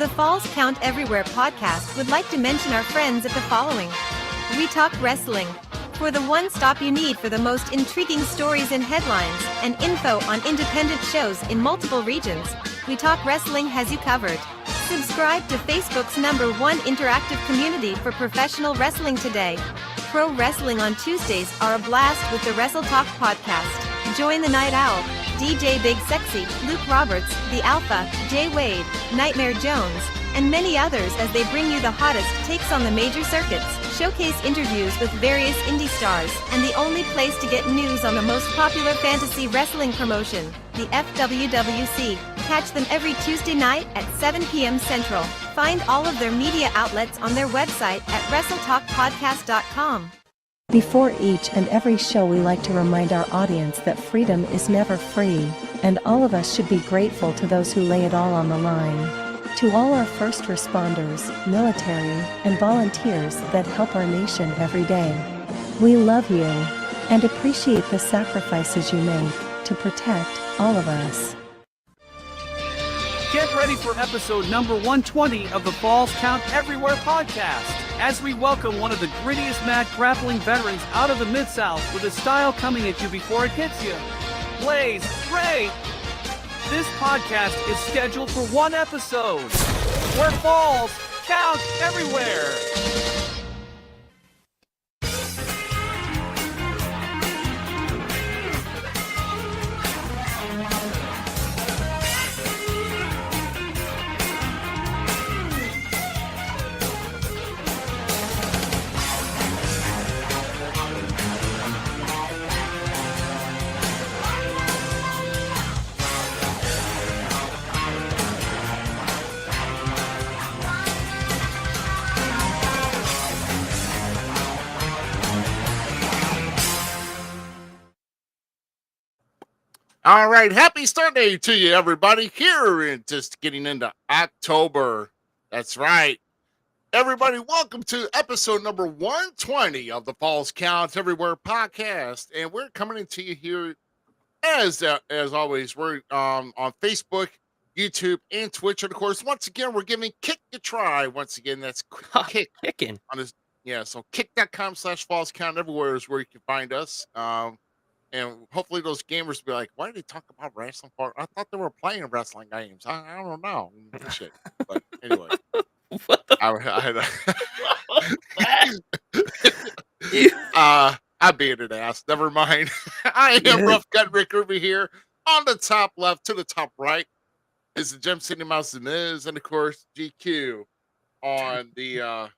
The Falls Count Everywhere podcast would like to mention our friends at the following. We Talk Wrestling. For the one stop you need for the most intriguing stories and headlines, and info on independent shows in multiple regions, We Talk Wrestling has you covered. Subscribe to Facebook's #1 interactive community for professional wrestling today. Pro wrestling on Tuesdays are a blast with the Wrestle Talk podcast. Join the Night Owl, DJ Big Sexy, Luke Roberts, The Alpha, Jay Wade, Nightmare Jones, and many others as they bring you the hottest takes on the major circuits, showcase interviews with various indie stars, and the only place to get news on the most popular fantasy wrestling promotion, the FWWC. Catch them every Tuesday night at 7 p.m. Central. Find all of their media outlets on their website at WrestleTalkPodcast.com. Before each and every show, we like to remind our audience that freedom is never free, and all of us should be grateful to those who lay it all on the line. To all our first responders, military, and volunteers that help our nation every day, we love you and appreciate the sacrifices you make to protect all of us. Get ready for episode number 120 of the Falls Count Everywhere podcast, as we welcome one of the grittiest mad grappling veterans out of the Mid-South with a style coming at you before it hits you. Blaze Ray! This podcast is scheduled for one episode, where falls count everywhere. All right, happy Sunday to you, everybody. Here and just getting into October. That's right. Everybody, welcome to episode number 120 of the Falls Count Everywhere podcast. And we're coming into you here, as always, we're on Facebook, YouTube, and Twitch. And, of course, once again, we're giving Kick a try. Once again, that's Kicking. on his, yeah, so kick.com/Falls Count Everywhere is where you can find us. And hopefully those gamers will be like, why did they talk about wrestling for? I thought they were playing wrestling games. I don't know. Shit. But anyway. What the I'm being an ass. Never mind. I am Rough Gut Rick over here. On the top left to the top right is the Gem City Mouse Zmiz, and of course GQ on the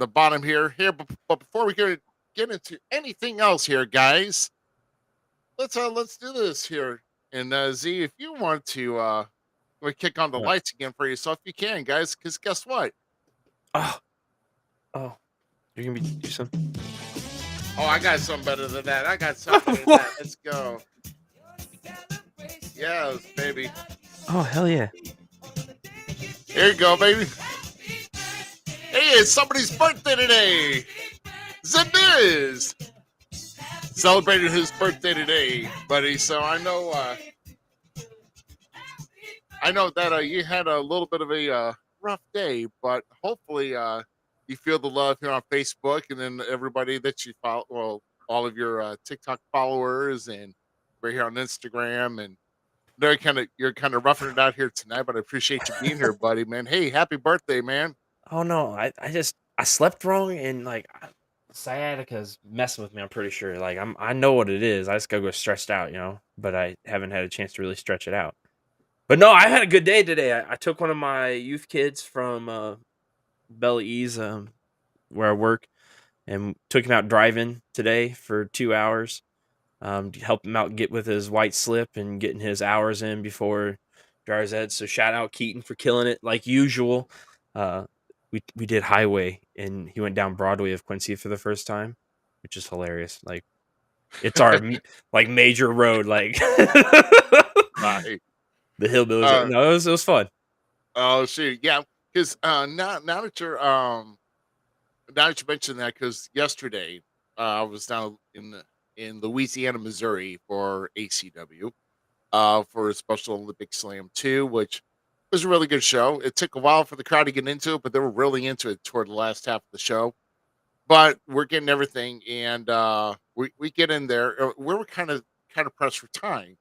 bottom here. But before we get into anything else here, guys. Let's do this here. And Z, if you want to we kick on the lights again for yourself, you can, guys, because guess what? Oh, you're gonna do something. Oh, I got something better than that. Let's go. Yes, baby. Oh, hell yeah. Here you go, baby. Hey, it's somebody's birthday today. Zmiz celebrated his birthday today, buddy. So I know that you had a little bit of a rough day, but hopefully you feel the love here on Facebook, and then everybody that you follow, well, all of your TikTok followers, and we're here on Instagram, and you're kind of roughing it out here tonight, but I appreciate you being here, buddy, man. Hey, happy birthday, man. Oh no, I slept wrong, and like sciatica's messing with me. I'm pretty sure. Like I know what it is. I just gotta go stretched out, but I haven't had a chance to really stretch it out. But no, I had a good day today. I took one of my youth kids from Bella Ease, where I work, and took him out driving today for 2 hours. To help him out get with his white slip and getting his hours in before driver's ed. So shout out Keaton for killing it like usual. We did highway, and he went down Broadway of Quincy for the first time, which is hilarious. Like it's our like major road, like Right. the hillbillies. No, it was fun. Oh shoot, yeah. Because now that you're now that you mentioned that, because yesterday I was down in Louisiana, Missouri for ACW for a Special Olympic Slam 2, which was a really good show. It took a while for the crowd to get into it, but they were really into it toward the last half of the show. But we're getting everything, and we get in there. We were kind of pressed for time,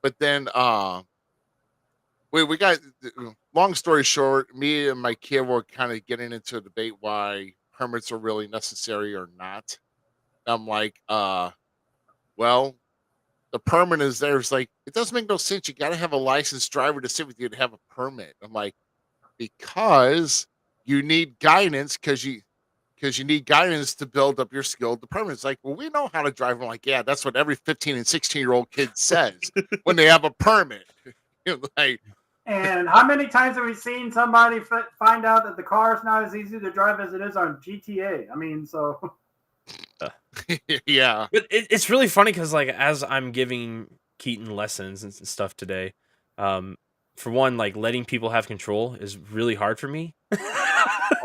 but then we got long story short, me and my kid were kind of getting into a debate why permits are really necessary or not. I'm like, well, the permit is there. It's like it doesn't make no sense. You got to have a licensed driver to sit with you to have a permit. I'm like, because you need guidance because you need guidance to build up your skill. The permit is like, well, we know how to drive. I'm like, yeah, that's what every 15 and 16-year-old kid says when they have a permit. Like, And how many times have we seen somebody find out that the car is not as easy to drive as it is on GTA? I mean, so yeah, But it's really funny because like as I'm giving Keaton lessons and stuff today, for one, like letting people have control is really hard for me.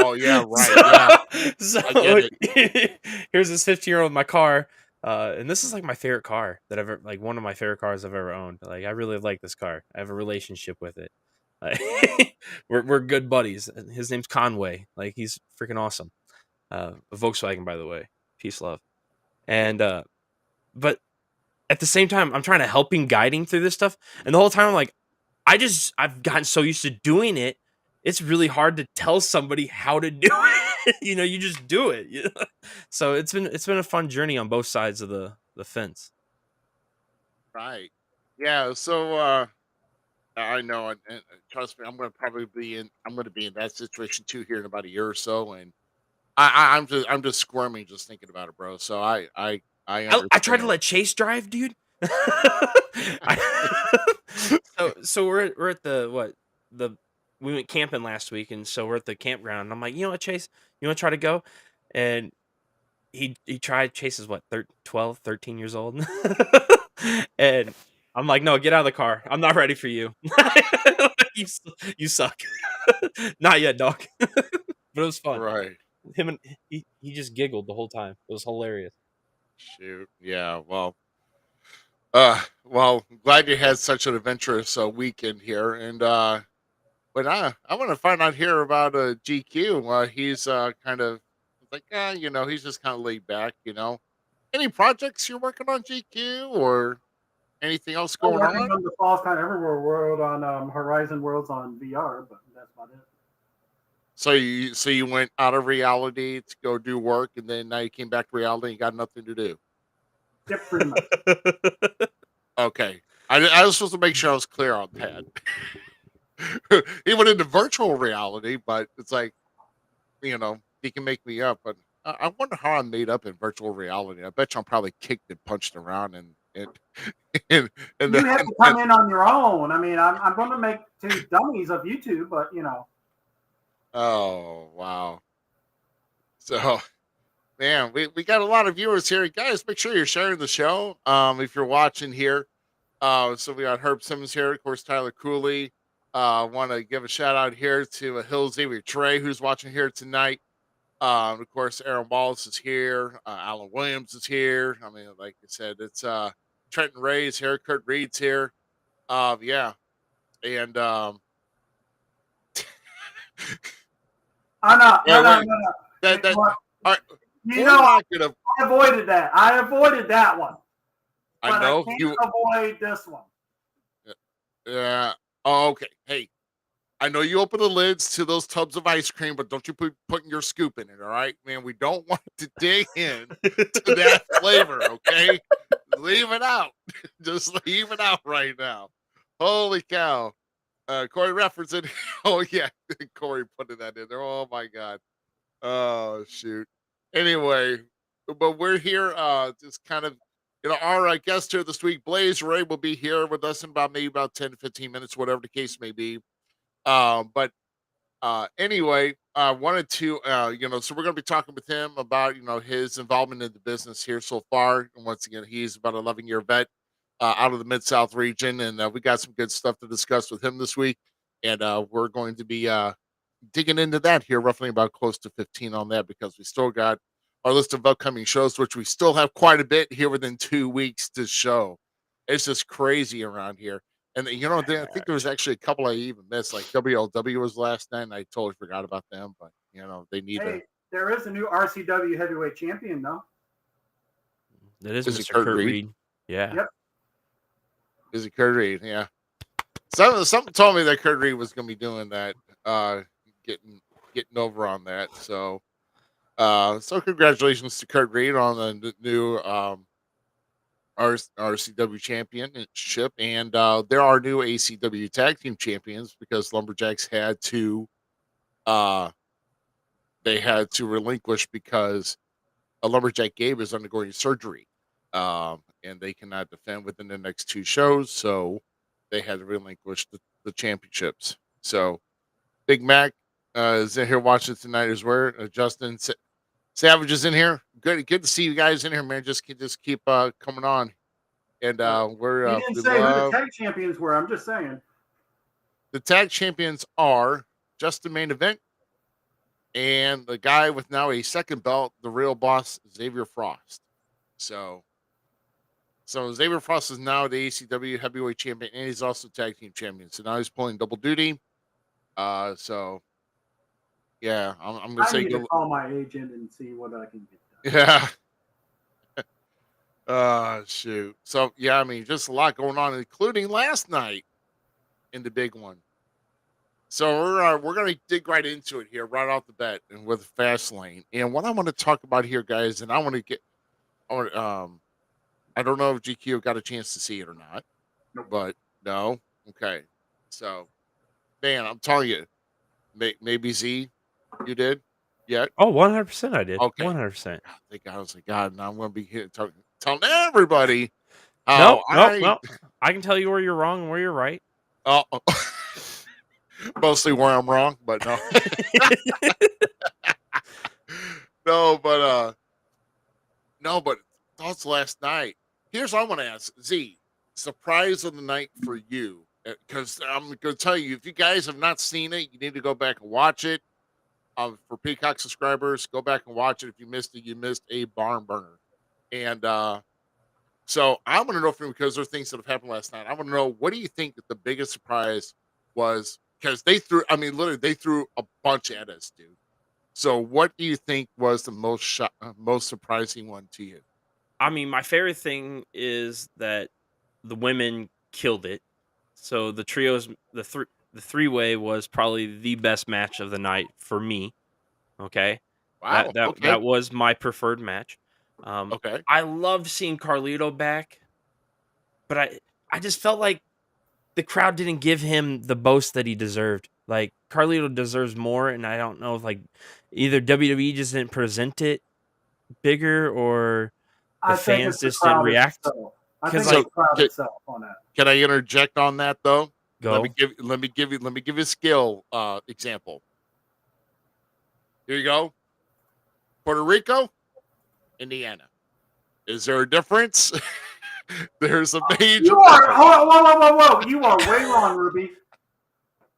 oh yeah, right, yeah, So I get it. here's this 15-year-old in my car, and this is like my favorite car that I've ever, like one of my favorite cars I've ever owned. Like I really like this car. I have a relationship with it. Like, we're good buddies. And his name's Conway. Like he's freaking awesome. A Volkswagen, by the way. Peace, love. And but at the same time, I'm trying to help him guiding through this stuff, and the whole time I'm like, I've gotten so used to doing it. It's really hard to tell somebody how to do it. You just do it. So it's been a fun journey on both sides of the fence. Right, yeah. So I know, and trust me, I'm going to be in that situation too here in about a year or so, and I'm just squirming just thinking about it, bro. So I I tried to understand. let Chase drive, dude. So we're at the we went camping last week, and so we're at the campground. And I'm like, you know what, Chase, you want to try to go? And he tried. Chase is what, 12, 13 years old, and I'm like, no, get out of the car. I'm not ready for you. you you suck. Not yet, dog. But it was fun. Right. Him and he just giggled the whole time. It was hilarious. Shoot. Yeah. Well, glad you had such an adventurous weekend here, and but I want to find out here about GQ. He's kind of like, he's just kind of laid back. Any projects you're working on, GQ, or anything else I'm going working on? on the Falls Count Everywhere world on Horizon Worlds on VR, but that's about it. So you went out of reality to go do work, and then now you came back to reality and you got nothing to do. Yep, pretty much. Okay, I was supposed to make sure I was clear on that. He went into virtual reality, but it's like, he can make me up. But I wonder how I'm made up in virtual reality. I bet you I'm probably kicked and punched around and and and, You then, have to come in on your own. I mean, I'm going to make 2 dummies of you two, but oh wow. So man, we got a lot of viewers here. Guys, make sure you're sharing the show. If you're watching here. So we got Herb Simmons here, of course, Tyler Cooley. Want to give a shout out here to Hill Xavier Trey, who's watching here tonight. Of course, Aaron Wallace is here. Alan Williams is here. I mean, like I said, it's Trenton Ray's here. Kurt Reed's here. Yeah, and I know, wait, no, wait, no, no. that that all right, You we're know, not gonna. I avoided that. I avoided that one, I but I know can't you. avoid this one. Yeah. Oh, okay. Hey, I know you open the lids to those tubs of ice cream, but don't you putting your scoop in it, all right? Man, we don't want to dig in to that flavor, okay? Leave it out. Just leave it out right now. Holy cow. Corey referenced it. Oh, yeah. Corey putting that in there. Oh, my God. Oh, shoot. Anyway, but we're here just kind of, our guest here this week, Blaze Ray, will be here with us in about 10 to 15 minutes, whatever the case may be. But anyway, I wanted to, so we're going to be talking with him about, his involvement in the business here so far. And once again, he's about 11-year vet out of the Mid-South region. And we got some good stuff to discuss with him this week. And we're going to be digging into that here, roughly about close to 15 on that, because we still got our list of upcoming shows, which we still have quite a bit here within 2 weeks to show. It's just crazy around here. And I think there was actually a couple I even missed. Like WLW was last night, and I totally forgot about them. But they need to. Hey, there is a new RCW heavyweight champion, though. That is Is it Mr. Kurt Kurt Reed? Reed. Yeah. Yep. Is it Kurt Reed? Yeah. Something told me that Kurt Reed was going to be doing that, getting over on that. So, so congratulations to Kurt Reed on the new RCW championship, and there are new ACW tag team champions because Lumberjacks uh, had to relinquish because a Lumberjack Gabe is undergoing surgery, and they cannot defend within the next 2 shows, so they had to relinquish the championships. So Big Mac is in here watching tonight as well. Justin Savage is in here. Good to see you guys in here, man. Just keep coming on, and He didn't we say who the love tag champions were. I'm just saying. the tag champions are just the main event, and the guy with now a second belt, the real boss, Xavier Frost. So Xavier Frost is now the ACW heavyweight champion, and he's also tag team champion. So now he's pulling double duty. So yeah, I'm gonna I say need to go. call my agent and see what I can get done. Yeah. Shoot. So yeah, I mean, just a lot going on, including last night in the big one. So we're gonna dig right into it here, right off the bat, and with Fastlane. And what I want to talk about here, guys, and I don't know if GQ got a chance to see it or not, Nope. but no, okay. So, man, I'm telling you, maybe Z, you did yet? Oh, 100% I did. Okay. 100%. Thank God. I was like, God, now I'm gonna be here telling everybody Nope, how nope, nope. I can tell you where you're wrong and where you're right. Oh, mostly where I'm wrong, but no. No, but thoughts last night. Here's what I want to ask Z. Surprise of the night for you, because I'm going to tell you, if you guys have not seen it, you need to go back and watch it. For Peacock subscribers, go back and watch it. If you missed it, you missed a barn burner. And so I want to know from you, because there are things that have happened last night. I want to know, what do you think that the biggest surprise was? Because literally, they threw a bunch at us, dude. So what do you think was the most surprising one to you? I mean, my favorite thing is that the women killed it. So the trios, the three-way was probably the best match of the night for me. Okay, Wow. Okay. that was my preferred match. Okay. I loved seeing Carlito back, but I just felt like the crowd didn't give him the boast that he deserved. Like, Carlito deserves more, and I don't know if, like, either WWE just didn't present it bigger, or the I think fans it's the just didn't crowd react. itself. I 'Cause, think like, it's the crowd can- itself on that. Can I interject on that though? Go. Let me give you a skill example. Here you go. Puerto Rico, Indiana. Is there a difference? There's a major You are difference. whoa! You are way wrong, Ruby.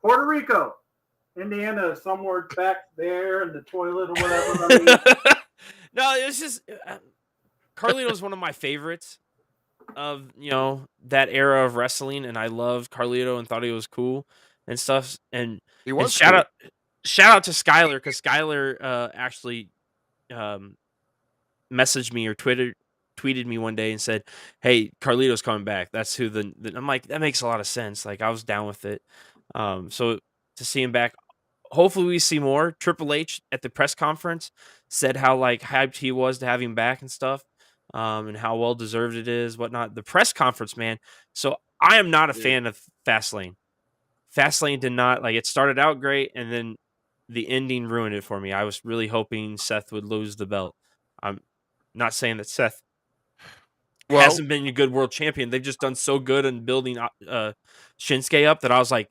Puerto Rico, Indiana, is somewhere back there in the toilet or whatever. I mean, No, it's just Carlito's one of my favorites of that era of wrestling, and I loved Carlito and thought he was cool and stuff. And He was shout cool. out to Skylar, because Skylar actually messaged me or tweeted me one day and said, "Hey, Carlito's coming back." That's who I'm like, that makes a lot of sense. Like, I was down with it. So to see him back, hopefully we see more. Triple H at the press conference said how, like, hyped he was to have him back and stuff, and how well deserved it is, whatnot. The press conference, man. So I am not a fan of Fastlane. Fastlane did not, like, it started out great, and then the ending ruined it for me. I was really hoping Seth would lose the belt. I'm not saying that Seth hasn't been a good world champion. They've just done so good in building Shinsuke up that I was like,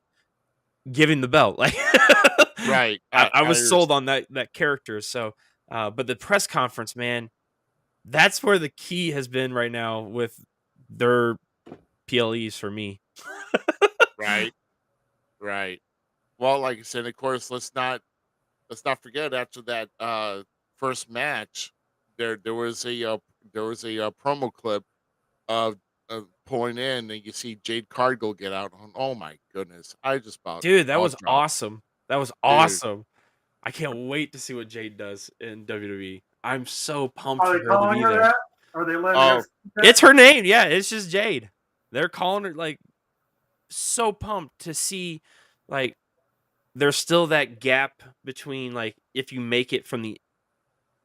give him the belt. Like, Right. I was sold on that character. So, but the press conference, man, that's where the key has been right now with their PLEs for me. Right. Right. Well, like I said, of course, let's not forget, after that first match, there was a promo clip of pulling in, and you see Jade Cargill get out. Oh my goodness! I just about Dude, that jaw was dropped, awesome. That was dude. awesome. I can't wait to see what Jade does in WWE. I'm so pumped Are for they her to calling be her there. that? Are they letting her Oh, see that? It's her name. Yeah, it's just Jade. They're calling her like so pumped to see like there's still that gap between like if you make it from the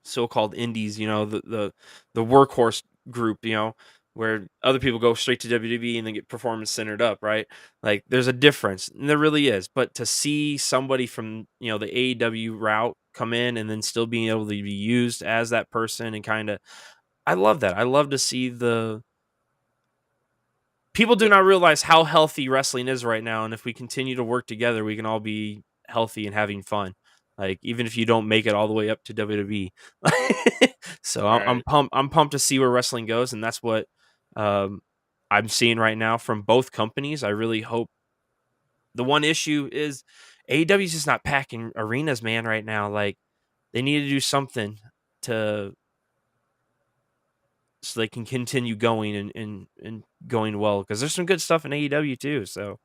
so-called indies, the workhorse group, where other people go straight to WWE and then get performance centered up, right? Like there's a difference, and there really is. But to see somebody from the AEW route come in and then still being able to be used as that person and kind of, I love that. I love to see the people do yeah, not realize how healthy wrestling is right now, and if we continue to work together, we can all be healthy and having fun. Like even if you don't make it all the way up to WWE. So I'm right. pumped. I'm pumped to see where wrestling goes, and that's what um, I'm seeing right now from both companies. I really hope. The one issue is AEW's just not packing arenas, man. Right now, like they need to do something to so they can continue going and going well because there's some good stuff in AEW too. So,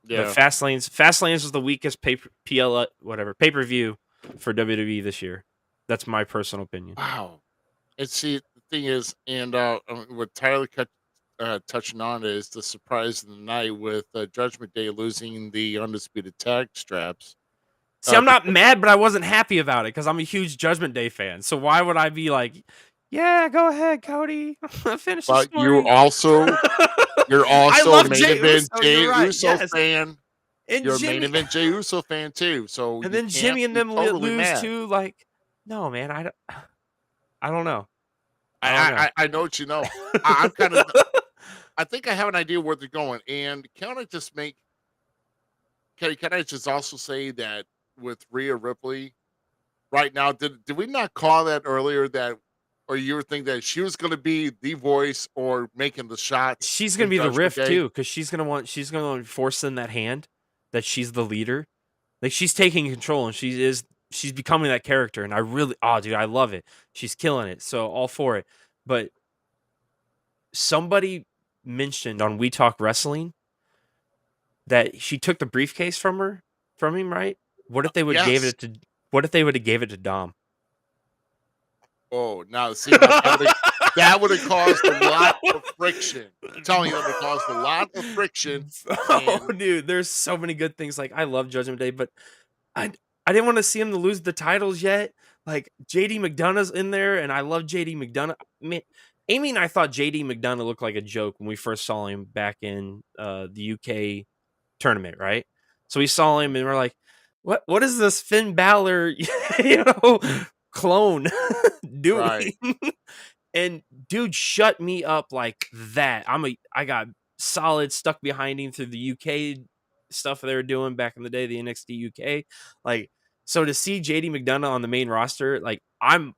but Yeah. Fastlanes was the weakest pay per view for WWE this year. That's my personal opinion. Wow. And see, the thing is, and what Tyler touching on is the surprise of the night with Judgment Day losing the undisputed tag straps. See, I'm not Because mad, but I wasn't happy about it because I'm a huge Judgment Day fan. So why would I be like, yeah, go ahead, Cody, finish the but story? you're I also a love main Jey event Uso. You're Jey right. Uso Yes, fan. and You're a main Jimmy, event Jey Uso fan too, so and you then can't Jimmy and be them totally lose mad. too. Like, no, man, I don't know. I don't know. I know what you know. I'm kind of. I think I have an idea where they're going, and can I just also say that with Rhea Ripley right now, did we not call that earlier that, or you were thinking that she was going to be the voice or making the shots She's gonna in be the Judgment riff Day? too, because she's gonna force in that hand that she's the leader. Like she's taking control and she's becoming that character. And I really dude, I love it. She's killing it. So all for it. But somebody mentioned on We Talk Wrestling that she took the briefcase from him, right? Yes. What if they would have gave it to Dom? Oh, now see now that would have caused a lot of friction. I'm telling you, that would have caused a lot of friction. Oh, And dude, there's so many good things. Like I love Judgment Day, but I I didn't want to see him to lose the titles yet. Like JD McDonough's in there, and I love JD McDonough. Man, Amy and I thought JD McDonough looked like a joke when we first saw him back in the UK tournament, right? So we saw him, and we're like, "What is this Finn Balor, clone right, doing?" And dude shut me up like that. I got solid stuck behind him through the UK stuff they were doing back in the day, the NXT UK. Like, so to see JD McDonough on the main roster, like I'm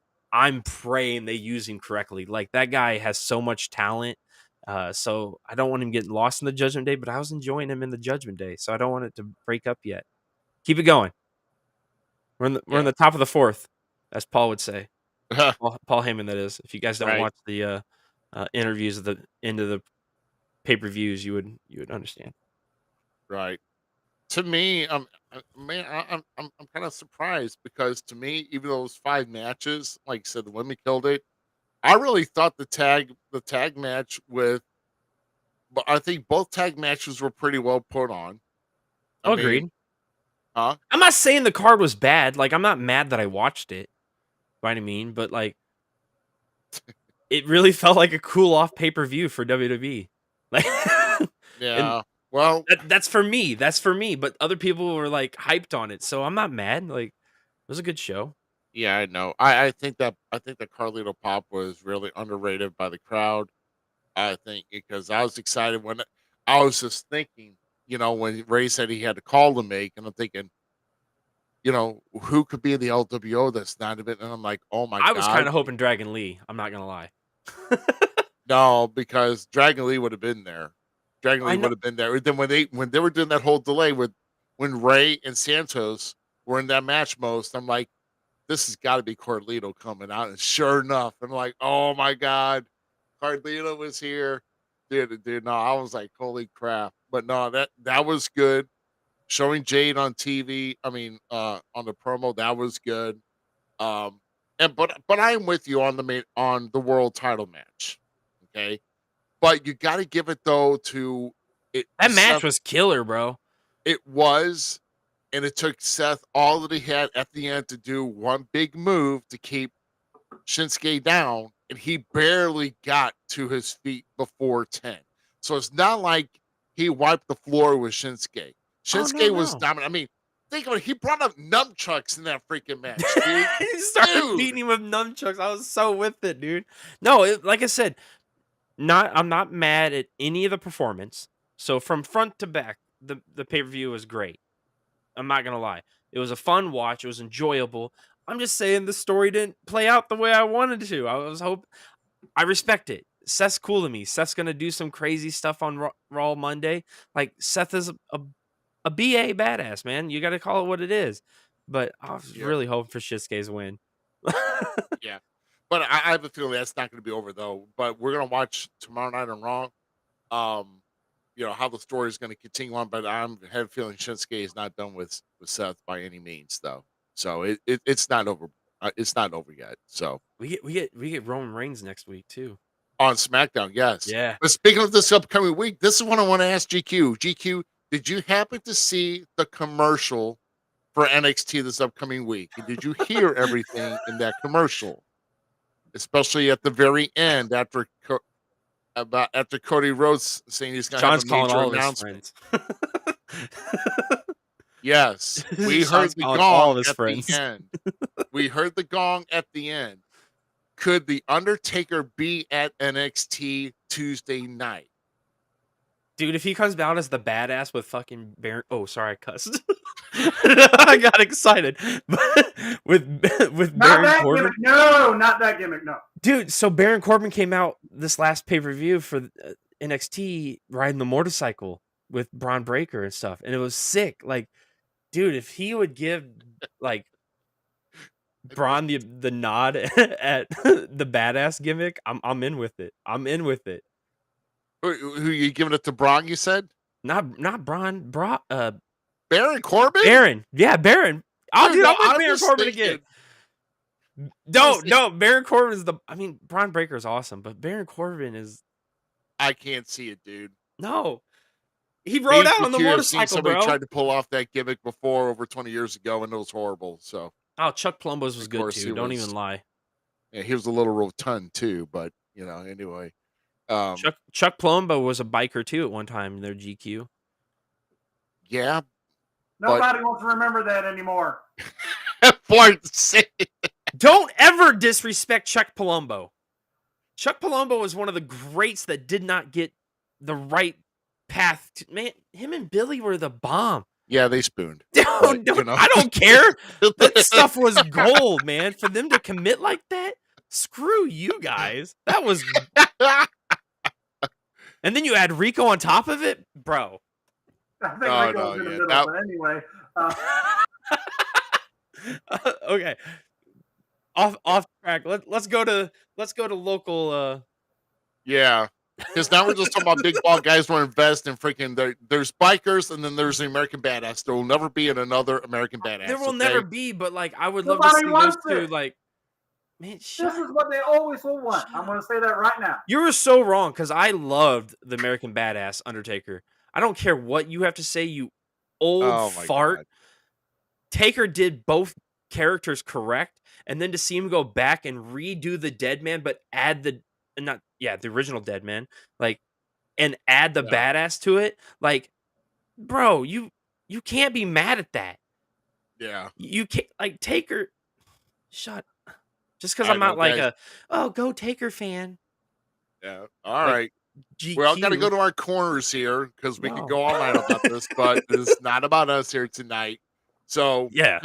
praying they use him correctly. Like that guy has so much talent. So I don't want him getting lost in the Judgment Day, but I was enjoying him in the Judgment Day, so I don't want it to break up yet. Keep it going. We're in yeah, the top of the fourth, as Paul would say. Paul Heyman, that is. If you guys don't right, watch the interviews at the end of the pay per views, you would understand. right. To me, man, I'm kind of surprised because to me, even though it was 5 matches, like I said, the women killed it. I really thought the tag match but I think both tag matches were pretty well put on. I Oh, mean, agreed. huh? I'm not saying the card was bad. Like I'm not mad that I watched it. By any mean, but like it really felt like a cool off pay per view for WWE. Like, and Yeah. Well, that's for me. That's for me. But other people were like hyped on it, so I'm not mad. Like it was a good show. yeah, I know. I think that Carlito Pop was really underrated by the crowd. I think because I was excited when I was just thinking, when Ray said he had a call to make, and I'm thinking, who could be in the LWO that's not a bit, and I'm like, oh my I was kind god, of hoping Dragon Lee. I'm not gonna lie. no, because Dragon Lee would have been there. Dragon I Lee know. would have been there. Then when they were doing that whole delay with when Ray and Santos were in that match most, I'm like, this has got to be Carlito coming out, and sure enough, I'm like, oh my god, Carlito was here. dude, no, I was like, holy crap. But no, that was good. Showing Jade on TV, I mean, on the promo, that was good. Um, and but I am with you on the world title match. Okay. But you gotta give it though to it That match Seth, was killer, bro. it was, and it took Seth all that he had at the end to do one big move to keep Shinsuke down, and he barely got to his feet before 10. So it's not like he wiped the floor with Shinsuke. Oh no, Shinsuke was no. dominant. I mean, think about it. He brought up nunchucks in that freaking match, dude. He started Dude. beating him with nunchucks. I was so with it, dude. No, like I said, I'm not mad at any of the performance. So from front to back, the pay-per-view was great. I'm not gonna lie. It was a fun watch. It was enjoyable. I'm just saying the story didn't play out the way I wanted to. I respect it. Seth's cool to me. Seth's gonna do some crazy stuff on Raw Monday. Like Seth is a BA badass, man. You got to call it what it is. But I was really hoping for Shinsuke's win. Yeah. But I have a feeling that's not going to be over though. But we're going to watch tomorrow night on Raw. How the story is going to continue on. But I have a feeling Shinsuke is not done with Seth by any means, though. So it's not over. It's not over yet. So we get Roman Reigns next week too on SmackDown. Yes. Yeah. But speaking of this upcoming week, this is what I want to ask GQ. GQ, did you happen to see the commercial for NXT this upcoming week? And did you hear everything in that commercial? Especially at the very end after Cody Rhodes saying he's going to have a major announcement. Yes, we heard the gong at the end. We heard the gong at the end. Could the Undertaker be at NXT Tuesday night? Dude, if he comes out as the badass with fucking Baron... Oh, sorry, I cussed. I got excited. with Baron Corbin. Gimmick. No, not that gimmick, no. Dude, so Baron Corbin came out this last pay-per-view for NXT riding the motorcycle with Braun Breaker and stuff. And it was sick. Like, dude, if he would give, like, Braun the nod at the badass gimmick, I'm in with it. I'm in with it. Who you giving it to, Braun? You said not Braun. Baron Corbin. Baron, yeah, Baron. I'll Dude, with Baron Corbin again. No, Baron Corbin is Braun Breaker is awesome, but Baron Corbin is. I can't see it, dude. No, he rode out on the motorcycle, somebody bro. tried to pull off that gimmick before over 20 years ago, and it was horrible. So. Oh, Chuck Palumbo's was good too. Don't even lie. Yeah, he was a little rotund too, but anyway. Chuck Palumbo was a biker too at one time in their GQ. Yeah. Nobody wants to remember that anymore. Don't ever disrespect Chuck Palumbo. Chuck Palumbo was one of the greats that did not get the right path. Man, him and Billy were the bomb. Yeah, they spooned. I don't care. That stuff was gold, man. For them to commit like that, screw you guys. That was. And then you add Rico on top of it, bro. I think Rico was in the middle, but anyway. Okay. Off track. Let's go to local. Yeah, because now we're just talking about big ball guys who invest in freaking. There's bikers, and then there's the American Badass. There will never be another American Badass. There will never be, but like I would love to see those two. Like, man, this is what they always will want. I'm going to say that right now. You were so wrong because I loved the American Badass Undertaker. I don't care what you have to say, you old fart. God. Taker did both characters correct, and then to see him go back and redo the Dead Man, but add the original Dead Man, like, and add the badass to it, like, bro, you can't be mad at that. Yeah, you can't, like, Taker. Shut. Just because I'm not like go Taker fan. Yeah. All right. GQ. We all got to go to our corners here because we could go all night about this, but it's not about us here tonight. So yeah,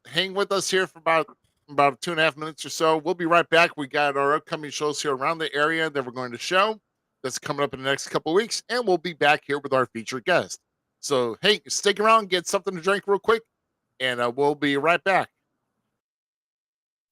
hang with us here for about 2.5 minutes or so. We'll be right back. We got our upcoming shows here around the area that we're going to show. That's coming up in the next couple of weeks, and we'll be back here with our featured guest. So hey, stick around, get something to drink real quick, and we'll be right back.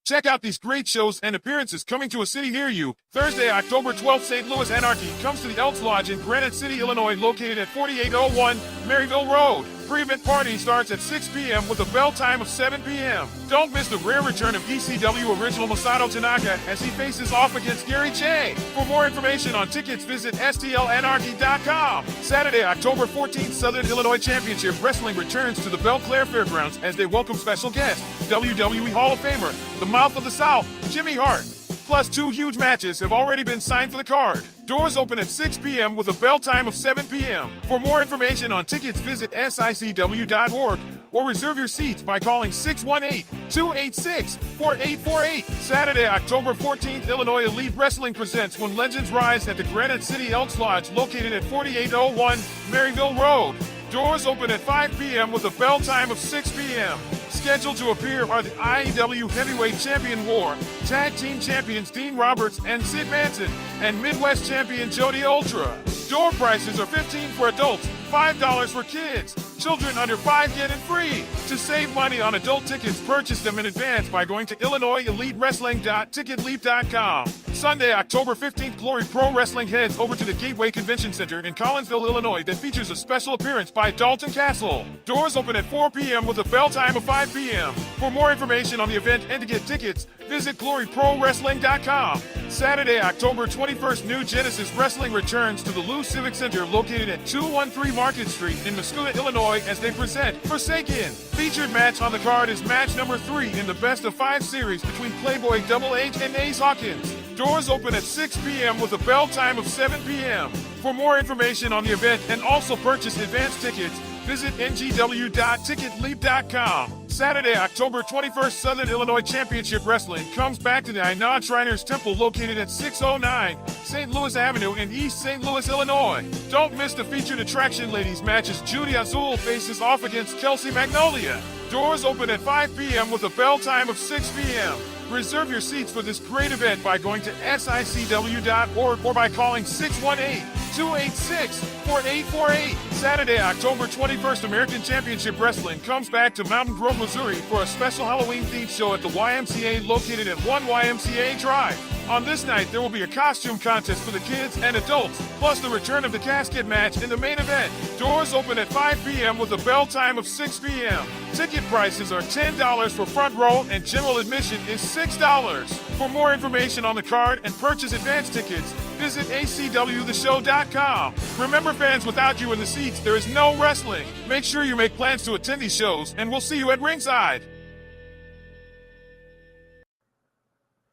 Check out these great shows and appearances coming to a city near you. Thursday, October 12th, St. Louis Anarchy comes to the Elks Lodge in Granite City, Illinois, located at 4801 Maryville Road. Pre-event party starts at 6 p.m. with a bell time of 7 p.m. Don't miss the rare return of ECW original Masato Tanaka as he faces off against Gary Che. For more information on tickets, visit stlnrg.com. Saturday, October 14th, Southern Illinois Championship Wrestling returns to the Belle Claire Fairgrounds as they welcome special guest, WWE Hall of Famer, the Mouth of the South, Jimmy Hart. Plus, 2 huge matches have already been signed for the card. Doors open at 6 p.m. with a bell time of 7 p.m. For more information on tickets, visit sicw.org or reserve your seats by calling 618-286-4848. Saturday, October 14th, Illinois Elite Wrestling presents When Legends Rise at the Granite City Elks Lodge located at 4801 Maryville Road. Doors open at 5 p.m. with a bell time of 6 p.m. Scheduled to appear are the IEW Heavyweight Champion War, Tag Team Champions Dean Roberts and Sid Manson, and Midwest Champion Jody Ultra. Door prices are $15 for adults, $5 for kids. Children under 5 get it free. To save money on adult tickets, purchase them in advance by going to IllinoisEliteWrestling.ticketleap.com. Sunday, October 15th, Glory Pro Wrestling heads over to the Gateway Convention Center in Collinsville, Illinois that features a special appearance by Dalton Castle. Doors open at 4 p.m. with a bell time of 5 p.m. For more information on the event and to get tickets, visit GloryProWrestling.com. Saturday, October 21st, New Genesis Wrestling returns to the Lou Civic Center located at 213 Market Street in Muscula, Illinois as they present Forsaken. Featured match on the card is match number 3 in the Best of 5 series between Playboy Double H and Ace Hawkins. Doors open at 6 p.m. with a bell time of 7 p.m. For more information on the event and also purchase advance tickets, visit ngw.ticketleap.com. Saturday, October 21st, Southern Illinois Championship Wrestling comes back to the Ainod Shriners Temple located at 609 St. Louis Avenue in East St. Louis, Illinois. Don't miss the featured attraction ladies match as Judy Azul faces off against Kelsey Magnolia. Doors open at 5 p.m. with a bell time of 6 p.m. Reserve your seats for this great event by going to sicw.org or by calling 618-286-4848. Saturday, October 21st, American Championship Wrestling comes back to Mountain Grove, Missouri for a special Halloween-themed show at the YMCA located at 1 YMCA Drive. On this night, there will be a costume contest for the kids and adults, plus the return of the casket match in the main event. Doors open at 5 p.m. with a bell time of 6 p.m. Ticket prices are $10 for front row and general admission is $6. For more information on the card and purchase advance tickets, visit acwtheshow.com. Remember, fans, without you in the seats, there is no wrestling. Make sure you make plans to attend these shows, and we'll see you at ringside.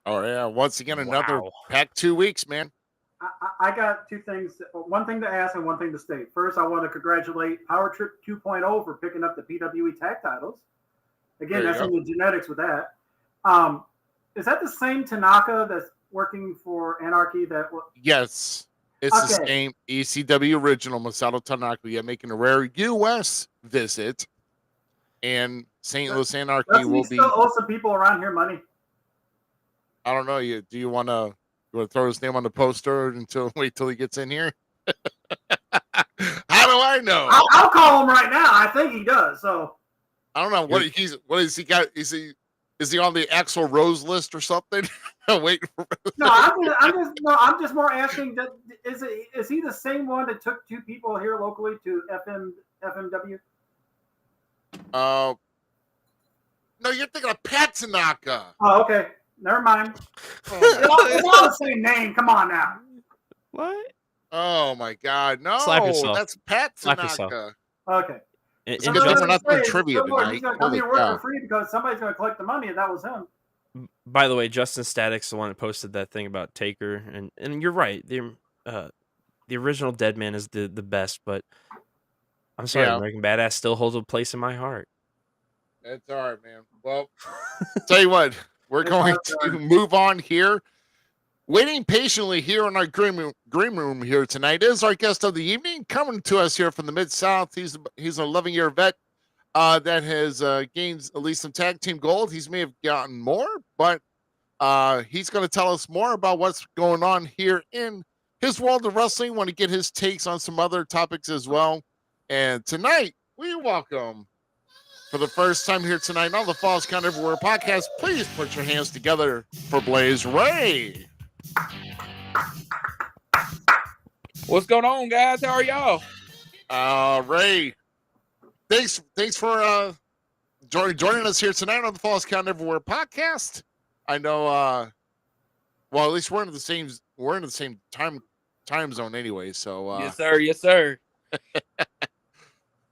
Oh yeah, once again another packed 2 weeks, man. I got 2 things, one thing to ask and one thing to state. First, I want to congratulate Power Trip 2.0 for picking up the PWE tag titles. Again, that's in the genetics with that. Is that the same Tanaka that's working for Anarchy? Yes, it's the same ECW original Masato Tanaka. Yeah, making a rare U.S. visit, and St. Louis Anarchy will be. Still owe some people around here money. I don't know. Do you want to throw his name on the poster wait till he gets in here? How do I know? I'll call him right now. I think he does. So I don't know what is he got? Is he on the Axl Rose list or something? Wait. No, I'm just more asking. Is he the same one that took 2 people here locally to FMW? No, you're thinking of Pat Tanaka. Oh, okay. Never mind. It's all the same name. Come on now. What? Oh my God! No, that's Pat Tanaka. Okay. We're not doing trivia tonight. He's going to come here work for free because somebody's going to collect the money, and that was him. By the way, Justin Static's the one that posted that thing about Taker, and you're right. The original Deadman is the best, but I'm sorry, American Badass still holds a place in my heart. That's all right, man. Well, tell you what, we're going to move on here. Waiting patiently here in our green room here tonight is our guest of the evening, coming to us here from the Mid-South. He's a 11-year vet that has gained at least some tag team gold. He may have gotten more, but he's going to tell us more about what's going on here in his world of wrestling. Want to get his takes on some other topics as well. And tonight, we welcome For the first time here tonight on the Falls Count Everywhere podcast, please put your hands together for Blaze Ray. What's going on, guys? How are y'all? Ray, thanks for joining us here tonight on the Falls Count Everywhere podcast. I know, well, at least we're in the same time zone anyway. So yes, sir.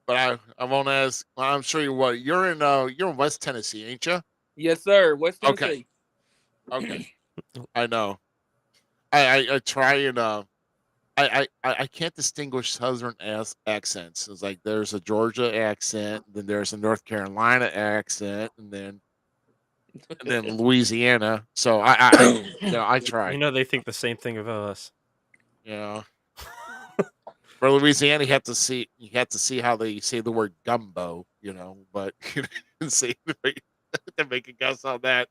But I won't ask. I'm sure you're in West Tennessee, ain't you? Yes, sir. West Tennessee. Okay. I know. I try and I can't distinguish Southern accents. It's like there's a Georgia accent, then there's a North Carolina accent, and then Louisiana. So I try. They think the same thing of us. For Louisiana, you have to see how they say the word gumbo. But you can see to make a guess on that.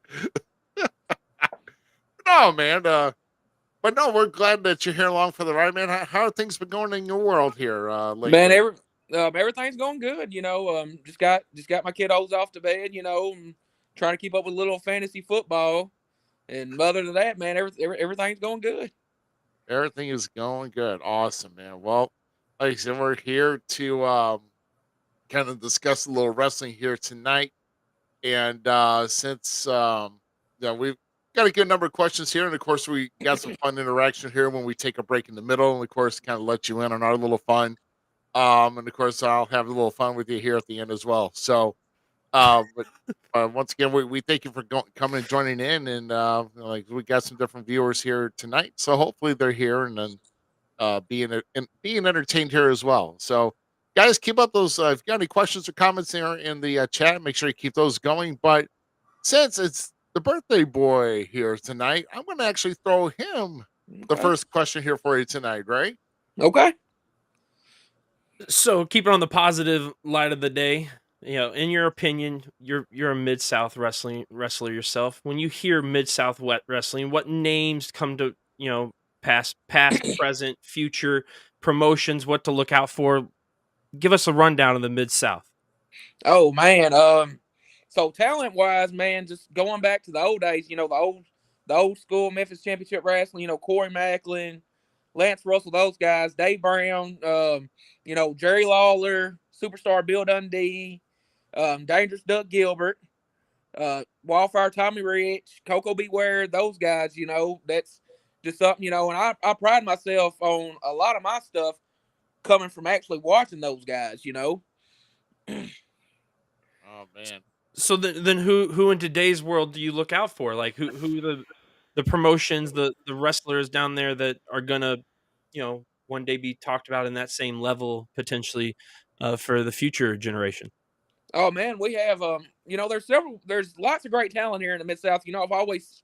No, man. But no, we're glad that you're here along for the ride, man. How have things been going in your world here lately? Man, everything's going good. Just got my kiddos off to bed. And trying to keep up with a little fantasy football. And other than that, man, everything's going good. Everything is going good. Awesome, man. Well, like I said, we're here to kind of discuss a little wrestling here tonight. And since we've got a good number of questions here, and of course we got some fun interaction here when we take a break in the middle, and of course kind of let you in on our little fun. And of course I'll have a little fun with you here at the end as well. So but once again, we thank you for coming and joining in, and we got some different viewers here tonight, so hopefully they're here and then being entertained here as well. So guys, keep up those if you got any questions or comments there in the chat, make sure you keep those going. But since it's the birthday boy here tonight, I'm going to actually throw him the first question here for you tonight, right? Okay. So keep it on the positive light of the day. In your opinion, you're a Mid-South wrestler yourself. When you hear Mid-South wrestling, what names come to past, present, future promotions? What to look out for? Give us a rundown of the Mid-South. Oh man, so talent-wise, man, just going back to the old days, the old school Memphis Championship Wrestling, Corey Macklin, Lance Russell, those guys, Dave Brown, Jerry Lawler, Superstar Bill Dundee, Dangerous Doug Gilbert, Wildfire Tommy Rich, Coco Beware, those guys, that's just something, and I pride myself on a lot of my stuff coming from actually watching those guys, Oh man. So then who in today's world do you look out for? Like who the promotions, the wrestlers down there that are gonna, one day be talked about in that same level potentially for the future generation? Oh man, we have there's lots of great talent here in the Mid-South. I've always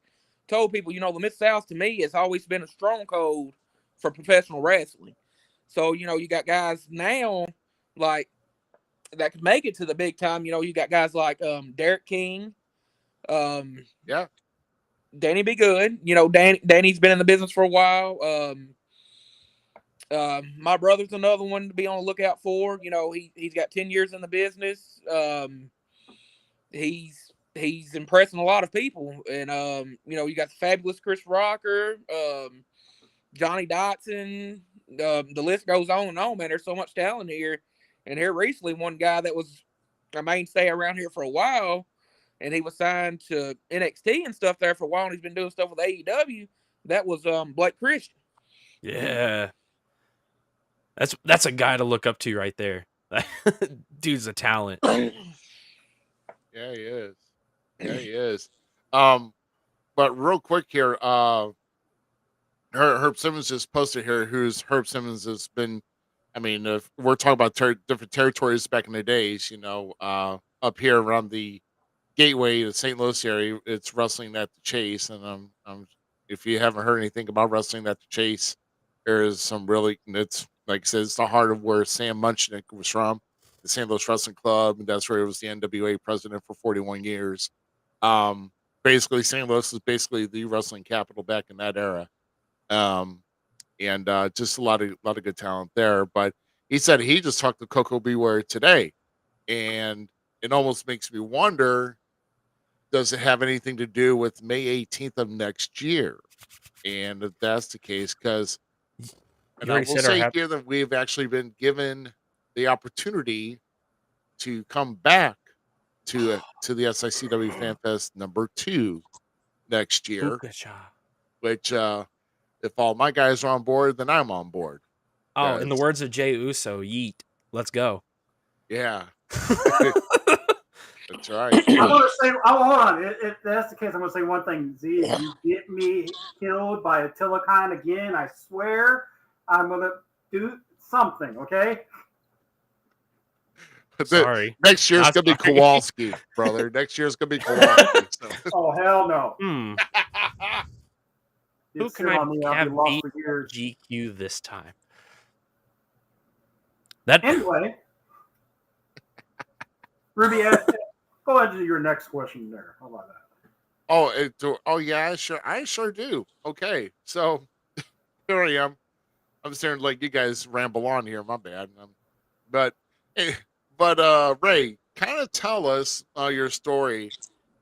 told people, the Mid-South to me has always been a stronghold for professional wrestling. So, you got guys now like that could make it to the big time. You got guys like Derek King, yeah, Danny Be Good. Danny's been in the business for a while. My brother's another one to be on the lookout for. He's got 10 years in the business. He's impressing a lot of people, and you got the fabulous Chris Rocker, Johnny Dotson. The list goes on and on, man. There's so much talent here. And here recently, one guy that was a mainstay around here for a while, and he was signed to NXT and stuff there for a while, and he's been doing stuff with AEW. That was Blake Christian. Yeah. That's a guy to look up to right there. Dude's a talent. Yeah, he is. Yeah, he is. But real quick here, Herb Simmons just posted here. Herb Simmons has been. I mean, if we're talking about different territories back in the days, up here around the Gateway, the St. Louis area, it's Wrestling at the Chase, and if you haven't heard anything about Wrestling at the Chase, there's some really. It's like I said, it's the heart of where Sam Munchnick was from, the St. Louis Wrestling Club, and that's where he was the NWA president for 41 years. Basically, St. Louis is basically the wrestling capital back in that era. And just a lot of good talent there. But he said he just talked to Coco Beware today, and it almost makes me wonder, does it have anything to do with May 18th of next year? And if that's the case, because, You and I already will said our say here that we've actually been given the opportunity to come back to the SICW Fan Fest #2 next year, which if all my guys are on board, then I'm on board. Oh, in the 'Cause, words of Jay Uso, yeet. Let's go. yeah, that's right. I'm gonna say, oh, hold on. If that's the case, I'm gonna say one thing. Z, if you get me killed by a Telecon again, I swear I'm gonna do something. Okay. Sorry. Next year's Not gonna be sorry. Kowalski, brother. Next year's gonna be Kowalski. So. Oh hell no. Who You'd can sit I on me, I'll be have lost beat for years. GQ this time? That Anyway, Ruby, go ahead to your next question there. How about that? Oh yeah, I sure do. Okay, so here I am. I'm starting to let you guys ramble on here. My bad. But eh, but Ray, kind of tell us your story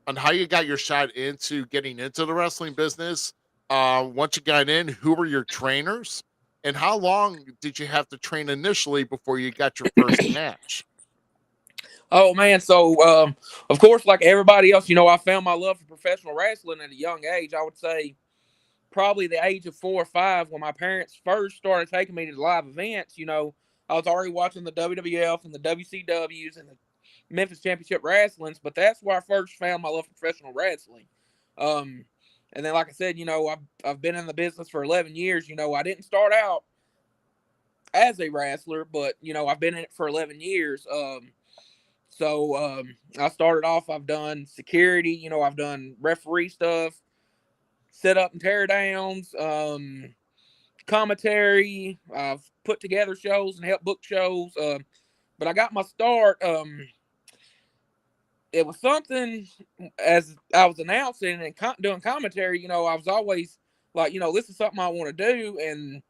on how you got your shot into getting into the wrestling business. Once you got in, who were your trainers, and how long did you have to train initially before you got your first match? Oh man, so of course, like everybody else, I found my love for professional wrestling at a young age. I would say probably the age of 4 or 5 when my parents first started taking me to the live events. I was already watching the WWF and the WCWs and the Memphis Championship Wrestlings, but that's where I first found my love for professional wrestling. And then, like I said, I've been in the business for 11 years. I didn't start out as a wrestler, but I've been in it for 11 years. So I started off, I've done security, I've done referee stuff, set up and tear downs, commentary. I've put together shows and helped book shows. But I got my start. It was something as I was announcing and doing commentary, I was always like, this is something I want to do. And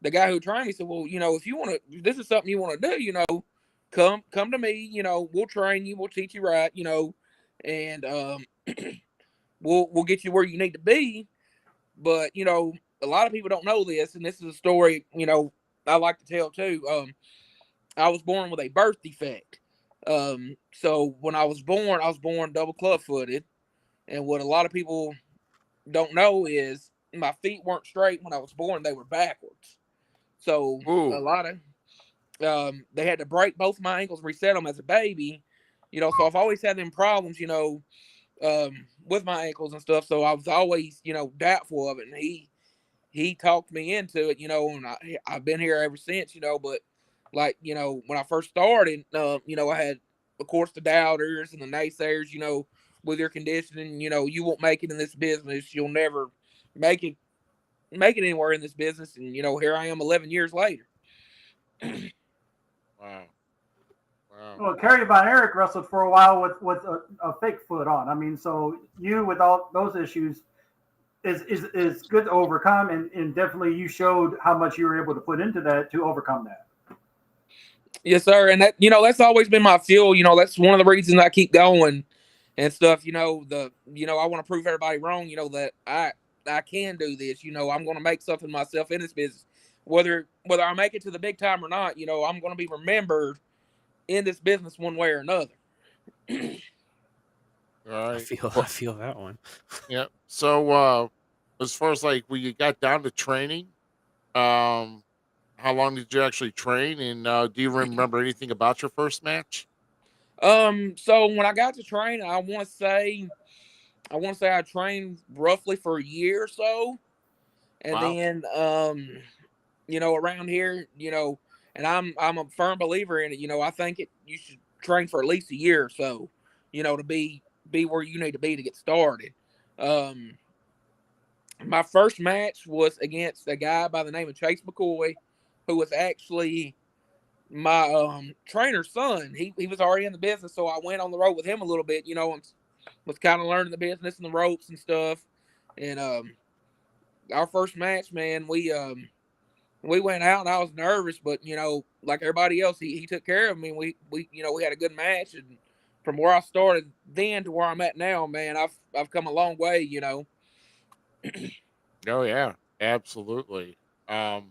the guy who trained me said, well, if you want to, this is something you want to do, come to me, we'll train you, we'll teach you right, and we'll get you where you need to be. But a lot of people don't know this, and this is a story I like to tell too. I was born with a birth defect. So when I was born double club footed, and what a lot of people don't know is my feet weren't straight when I was born; they were backwards. So Ooh. a lot of they had to break both my ankles, reset them as a baby, so I've always had them problems, with my ankles and stuff. So I was always, doubtful of it. And he talked me into it, and I've been here ever since, but like, when I first started, I had, of course, the doubters and the naysayers, with your conditioning, you won't make it in this business. You'll never make it anywhere in this business. And, here I am 11 years later. Wow. Well, Kerry Von Erich wrestled for a while with a fake foot on. I mean, so you with all those issues is good to overcome, and definitely you showed how much you were able to put into that to overcome that. Yes, sir. And that, that's always been my fuel. That's one of the reasons I keep going and stuff. I want to prove everybody wrong, that I can do this. I'm going to make something myself in this business. Whether I make it to the big time or not, I'm going to be remembered in this business one way or another. All right. I feel that one. Yeah. So as far as like when you got down to training, how long did you actually train, and do you remember anything about your first match? So when I got to train, I want to say I trained roughly for a year or so. And Wow. then around here, and I'm a firm believer in it. I think you should train for at least a year or so, to be where you need to be to get started. My first match was against a guy by the name of Chase McCoy, who was actually my trainer's son. He was already in the business, so I went on the road with him a little bit, and was kind of learning the business and the ropes and stuff. And our first match, man, we went out and I was nervous, but like everybody else, he took care of me. We had a good match, and from where I started then to where I'm at now, man, I've come a long way, Oh yeah, absolutely. Um,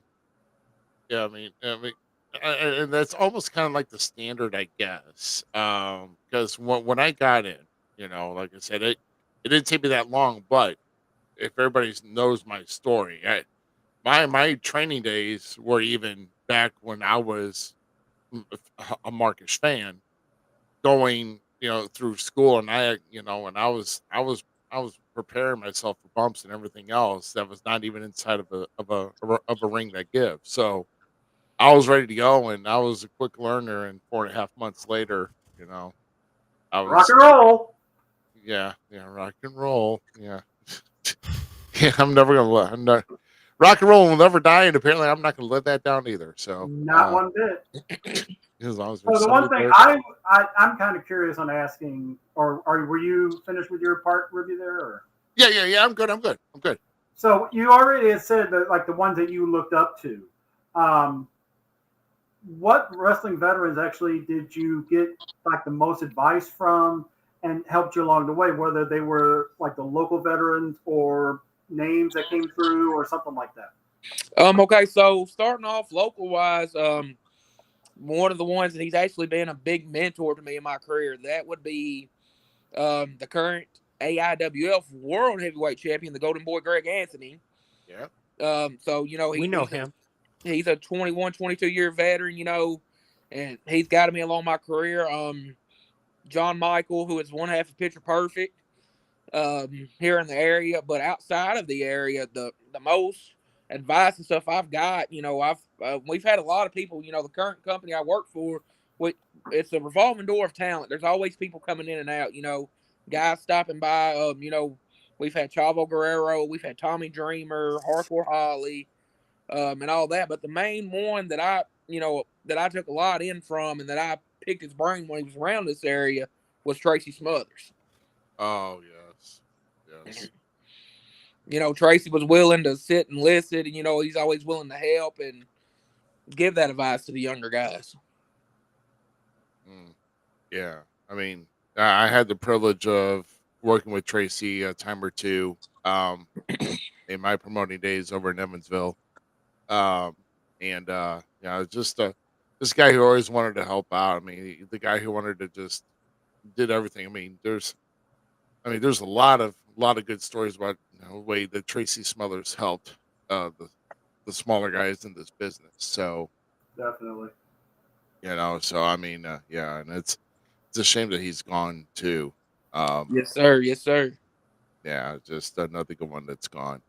yeah, I mean, and that's almost kind of like the standard, I guess. Because when I got in, like I said, it didn't take me that long, but if everybody knows my story, my training days were even back when I was a Marcus fan, going through school, and I was preparing myself for bumps and everything else that was not even inside of a ring that gives. So I was ready to go, and I was a quick learner. And 4.5 months later, I Rock was, and roll. yeah, rock and roll, yeah. Yeah, I'm never gonna let I'm not, rock and roll will never die, and apparently I'm not gonna let that down either. So Not one bit. as long as So there's the one somebody thing there. I'm kind of curious on asking, or were you finished with your part review there? Or? Yeah. I'm good. So you already had said that like the ones that you looked up to. Um, what wrestling veterans actually did you get like the most advice from and helped you along the way? Whether they were like the local veterans or names that came through or something like that. Okay, so starting off local wise, one of the ones that he's actually been a big mentor to me in my career, that would be the current AIWF World Heavyweight Champion, the Golden Boy Greg Anthony. Yeah. So We know him. He's a 21, 22-year veteran, and he's guided me along my career. John Michael, who is one half of Picture Perfect, here in the area, but outside of the area, the most advice and stuff I've got, we've had a lot of people, the current company I work for, it's a revolving door of talent. There's always people coming in and out, guys stopping by. We've had Chavo Guerrero, we've had Tommy Dreamer, Hardcore Holly, and all that. But the main one that I took a lot in from and that I picked his brain when he was around this area was Tracy Smothers. Oh yes. Tracy was willing to sit and listen, and he's always willing to help and give that advice to the younger guys. Yeah. I mean, I had the privilege of working with Tracy a time or two, in my promoting days over in Evansville. Um, and just this guy who always wanted to help out. I mean, the guy who wanted to just did everything. I mean, there's a lot of good stories about the way that Tracy Smothers helped the smaller guys in this business. So Definitely. so I mean, yeah, and it's a shame that he's gone too. Um, Yes, sir. Yes, sir. yeah, just another good one that's gone.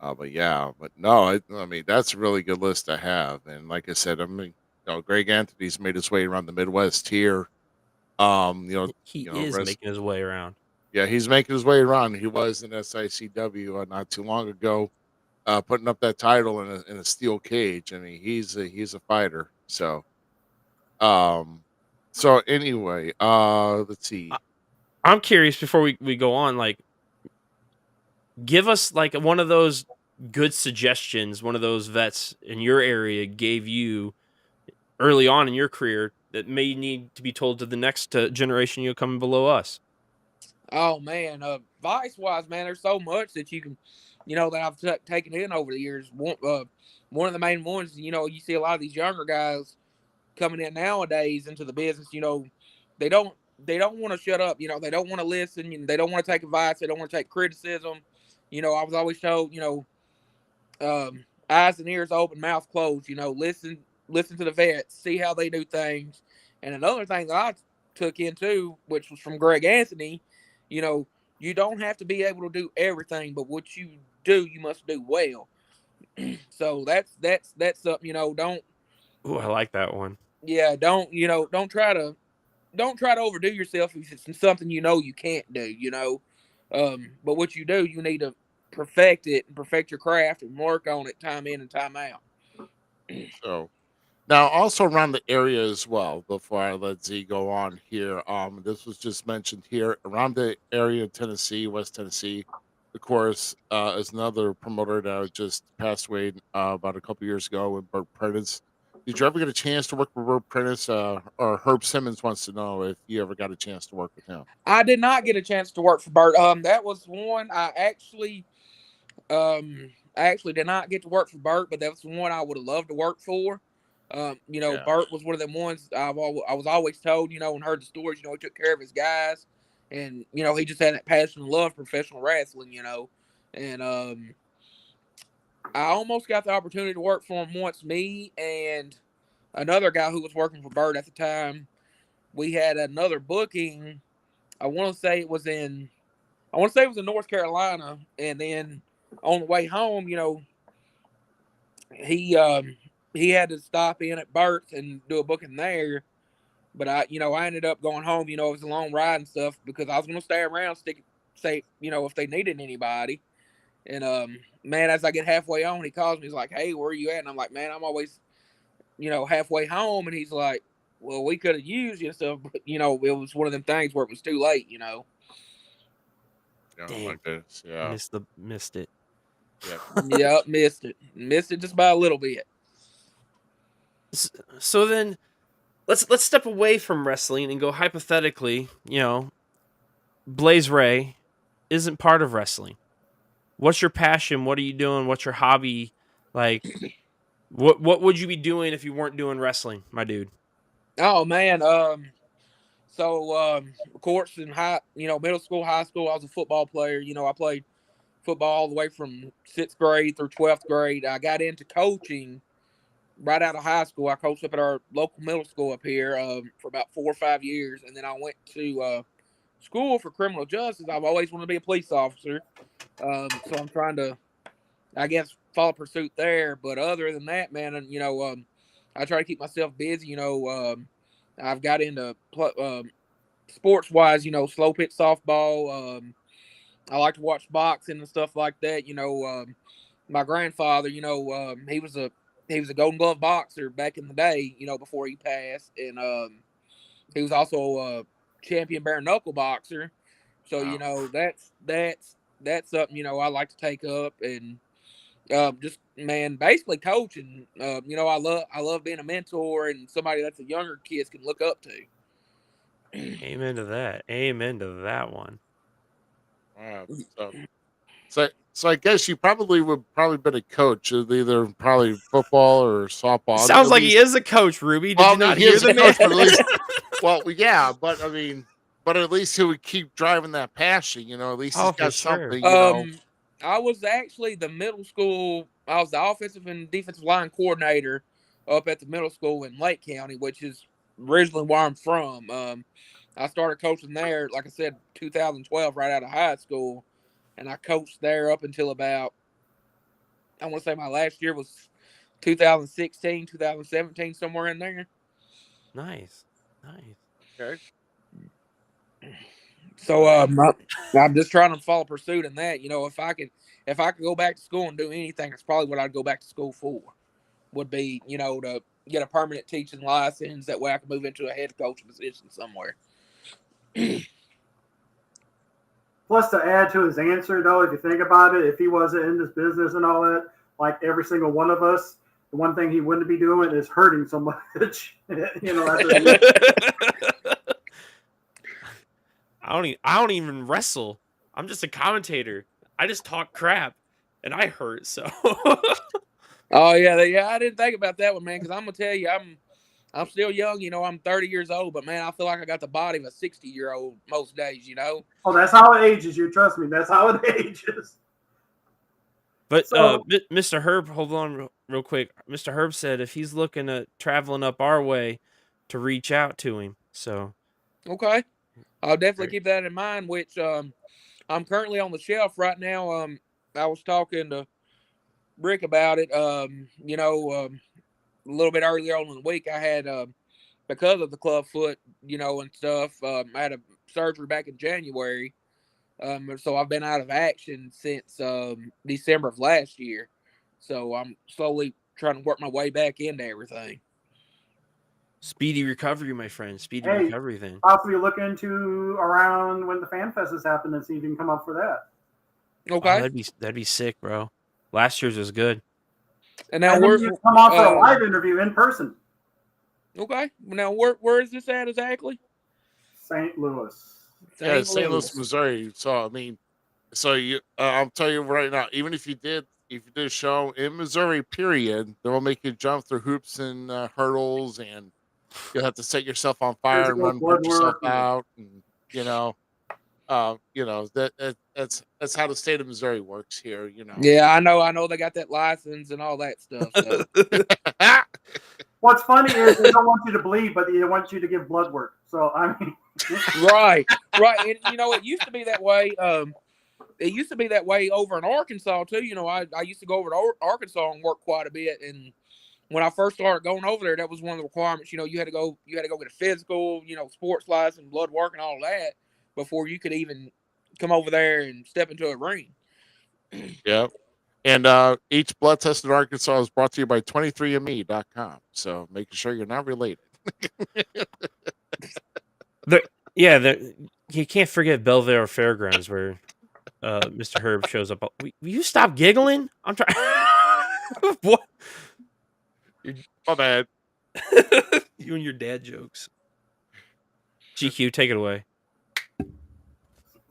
But yeah, but no, I mean that's a really good list to have. And like I said, I mean, Greg Anthony's made his way around the Midwest here. Um, you know, He you know, is rest, making his way around. yeah, he's making his way around. He was in SICW not too long ago, putting up that title in a steel cage. I mean, he's a fighter. Um, so anyway, let's see. I- I'm curious before we go on, like, give us like one of those good suggestions one of those vets in your area gave you early on in your career that may need to be told to the next generation you coming below us. Oh man, advice wise, man, there's so much that you can, that I've taken in over the years. One of the main ones, you see a lot of these younger guys coming in nowadays into the business. They don't want to shut up. They don't want to listen. They don't want to take advice. They don't want to take criticism. I was always told, eyes and ears open, mouth closed. Listen to the vets, see how they do things. And another thing that I took into, which was from Greg Anthony, you don't have to be able to do everything, but what you do, you must do well. So that's something. Don't. Ooh, I like that one. Yeah, don't try to overdo yourself if it's something you can't do. But what you do, you need to perfect it and perfect your craft and work on it time in and time out. So now, also around the area as well, before I let Z go on here, this was just mentioned here around the area of Tennessee, West Tennessee. Of course, is another promoter that just passed away about a couple years ago with Burt Prentice. Did you ever get a chance to work with Bert Prentice? Or Herb Simmons wants to know if you ever got a chance to work with him. I did not get a chance to work for Bert. That was one I actually did not get to work for Bert, but that was one I would have loved to work for. Bert was one of them ones I was always told, and heard the stories, he took care of his guys, and, he just had that passion and love for professional wrestling, and I almost got the opportunity to work for him once. Me and another guy who was working for Bert at the time, we had another booking. I want to say it was in North Carolina, and then on the way home, he had to stop in at Bert's and do a booking there. But I ended up going home. It was a long ride and stuff because I was going to stay around, if they needed anybody. And man, as I get halfway on, he calls me. He's like, "Hey, where are you at?" And I'm like, "Man, I'm always, halfway home." And he's like, "Well, we could have used you and stuff, but it was one of them things where it was too late, Oh my goodness, yeah. Missed it. Yeah. Yep, missed it just by a little bit. So then, let's step away from wrestling and go hypothetically. Blaze Ray isn't part of wrestling. What's your passion? What are you doing? What's your hobby? Like, what would you be doing if you weren't doing wrestling, my dude? Oh man, so of course in middle school, high school, I was a football player. I played football all the way from 6th grade through 12th grade. I got into coaching right out of high school. I coached up at our local middle school up here for about 4 or 5 years, and then I went to school for criminal justice. I've always wanted to be a police officer, so I'm trying to, I guess, follow pursuit there. But other than that, man, I try to keep myself busy. I've got into sports wise, slow pitch softball. I like to watch boxing and stuff like that. My grandfather, he was a Golden Glove boxer back in the day, before he passed, and he was also a champion bare knuckle boxer. So Wow. that's something I like to take up, and just, man, basically coaching. I love being a mentor and somebody that the younger kids can look up to. Amen to that. Amen to that one. Wow. So I guess you probably been a coach of either probably football or softball. Sounds At like least, he is a coach, Ruby. Did you not he hear is the a man? coach, but at least, well, yeah, but I mean, but at least he would keep driving that passion. At least he's Oh, for got sure. something. I was actually the middle school. I was the offensive and defensive line coordinator up at the middle school in Lake County, which is originally where I'm from. I started coaching there, like I said, 2012, right out of high school, and I coached there up until about, I want to say my last year was 2016, 2017, somewhere in there. Nice. Okay. So I'm just trying to follow pursuit in that. If I could go back to school and do anything, it's probably what I'd go back to school for. Would be, to get a permanent teaching license. That way I can move into a head coach position somewhere. Plus, to add to his answer, though, if you think about it, if he wasn't in this business and all that, like every single one of us, the one thing he wouldn't be doing is hurting so much. I don't even wrestle. I'm just a commentator. I just talk crap, and I hurt. So. Oh yeah. I didn't think about that one, man. Because I'm gonna tell you, I'm still young. I'm 30 years old, but man, I feel like I got the body of a 60-year-old most days. Oh, that's how it ages. You trust me. That's how it ages. But Mr. Herb, hold on real quick. Mr. Herb said if he's looking at traveling up our way, to reach out to him. So. Okay. I'll definitely keep that in mind. Which I'm currently on the shelf right now. I was talking to Rick about it. A little bit earlier on in the week, I had because of the club foot, and stuff. I had a surgery back in January, so I've been out of action since December of last year. So I'm slowly trying to work my way back into everything. Speedy recovery, my friend. Speedy recovery thing. Possibly look into around when the Fan Fest is happening and see if you can come up for that. Okay. Oh, that'd be sick, bro. Last year's was good. And now And then you come on for a live interview in person. Okay. Now where is this at exactly? St. Louis. St. Louis, Missouri. So I mean, I'll tell you right now, even if you did a show in Missouri, period, they'll make you jump through hoops and hurdles, and you'll have to set yourself on fire and put yourself out, and that's how the state of Missouri works here. Yeah, I know they got that license and all that stuff. So. What's funny is they don't want you to bleed, but they want you to give blood work. So I mean, right. And it used to be that way. It used to be that way over in Arkansas too. I used to go over to Arkansas and work quite a bit. And when I first started going over there, that was one of the requirements. You had to go get a physical, sports license, blood work, and all that before you could even come over there and step into a ring. Yep. And each blood test in Arkansas is brought to you by 23andme.com. So making sure you're not related. You can't forget Belvedere Fairgrounds where Mr. Herb shows up. Will you stop giggling? I'm trying. What? My bad. You and your dad jokes. GQ, take it away.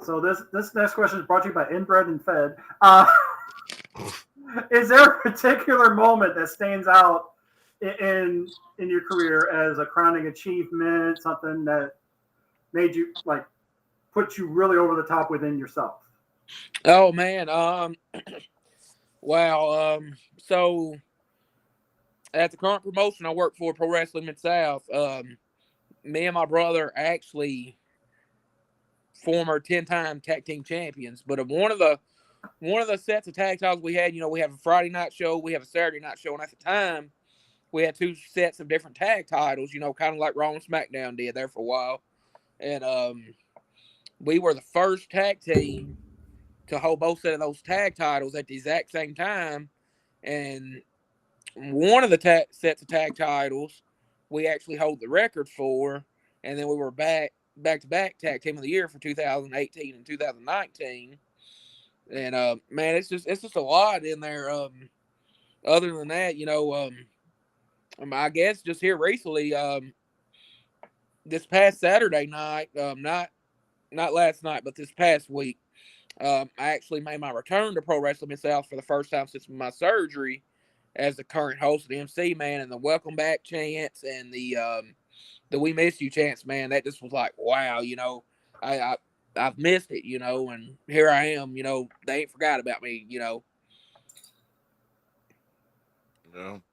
So this next question is brought to you by Inbred and Fed. Is there a particular moment that stands out in your career as a crowning achievement, something that made you put you really over the top within yourself? Oh man, wow. So at the current promotion I work for, Pro Wrestling Mid-South, me and my brother actually former 10-time tag team champions. But one of the sets of tag titles we had, we have a Friday night show, we have a Saturday night show, and at the time we had two sets of different tag titles, kind of like Raw and SmackDown did there for a while. And we were the first tag team to hold both sets of those tag titles at the exact same time. And one of the sets of tag titles we actually hold the record for, and then we were back-to-back tag team of the year for 2018 and 2019. And man, it's just a lot in there. Other than that, I guess just here recently, this past Saturday night, not last night, but this past week, I actually made my return to Pro Wrestling Mid-South for the first time since my surgery as the current host of the MC, man. And the welcome back chants and the we miss you chants, man, that just was like, wow, I've missed it, and here I am, they ain't forgot about me, Yeah.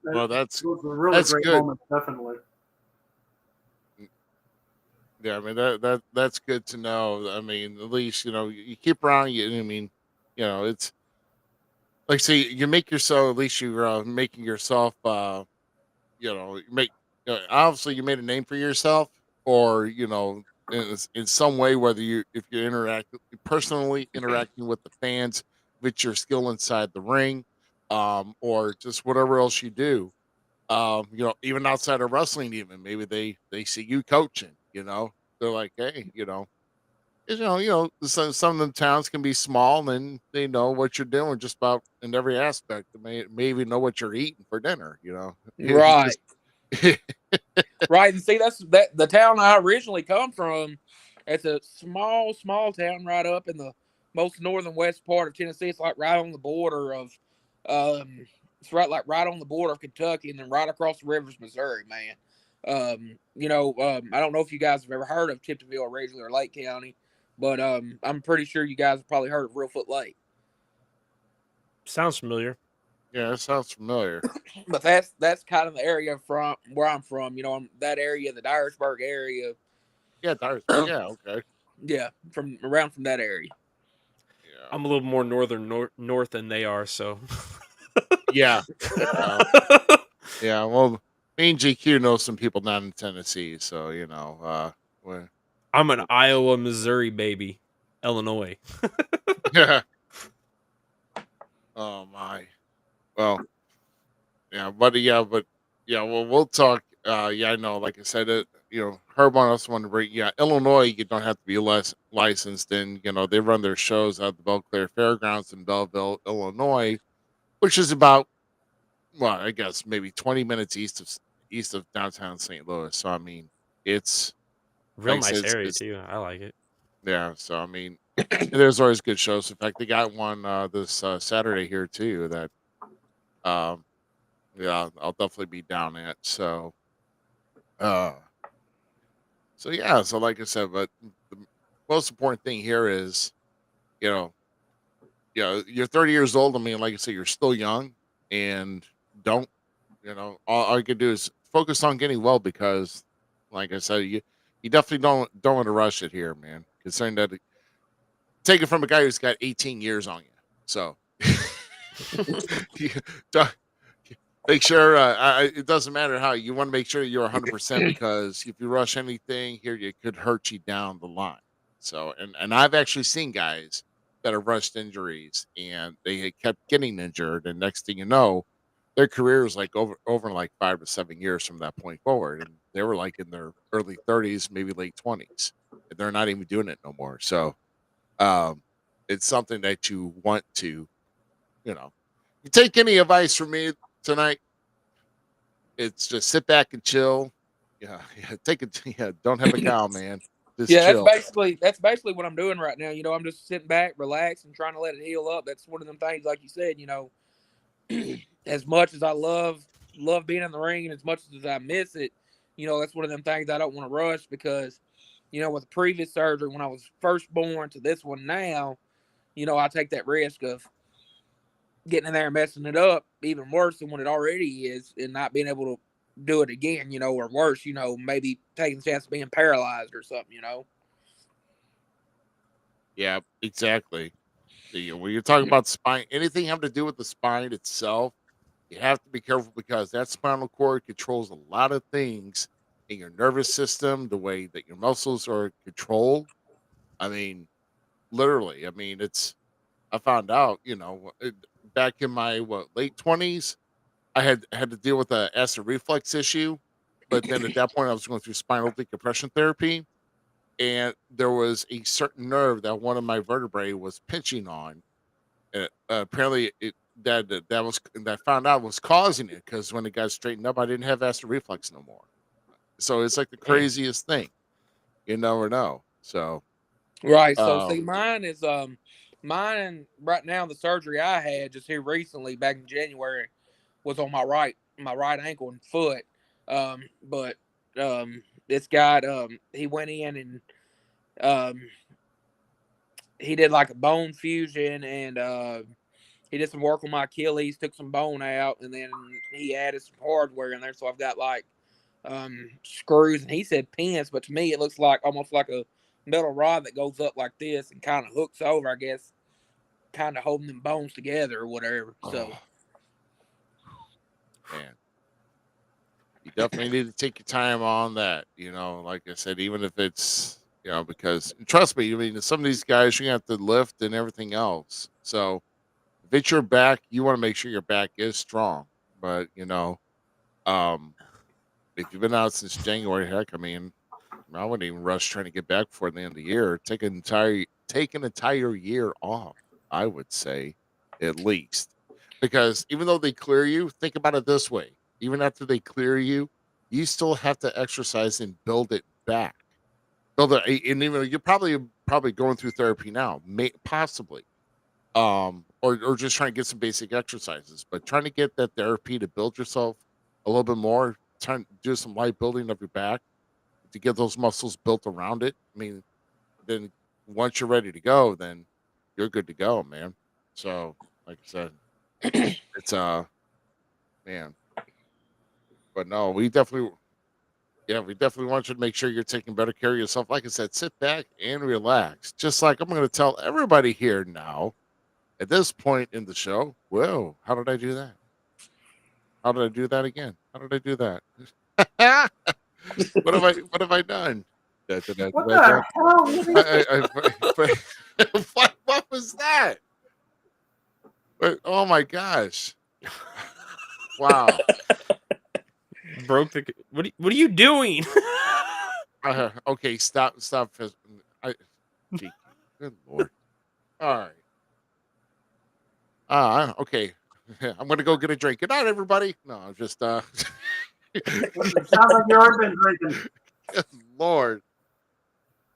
Well, that's a really that's great good. moment, definitely. Yeah, I mean that's good to know. I mean, at least you keep around. I mean, it's like say you make yourself. At least you're making yourself. Make obviously you made a name for yourself, or in some way, whether if you're personally interacting with the fans with your skill inside the ring, or just whatever else you do. Even outside of wrestling, even maybe they see you coaching. They're like, hey, some of them towns can be small, and they know what you're doing just about in every aspect. They may even know what you're eating for dinner. Right. Right, and see that's the town I originally come from. It's a small town right up in the most northern west part of Tennessee. It's like right on the border of, it's right on the border of Kentucky, and then right across the rivers, Missouri, man. I don't know if you guys have ever heard of Tiptonville originally or Lake County, but I'm pretty sure you guys have probably heard of Reelfoot Lake. Sounds familiar. Yeah, it sounds familiar. But that's kind of the area from where I'm from. That area, the Dyersburg area. Yeah, Dyersburg. Yeah, okay. Yeah, from that area. Yeah. I'm a little more north than they are, so. Yeah. Yeah. Well, me and GQ know some people down in Tennessee, so I'm an Iowa, Missouri baby, Illinois. Yeah. Oh my. Well, yeah, buddy. Yeah, but yeah. Well, we'll talk. Yeah, I know. Like I said, Herb also wanted to bring. Yeah, Illinois, you don't have to be licensed, and they run their shows at the Belclair Fairgrounds in Belleville, Illinois, which is about well, I guess maybe 20 minutes east of downtown St. Louis. So I mean, it's Real like I nice said, area it's too. I like it. yeah. So I mean, there's always good shows. In fact, they got one this Saturday here too. That um, yeah, I'll definitely be down at. Uh, so yeah. So like I said, but the most important thing here is you know you're 30 years old. I mean, like I said, you're still young, and don't all you can do is focus on getting well because, like I said, you definitely don't want to rush it here, man. Considering that take it from a guy who's got 18 years on you, so you don't- make sure it doesn't matter how you want to make sure you're 100% because if you rush anything here, it could hurt you down the line. So, and I've actually seen guys that have rushed injuries and they had kept getting injured, and next thing you know, their career is like over like 5 to 7 years from that point forward, and they were like in their early 30s, maybe late 20s, and they're not even doing it no more. So, um, it's something that you want to, you know, you take any advice from me tonight, it's just sit back and chill. Yeah, yeah. Take it. Yeah, don't have a cow, man. Just Yeah, chill. that's basically what I'm doing right now. I'm just sitting back, relaxed, and trying to let it heal up. That's one of them things, like you said. As much as I love being in the ring, and as much as I miss it, that's one of them things I don't want to rush because, with the previous surgery when I was first born to this one now, I take that risk of getting in there and messing it up even worse than what it already is, and not being able to do it again, or worse, maybe taking the chance of being paralyzed or something. Yeah, exactly. When you're talking about spine, anything having to do with the spine itself, you have to be careful because that spinal cord controls a lot of things in your nervous system, the way that your muscles are controlled. I mean, literally. I mean, I found out, back in my late 20s, I had to deal with a acid reflux issue, but then at that point I was going through spinal decompression therapy, and there was a certain nerve that one of my vertebrae was pinching on. Apparently, that I found out was causing it because when it got straightened up, I didn't have acid reflux no more. So it's like the Dang. craziest thing, you never know. So, Right. So see, um, mine right now. The surgery I had just here recently, back in January, was on my right ankle and foot. But this guy, he went in and um, he did like a bone fusion, and he did some work on my Achilles, took some bone out, and then he added some hardware in there. So I've got like screws, and he said pins, but to me it looks like almost like a metal rod that goes up like this and kind of hooks over, I guess, kind of holding them bones together or whatever. So, oh man, you definitely need to take your time on that. Like I said, even if it's because trust me, I mean, some of these guys you have to lift and everything else. So if it's your back, you want to make sure your back is strong. But um, if you've been out since January, heck, I mean, I wouldn't even rush trying to get back before the end of the year. Take an entire year off. I would say, at least, because even though they clear you, think about it this way: even after they clear you, you still have to exercise and build it back. Build it, and even you're probably going through therapy now, possibly, or just trying to get some basic exercises, but trying to get that therapy to build yourself a little bit more, trying to do some light building of your back to get those muscles built around it. I mean, then once you're ready to go, then you're good to go, man. So, like I said, it's man, but no, we definitely want you to make sure you're taking better care of yourself. Like I said, sit back and relax. Just like I'm going to tell everybody here now at this point in the show. Whoa, how did I do that? How did I do that again? How did I do that? What have I done? Da, da, da, What da, da. the hell? What was that? Oh my gosh! Wow. Broke the. What are you doing? Okay, stop. Gee, good lord. All right. Okay. I'm gonna go get a drink. Good night, everybody. No, I'm just It sounds like you've already been drinking. Lord.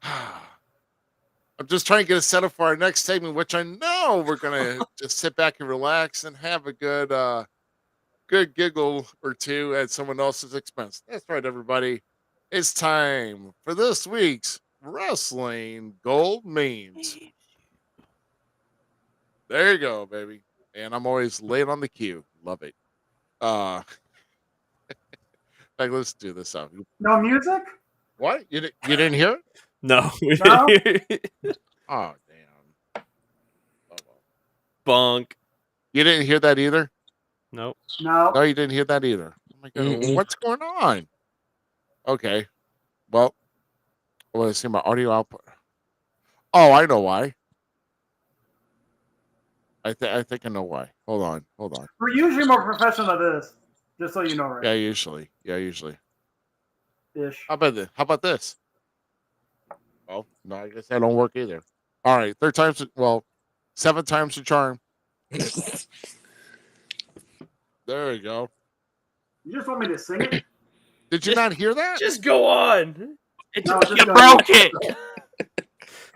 I'm just trying to get us set up for our next segment, which I know we're gonna just sit back and relax and have a good giggle or two at someone else's expense. That's right, everybody. It's time for this week's wrestling gold memes. There you go, baby. And I'm always late on the cue. Love it. Like, let's do this out. No music? What? You didn't hear it? No, we No? didn't hear it. Oh, damn. Oh, well. Bunk. You didn't hear that either? Nope. No. No, you didn't hear that either. Oh my god, Mm-mm. what's going on? Okay. Well, I want to see my audio output. Oh, I know why. I think I know why. Hold on. We're usually more professional at this. Just so you know, right? Yeah, usually. Ish. How about this? Oh, no, I guess that don't work either. All right, 7 times the charm. There we go. You just want me to sing it? Did you not hear that? Just go on. No, just You go. broke it.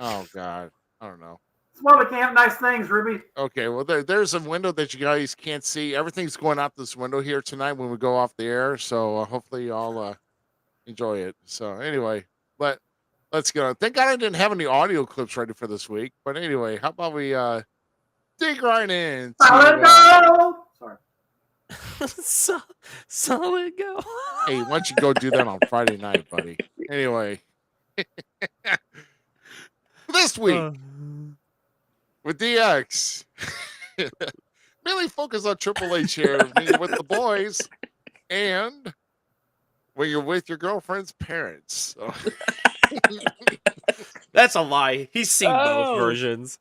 Oh god, I don't know. It's why we can't have nice things, Ruby. Okay, well there's a window that you guys can't see. Everything's going out this window here tonight when we go off the air. So hopefully y'all enjoy it. So anyway, let's get on. Thank God I didn't have any audio clips ready for this week. But anyway, how about we dig right in? Solid gold! Sorry. Solid go. Hey, why don't you go do that on Friday night, buddy? Anyway, this week with DX, mainly focus on Triple H here, being with the boys, and when you're with your girlfriend's parents. So. That's a lie. He's seen Oh. both versions.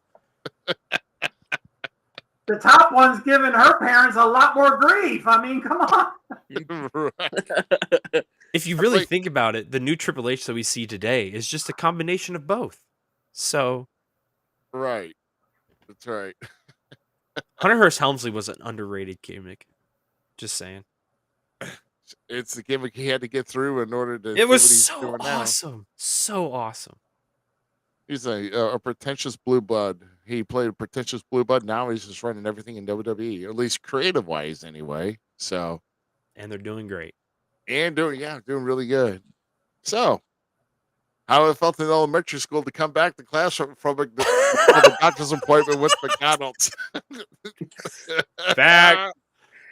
The top one's giving her parents a lot more grief. I mean, come on. Right. If you really Like- think about it, the new Triple H that we see today is just a combination of both. So Right. That's right. Hunter Hearst Helmsley was an underrated gimmick. Just saying. It's the gimmick he had to get through in order to. It do was what he's so doing now. awesome. So awesome. He's a pretentious blue blood. He played a pretentious blue blood. Now he's just running everything in WWE, at least creative wise, anyway. So And they're doing great. and doing really good. So, how it felt in elementary school to come back to class from the doctor's appointment with McDonald's. Fact.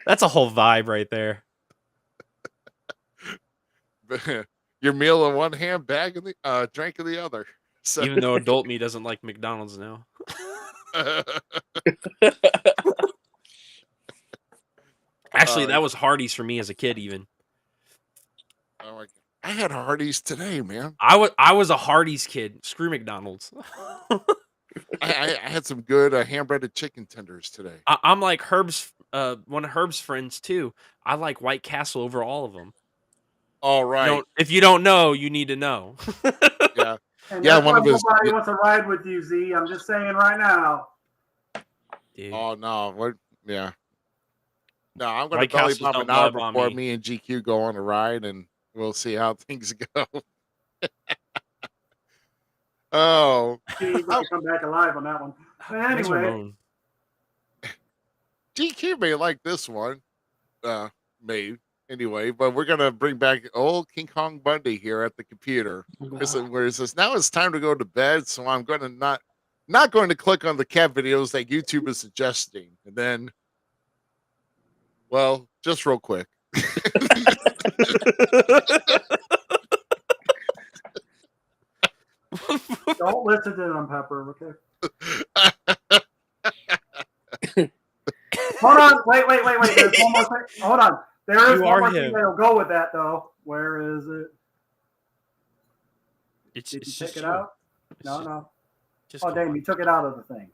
That's a whole vibe right there. Your meal in one hand, bag in the drink in the other. So, Even though adult me doesn't like McDonald's now. Actually, that was Hardee's for me as a kid. Even oh my God. I had Hardee's today, man. I was a Hardee's kid. Screw McDonald's. I had some good hand-breaded chicken tenders today. I'm like Herb's, one of Herb's friends too. I like White Castle over all of them. All right. If you don't know, you need to know. Yeah. And Yeah, that's one why of his- nobody wants to ride with you, Z. I'm just saying right now. Dude. Oh no. What? Yeah. No, I'm going White to belly Castles bump don't an hour love on before me. me and GQ go on a ride, and we'll see how things go. Oh, He's going to come back alive on that one. But Where's anyway, Ramon? GQ may like this one, maybe anyway. But we're gonna bring back old King Kong Bundy here at the computer. Where it says now it's time to go to bed, so I'm going to not going to click on the cat videos that YouTube is suggesting, and then, well, just real quick. don't listen to them, Pepper, okay? Hold on. Wait. There's one more thing. Hold on. There is You one are more him. thing that'll go with that, though. Where is it? It's Did you just take it you. out? It's No, just- no. just Oh, go damn, on. you took it out of the thing.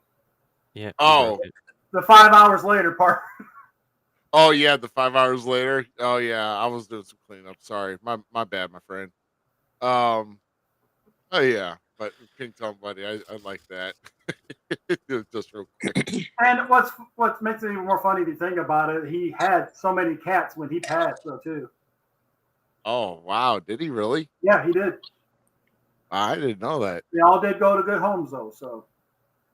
Yeah. you Oh. broke it. The 5 hours later part. Oh yeah, the 5 hours later. Oh yeah, I was doing some cleanup. Sorry, my bad, my friend. Oh yeah, but King Tom Buddy, I like that. Just real quick. And what makes it even more funny if you think about it, he had so many cats when he passed, though, too. Oh wow, did he really? Yeah, he did. I didn't know that. They all did go to good homes, though. So.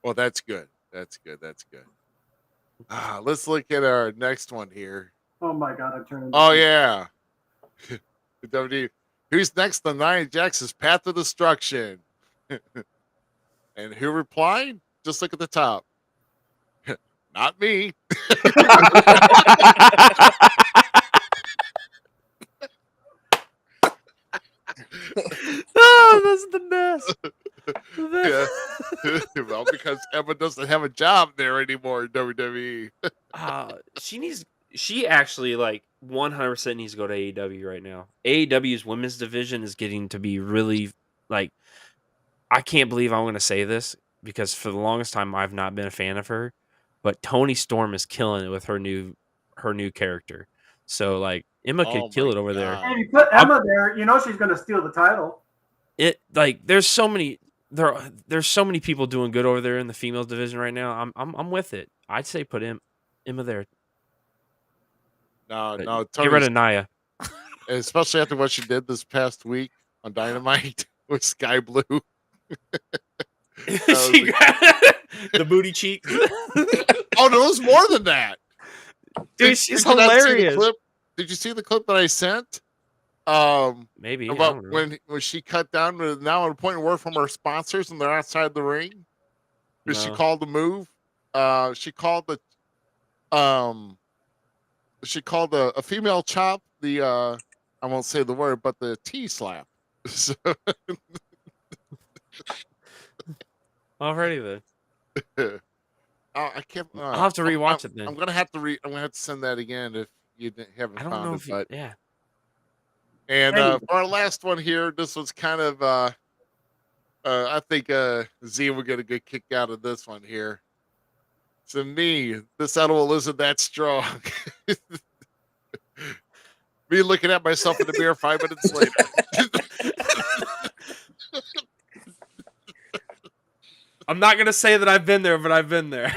Well, that's good. That's good. That's good. Let's look at our next one here. Oh my God, I'm turning. Oh yeah. WD. Who's next on Nia Jax's Path of Destruction? And who replied? Just look at the top. Not me. Oh, that's the best. Yeah. Well, because Emma doesn't have a job there anymore in WWE. She actually like 100% needs to go to AEW right now. AEW's women's division is getting to be really like, I can't believe I'm going to say this because for the longest time I've not been a fan of her, but Toni Storm is killing it with her new character. So like Emma could kill it over there. And you put Emma there, you know she's going to steal the title. It like there's so many people doing good over there in the females division right now. I'm with it. I'd say put Emma there. No, get rid of Nia. Especially after what she did this past week on Dynamite with Sky Blue. The booty cheek. Oh, no, it was more than that. Dude, she's hilarious. Did you see the clip that I sent? Maybe about when she cut down to now at a point where from her sponsors and they're outside the ring. No. She called the move. She called a female chop the I won't say the word, but the T slap. So alrighty then. I can't. I'll have to rewatch it then. I'm gonna have to send that again if you haven't found it. I don't know if yeah. And for our last one here, this was kind of I think Z will get a good kick out of this one here. To me, this edible isn't that strong. Me looking at myself in the mirror 5 minutes later. I'm not gonna say that I've been there, but I've been there.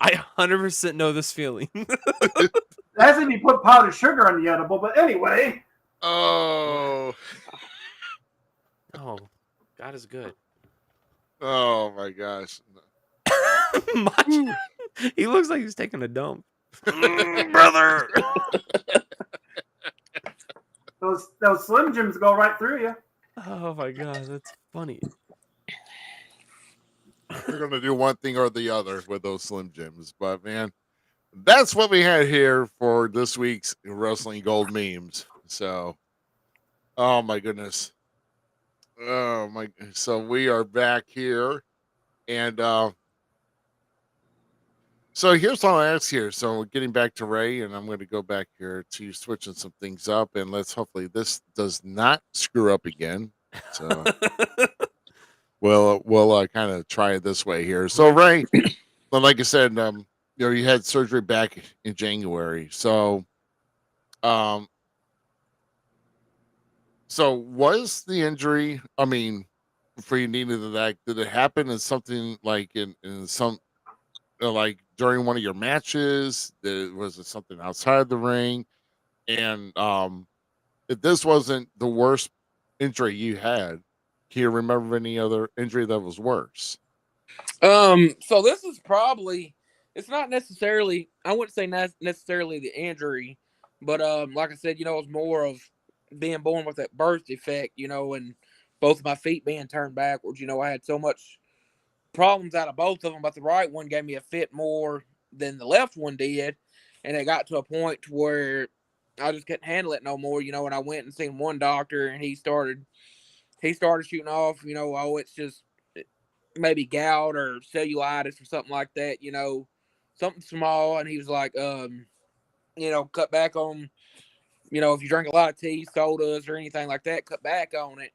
I 100% know this feeling. That's if you put powdered sugar on the edible, but anyway. Oh, God is good. Oh my gosh. He looks like he's taking a dump. Brother. Those Slim Jims go right through you. Oh my God, that's funny. We're going to do one thing or the other with those Slim Jims. But, man, that's what we had here for this week's Wrestling Gold Memes. So, oh, my goodness. Oh, my. So, we are back here. And so, here's what I'll ask here. So, we're getting back to Ray, and I'm going to go back here to switching some things up. And let's hopefully this does not screw up again. So... We'll kind of try it this way here. So, Ray, like I said, you had surgery back in January. So, so was the injury? I mean, before you needed that, did it happen in something like in some like during one of your matches? Was it something outside the ring? And if this wasn't the worst injury you had, can you remember any other injury that was worse? So this is probably, it's not necessarily, I wouldn't say necessarily the injury, but like I said, it was more of being born with that birth defect, and both of my feet being turned backwards. I had so much problems out of both of them, but the right one gave me a fit more than the left one did, and it got to a point where I just couldn't handle it no more, and I went and seen one doctor, and he started shooting off, it's just maybe gout or cellulitis or something like that, something small. And he was like, cut back on, if you drink a lot of tea, sodas or anything like that, cut back on it.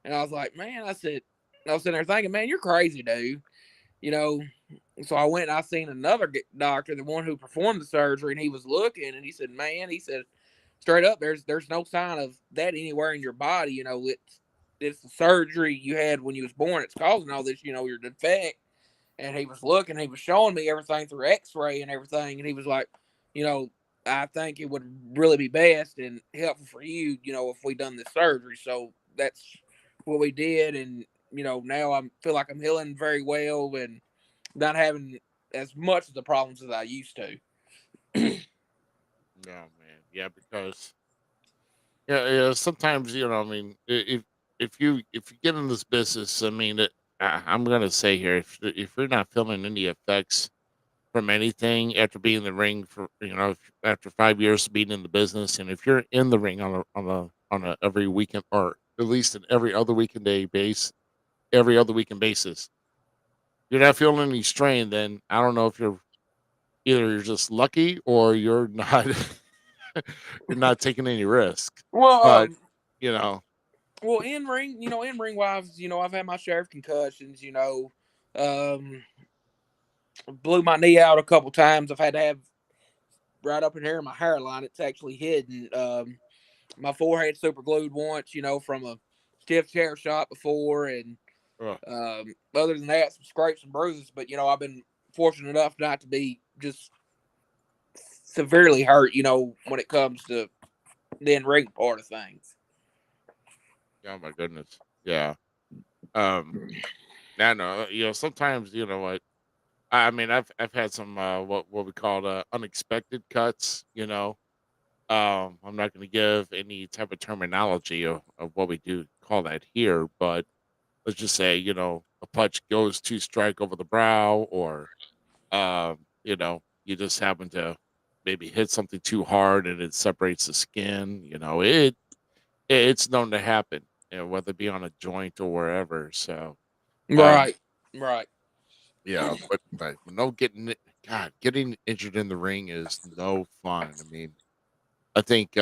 And I was like, man, I was sitting there thinking, man, you're crazy, dude. So I went and I seen another doctor, the one who performed the surgery, and he was looking, and he said, straight up, there's no sign of that anywhere in your body. It's the surgery you had when you was born. It's causing all this. Your defect. And he was looking, he was showing me everything through X-ray and everything, and he was like, I think it would really be best and helpful for you, if we done this surgery. So that's what we did, and now I feel like I'm healing very well and not having as much of the problems as I used to. No, man. Yeah, because yeah, sometimes I mean, if you get in this business, I mean, I'm gonna say here, if you're not feeling any effects from anything after being in the ring for after 5 years of being in the business, and if you're in the ring on a every weekend, or at least an every other weekend basis, you're not feeling any strain, then I don't know if you're just lucky or you're not you're not taking any risk. Well, But you know, in ring wise, I've had my share of concussions. Um, blew my knee out a couple times. I've had to have right up in here in my hairline. It's actually hidden. My forehead super glued once, from a stiff chair shot before, and ugh, other than that, some scrapes and bruises. But I've been fortunate enough not to be just severely hurt. When it comes to the in ring part of things. oh my goodness, yeah. Um, I know. Sometimes what. I mean, I've had some what we call unexpected cuts. I'm not going to give any type of terminology of what we do call that here, but let's just say a punch goes to strike over the brow, or you just happen to maybe hit something too hard and it separates the skin. It's known to happen, whether it be on a joint or wherever. So, um, Right, right. yeah, but no getting injured in the ring is no fun. I mean, I think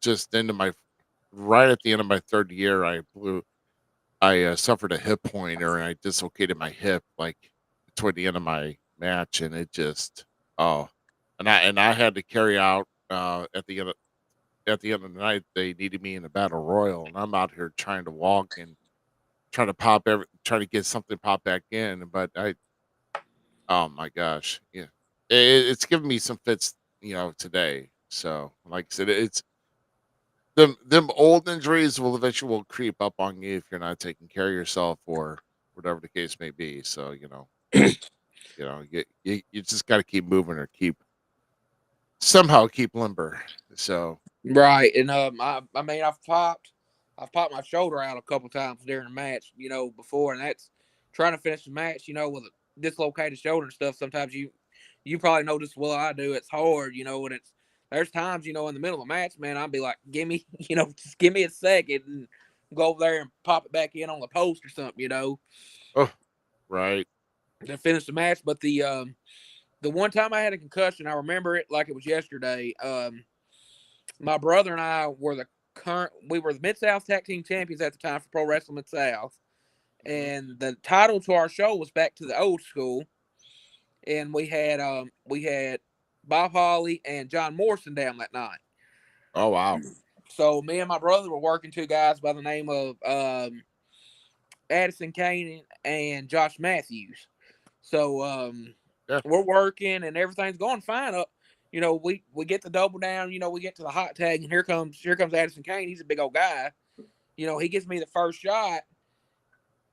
just into my right at the end of my third year, I suffered a hip pointer and I dislocated my hip like toward the end of my match, and it just oh, and I had to carry out at the end of the night. They needed me in a battle royal, and I'm out here trying to walk and trying to get something pop back in, but oh my gosh, yeah, it's given me some fits, today. So, like I said, it's them old injuries will eventually will creep up on you if you're not taking care of yourself or whatever the case may be. So, you just got to keep moving or keep limber. So, Right, and I mean, I've popped my shoulder out a couple times during a match, before, and that's trying to finish the match, with a dislocated shoulder and stuff. Sometimes you probably know this well I do. It's hard, and there's times, in the middle of a match, man, I'd be like, give me, just give me a second and go over there and pop it back in on the post or something, oh, right. to finish the match. But the one time I had a concussion, I remember it like it was yesterday. My brother and I were we were the Mid South Tag Team Champions at the time for Pro Wrestling Mid South, Mhm. and the title to our show was Back to the Old School, and we had Bob Holly and John Morrison down that night. Oh wow. So me and my brother were working two guys by the name of Addison Kane and Josh Matthews. So Yeah. we're working and everything's going fine up. We get the double down, we get to the hot tag, and here comes Addison Kane. He's a big old guy. He gives me the first shot,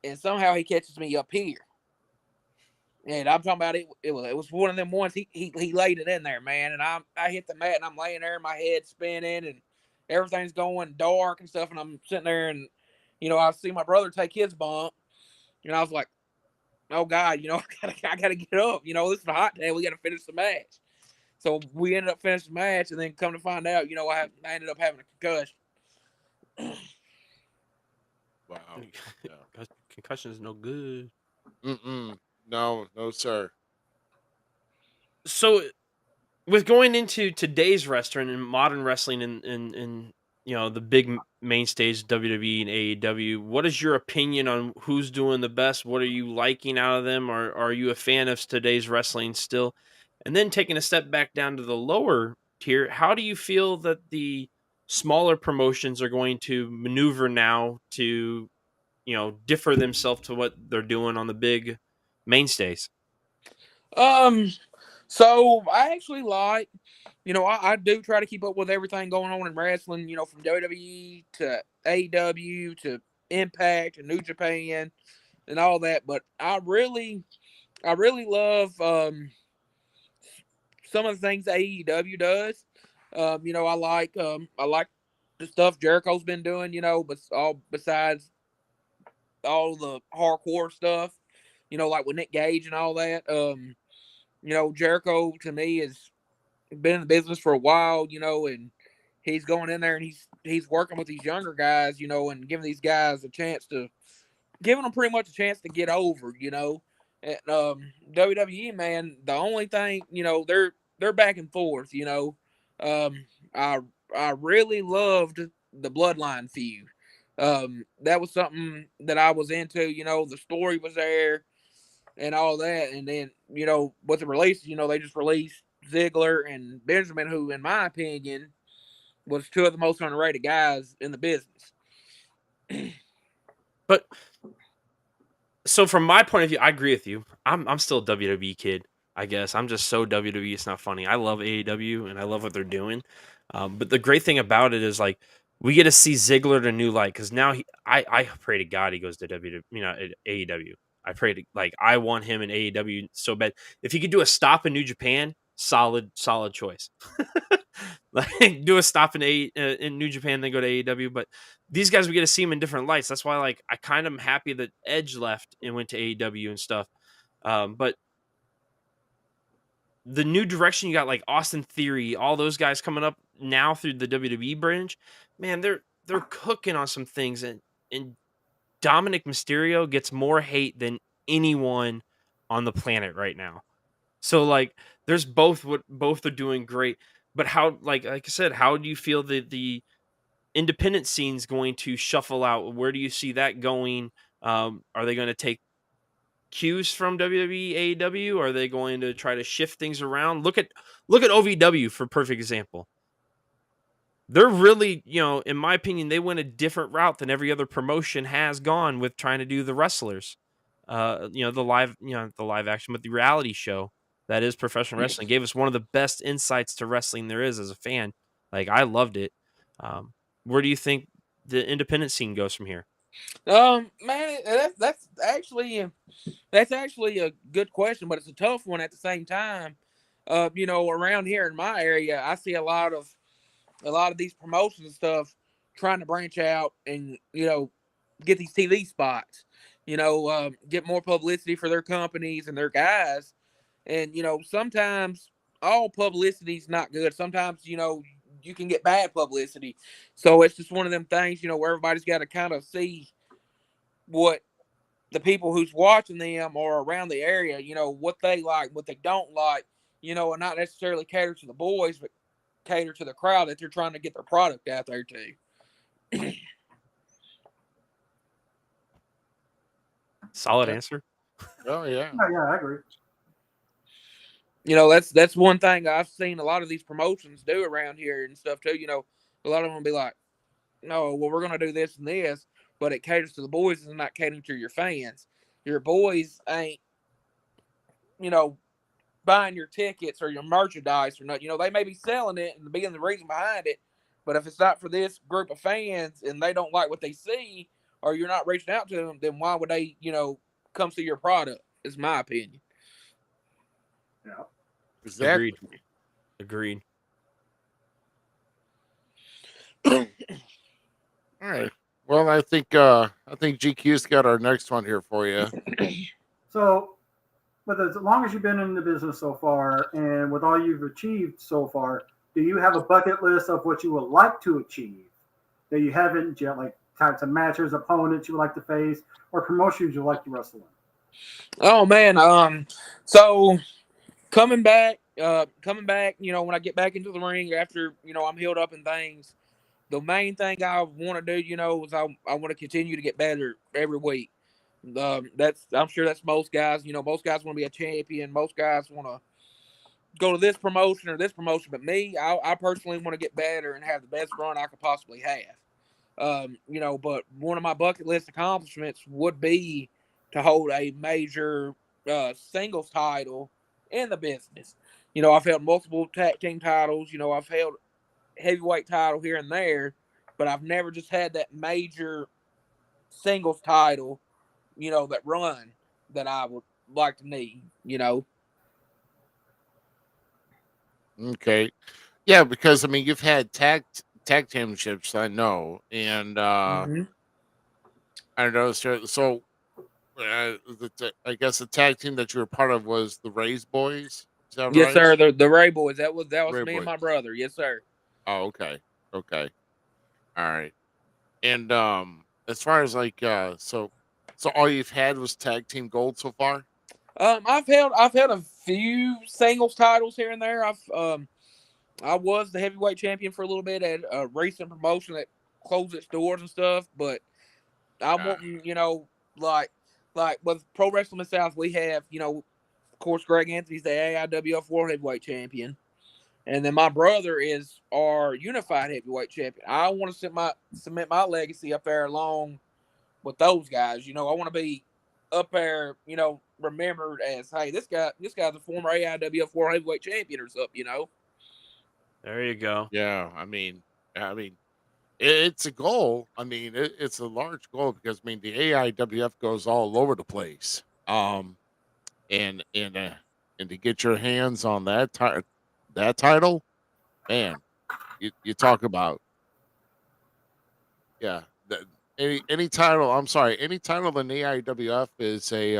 and somehow he catches me up here. And I'm talking about it. It was one of them ones. He laid it in there, man. And I hit the mat, and I'm laying there, my head spinning, and everything's going dark and stuff. And I'm sitting there, and I see my brother take his bump, and I was like, "Oh God, I gotta get up. This is a hot tag. We got to finish the match." So we ended up finishing the match, and then come to find out, I ended up having a concussion. Wow. Yeah. Concussion is no good. Mm-mm. No, no, sir. So, with going into today's wrestling and modern wrestling and the big main stage WWE and AEW, what is your opinion on who's doing the best? What are you liking out of them? Or are you a fan of today's wrestling still? And then taking a step back down to the lower tier, how do you feel that the smaller promotions are going to maneuver now to, differ themselves to what they're doing on the big mainstays? So I actually like, I do try to keep up with everything going on in wrestling, from WWE to AEW to Impact and New Japan and all that. But I really love some of the things AEW does. I like the stuff Jericho's been doing, but all besides all the hardcore stuff, like with Nick Gage and all that. Jericho to me has been in the business for a while, and he's going in there and he's working with these younger guys, and giving these guys giving them pretty much a chance to get over, And WWE, man, the only thing, they're back and forth, I really loved the Bloodline feud. That was something that I was into, the story was there and all that. And then, with the release, they just released Ziggler and Benjamin, who, in my opinion, was two of the most underrated guys in the business. But so from my point of view, I agree with you. I'm still a WWE kid, I guess. I'm just so WWE, it's not funny. I love AEW and I love what they're doing. But the great thing about it is like we get to see Ziggler in a new light because now I pray to God he goes to AEW. I pray to I want him in AEW so bad. If he could do a stop in New Japan, solid choice. Like do a stop in New Japan, then go to AEW. But these guys, we get to see them in different lights. That's why I kind of am happy that Edge left and went to AEW and stuff. But the new direction you got, like Austin Theory, all those guys coming up now through the WWE branch, man, they're cooking on some things, and Dominic Mysterio gets more hate than anyone on the planet right now. So there's both are doing great, but how like I said, how do you feel the independent scene's going to shuffle out? Where do you see that going? Are they going to take cues from WWE, AEW? Are they going to try to shift things around? Look at OVW for perfect example. They're really, in my opinion, they went a different route than every other promotion has gone with trying to do the wrestlers. The live action, but the reality show that is professional wrestling gave us one of the best insights to wrestling there is as a fan. I loved it. Where do you think the independent scene goes from here? Man, that's actually a good question, but it's a tough one at the same time. Around here in my area, I see a lot of these promotions and stuff trying to branch out and get these TV spots, get more publicity for their companies and their guys. And sometimes all publicity is not good. Sometimes you can get bad publicity. So it's just one of them things, where everybody's got to kind of see what the people who's watching them or around the area, what they like, what they don't like, and not necessarily cater to the boys, but cater to the crowd that they're trying to get their product out there to. Solid answer. Oh yeah. Yeah, I agree. That's one thing I've seen a lot of these promotions do around here and stuff too. A lot of them will be like, no, well, we're going to do this and this, but it caters to the boys and not catering to your fans. Your boys ain't, buying your tickets or your merchandise or not. They may be selling it and being the reason behind it, but if it's not for this group of fans and they don't like what they see or you're not reaching out to them, then why would they, come see your product? Is my opinion. Yeah. Exactly. Agreed. All right. Well, I think GQ's got our next one here for you. So, but as long as you've been in the business so far, and with all you've achieved so far, do you have a bucket list of what you would like to achieve that you haven't yet, like types of matches, opponents you would like to face, or promotions you like to wrestle in? Oh man, so coming back, when I get back into the ring after I'm healed up and things, the main thing I want to do, is I want to continue to get better every week. I'm sure that's most guys. Most guys want to be a champion. Most guys want to, go to this promotion or this promotion. But me, I personally want to get better and have the best run I could possibly have. You know, but one of my bucket list accomplishments would be to hold a major singles title in the business. You know, I've held multiple tag team titles. You know, I've held heavyweight title here and there, but I've never just had that major singles title, you know, that run that I would like to need, you know. Okay. Yeah, because I mean you've had tag championships, I know, and Mm-hmm. I know. So I guess the tag team that you were part of was the Rays Boys. Is that Yes, right? sir. The Ray Boys. That was Ray me and Boys. my brother. Yes, sir. Oh, okay. Okay. All right. And as far as like so all you've had was tag team gold so far? I've held a few singles titles here and there. I was the heavyweight champion for a little bit at a recent promotion that closed its doors and stuff, but I'm Uh, wanting, you know, like with Pro Wrestling South, we have, you know, of course, Greg Anthony's the AIWF World Heavyweight Champion, and then my brother is our Unified Heavyweight Champion. I want to cement my legacy up there along with those guys. You know, I want to be up there, you know, remembered as, hey, this guy's a former AIWF World Heavyweight Champion or something. You know. There you go. yeah, I mean it's a goal. I mean it's a large goal because I mean the AIWF goes all over the place. And and to get your hands on that title, man, you talk about yeah. Any title. I'm sorry. Any title in the AIWF is a.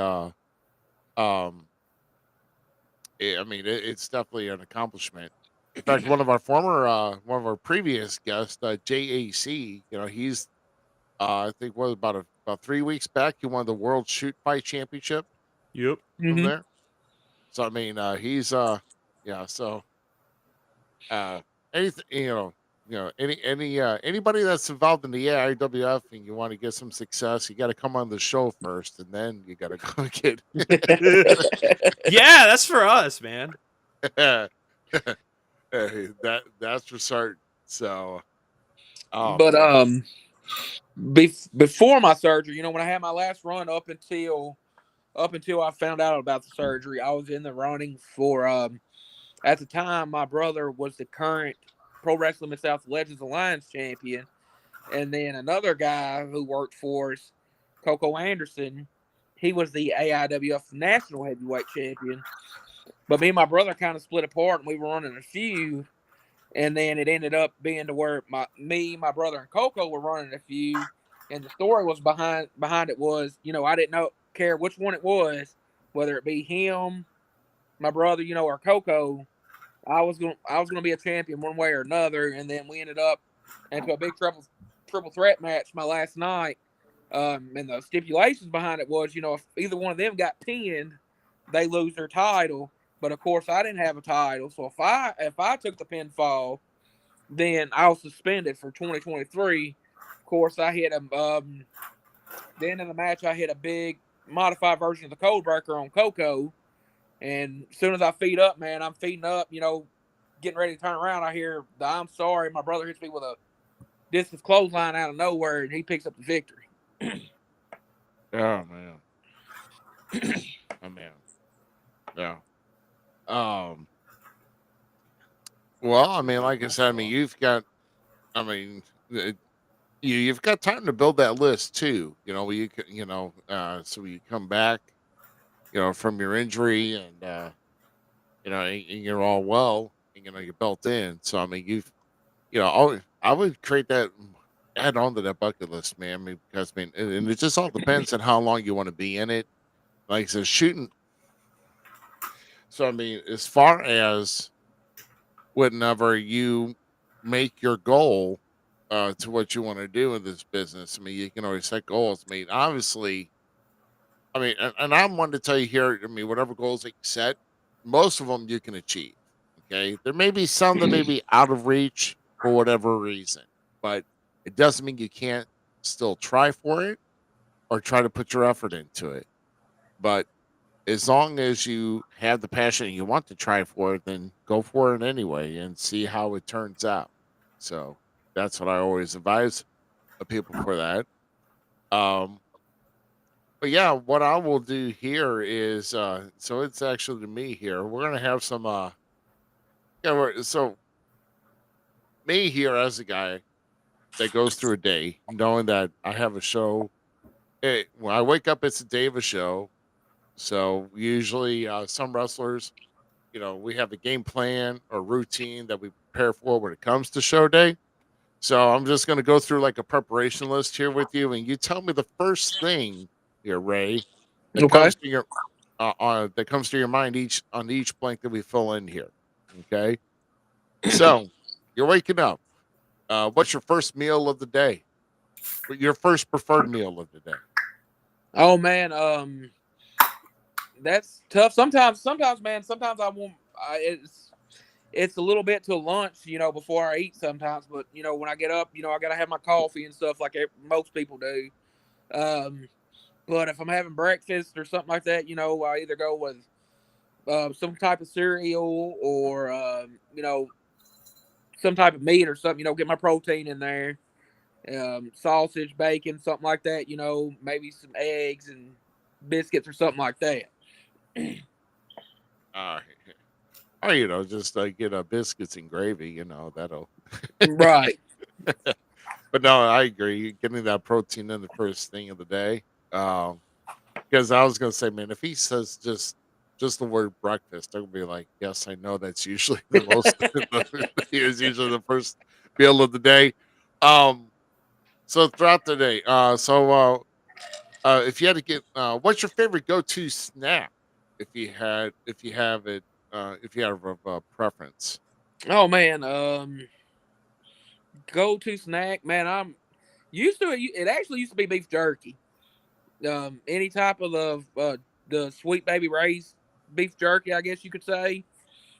Um. I mean, it's definitely an accomplishment. In fact, one of our previous guests, JAC. You know, he's. I think was about 3 weeks back. He won the World Shoot Fight Championship Yep. from Mm-hmm. there. So I mean, he's yeah. So anything anybody that's involved in the AIWF and you want to get some success, you got to come on the show first, and then you got to go get Yeah, that's for us, man. that's for certain. So, oh But man, before my surgery, you know, when I had my last run up until I found out about the surgery, I was in the running for at the time my brother was the current Pro Wrestling South Legends Alliance champion, and then another guy who worked for us, Coco Anderson, he was the AIWF National Heavyweight Champion. But me and my brother kind of split apart, and we were running a feud. And then it ended up being to where my brother, and Coco were running a feud. And the story was behind it was, you know, I didn't care which one it was, whether it be him, my brother, you know, or Coco. I was gonna be a champion one way or another. And then we ended up into a big triple threat match my last night. And the stipulations behind it was, you know, if either one of them got pinned, they lose their title. But of course, I didn't have a title, so if I took the pinfall, then I was suspended for 2023. Of course, I hit then in the match I hit a big modified version of the code breaker on Coco, and as soon as I feed up, man, I'm feeding up, you know, getting ready to turn around. I hear the "I'm sorry." My brother hits me with a distance clothesline out of nowhere, and he picks up the victory. oh man, oh man, yeah. Um. Well, I mean, like I said, I mean, you've got, I mean, you've got time to build that list too. You know, so you come back, you know, from your injury, and and you're all well, and, you know, you're built in. So I mean, I would create that, add on to that bucket list, man. I mean, because I mean, and it just all depends on how long you want to be in it. Like I said, shooting. So I mean, as far as whenever you make your goal to what you want to do in this business, I mean, you can always set goals. I mean, obviously, I mean, and I'm one to tell you here. I mean, whatever goals that you set, most of them you can achieve. Okay, there may be some that may be out of reach for whatever reason, but it doesn't mean you can't still try for it or try to put your effort into it. But as long as you have the passion and you want to try for it, then go for it anyway and see how it turns out. So that's what I always advise people for that. Um, but yeah, what I will do here is so it's actually to me here. We're gonna have some so me here as a guy that goes through a day knowing that I have a show. When I wake up, it's a day of a show. So usually, some wrestlers, we have a game plan or routine that we prepare for when it comes to show day. So I'm just going to go through like a preparation list here with you, and you tell me the first thing here, Ray, that Okay. comes to your that comes to your mind each blank that we fill in here. Okay. So you're waking up. What's your first meal of the day? Your first preferred meal of the day? Oh man, that's tough. Sometimes, man. Sometimes I won't. It's a little bit till lunch, before I eat. Sometimes, but when I get up, I gotta have my coffee and stuff like most people do. But if I'm having breakfast or something like that, I either go with some type of cereal or some type of meat or something. Get my protein in there. Sausage, bacon, something like that. Maybe some eggs and biscuits or something like that. Or just get biscuits and gravy. That'll Right. But no, I agree. Getting that protein in the first thing of the day. Because I was gonna say, man, if he says just the word breakfast, I'm gonna be like, yes, I know that's usually the most. Is usually the first meal of the day. So throughout the day, if you had to get, what's your favorite go-to snack? If you have it, if you have a preference. Oh man, go-to snack, man. I'm used to it. It actually used to be beef jerky. Any type of the Sweet Baby Ray's beef jerky, I guess you could say.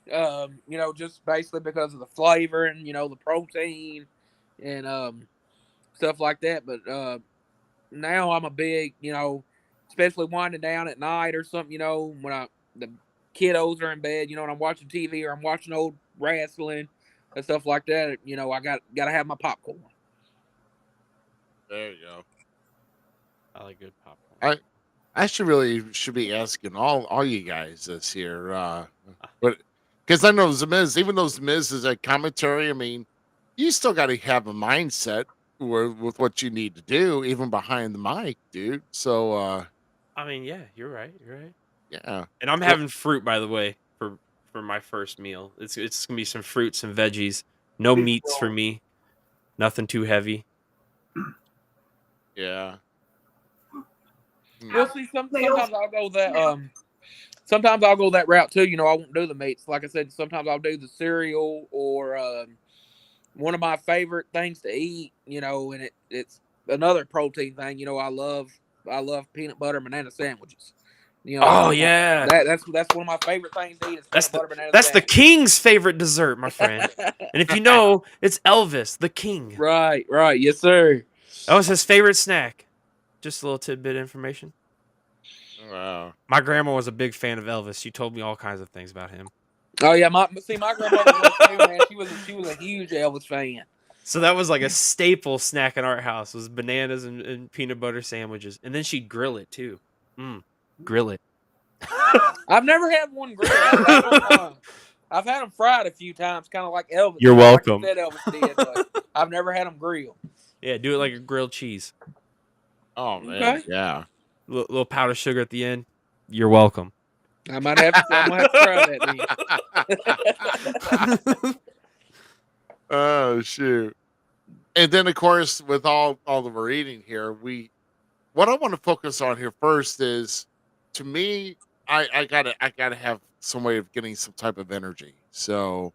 Just basically because of the flavor and the protein and stuff like that. But now I'm a big, especially winding down at night or something. When the kiddos are in bed, and I'm watching TV or I'm watching old wrestling and stuff like that. I got to have my popcorn. There you go. I like good popcorn. I should be asking all you guys this here, but because I know Zmiz, even though Zmiz is a commentary, I mean, you still got to have a mindset with what you need to do, even behind the mic, dude. So, I mean, yeah, you're right. You're right. yeah. And I'm having fruit, by the way, for my first meal. It's gonna be some fruits and veggies. No meats for me. Nothing too heavy. Yeah. Well, see, sometimes I'll go that sometimes I'll go that route too. I won't do the meats. Like I said, sometimes I'll do the cereal or one of my favorite things to eat. And it's another protein thing. I love peanut butter and banana sandwiches. Oh yeah, that's one of my favorite things to eat. Is that's peanut butter banana that's the sandwich. king's favorite dessert, my friend. And if you know, it's Elvis, the king. Right, yes, sir. That was his favorite snack. Just a little tidbit information. Wow. My grandma was a big fan of Elvis. She told me all kinds of things about him. Oh yeah, my grandmother was too, man. She was a huge Elvis fan. So that was like a staple snack in our house was bananas and peanut butter sandwiches. And then she'd grill it too. Grill it. I've never had one grilled. I've had them fried a few times, kind of like Elvis. You're welcome. Like Elvis did, but I've never had them grilled. Yeah, do it like a grilled cheese. Oh man, Okay. yeah. Little powdered sugar at the end. You're welcome. I might have to try that then. Oh shoot. And then of course with all that we're eating here, what I want to focus on here first is, to me, I gotta have some way of getting some type of energy. So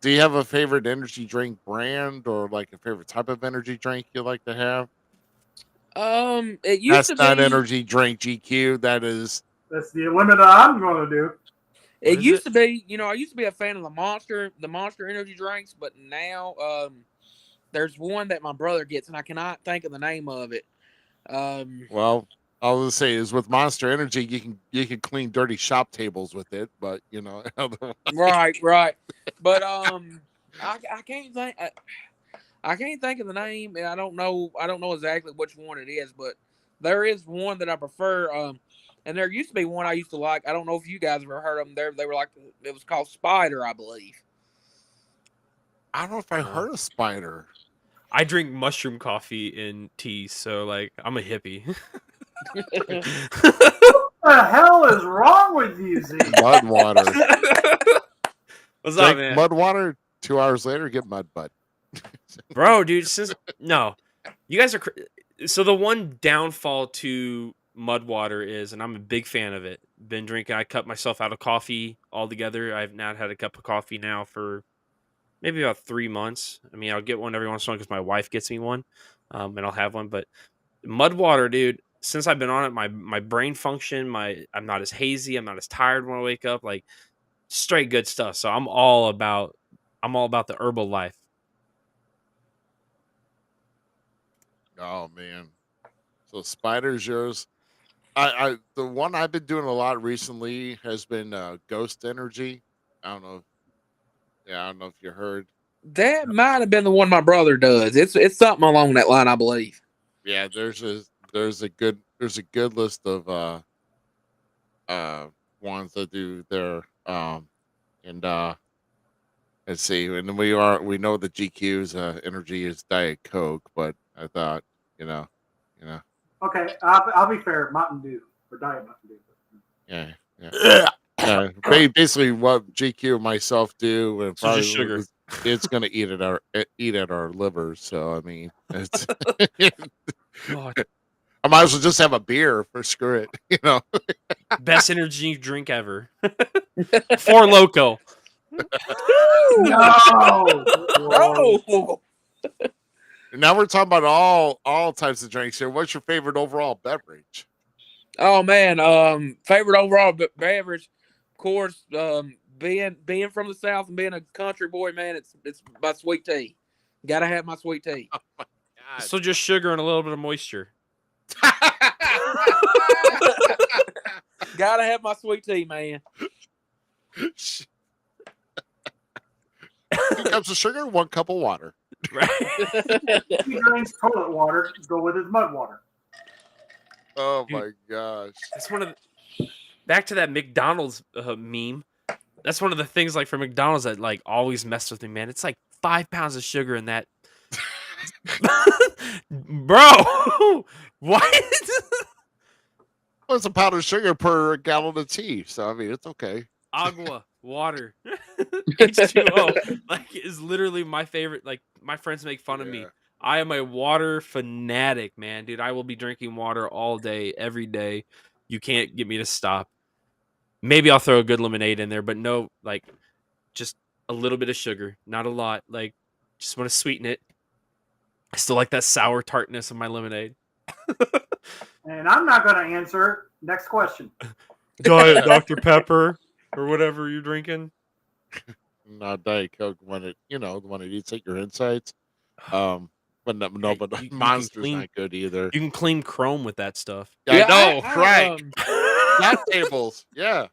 do you have a favorite energy drink brand or like a favorite type of energy drink you like to have? It used That's to not be energy drink, GQ. That's the limit I'm going to do. It used to be, I used to be a fan of the Monster energy drinks, but now there's one that my brother gets, and I cannot think of the name of it. well, I was gonna say is with Monster Energy, you can clean dirty shop tables with it, but Right. But I can't think. I can't think of the name, and I don't know exactly which one it is, but there is one that I prefer. And there used to be one I used to like. I don't know if you guys ever heard of them. They were like, it was called Spider, I believe. I don't know if I heard of Spider. I drink mushroom coffee in tea, so like I'm a hippie. What the hell is wrong with you, Z? Mud water. What's Drink up, man? mud water. 2 hours later, get mud butt. Bro, dude, no, you guys are so the one downfall to mud water is, and I'm a big fan of it. Been drinking. I cut myself out of coffee altogether. I've not had a cup of coffee now for maybe about 3 months. I mean, I'll get one every once in a while because my wife gets me one, and I'll have one. But mud water, dude. Since I've been on it, my brain function, I'm not as hazy. I'm not as tired when I wake up. Like straight good stuff. So I'm all about the herbal life. Oh man. So Spider's yours. I the one I've been doing a lot recently has been Ghost Energy. I don't know. I don't know if you heard. That might have been the one my brother does. It's something along that line, I believe. Yeah, there's a good list of ones that do their and let's see, and then we know the GQ's energy is Diet Coke, but I thought you know Okay, I'll be fair. Mountain Dew or Diet Mountain Dew. yeah. Basically, what GQ and myself do, and So just sugar. it's going to eat at our livers. So I mean, it's God. I might as well just have a beer for screw it, Best energy drink ever. Four Loco. No. Oh, Now we're talking about all types of drinks here. What's your favorite overall beverage? oh man. Favorite overall beverage, of course. Being from the South and being a country boy, man, it's my sweet tea. Gotta have my sweet tea. So just sugar and a little bit of moisture. Gotta have my sweet tea, man. 2 cups of sugar, 1 cup of water. Right. He drinks toilet water. Go with his mud water. Oh Dude, my gosh. That's one of the, back to that McDonald's meme. That's one of the things like for McDonald's that like always messed with me, man. It's like 5 pounds of sugar in that. Bro, what? Well, it's a pound of sugar per gallon of tea, so I mean it's okay. Agua, water, H2O, like is literally my favorite. Like my friends make fun of me. Yeah. I am a water fanatic, man, dude. I will be drinking water all day, every day. You can't get me to stop. Maybe I'll throw a good lemonade in there, but no, like just a little bit of sugar, not a lot. Like just want to sweeten it. I still like that sour tartness of my lemonade. And I'm not going to answer. Next question. Diet Dr. Pepper or whatever you're drinking. Not Diet Coke when it the one that eats at your insides. But but you Monster's clean- not good either. You can clean chrome with that stuff. Yeah, I know, I, right? Shop tables, yeah.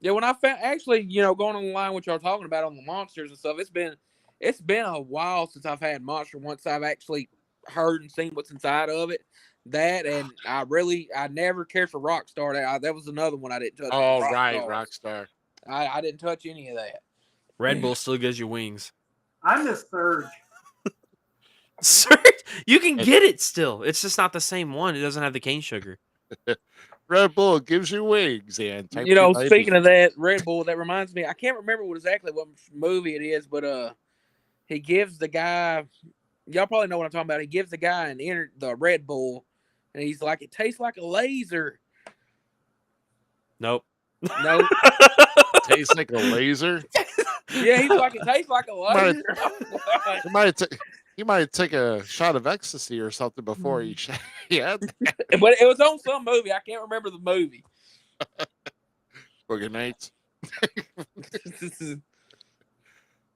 Yeah, when I found actually, going on the line what y'all talking about on the monsters and stuff, it's been a while since I've had monster. Once I've actually heard and seen what's inside of it, that and I never cared for Rockstar. That was another one I didn't touch. Oh right, Rockstar. I didn't touch any of that. Red Bull still gives you wings. I miss Surge. Surge, you can get it still. It's just not the same one. It doesn't have the cane sugar. Red Bull gives you wings, and Speaking of that, Red Bull, that reminds me. I can't remember exactly what movie it is, but he gives the guy. Y'all probably know what I'm talking about. He gives the guy the Red Bull, and he's like, "It tastes like a laser." Nope. No. Tastes like a laser. Yeah, he's like, it tastes like a laser. He might take a shot of ecstasy or something before he yeah. But it was on some movie. I can't remember the movie. Boogie Nights.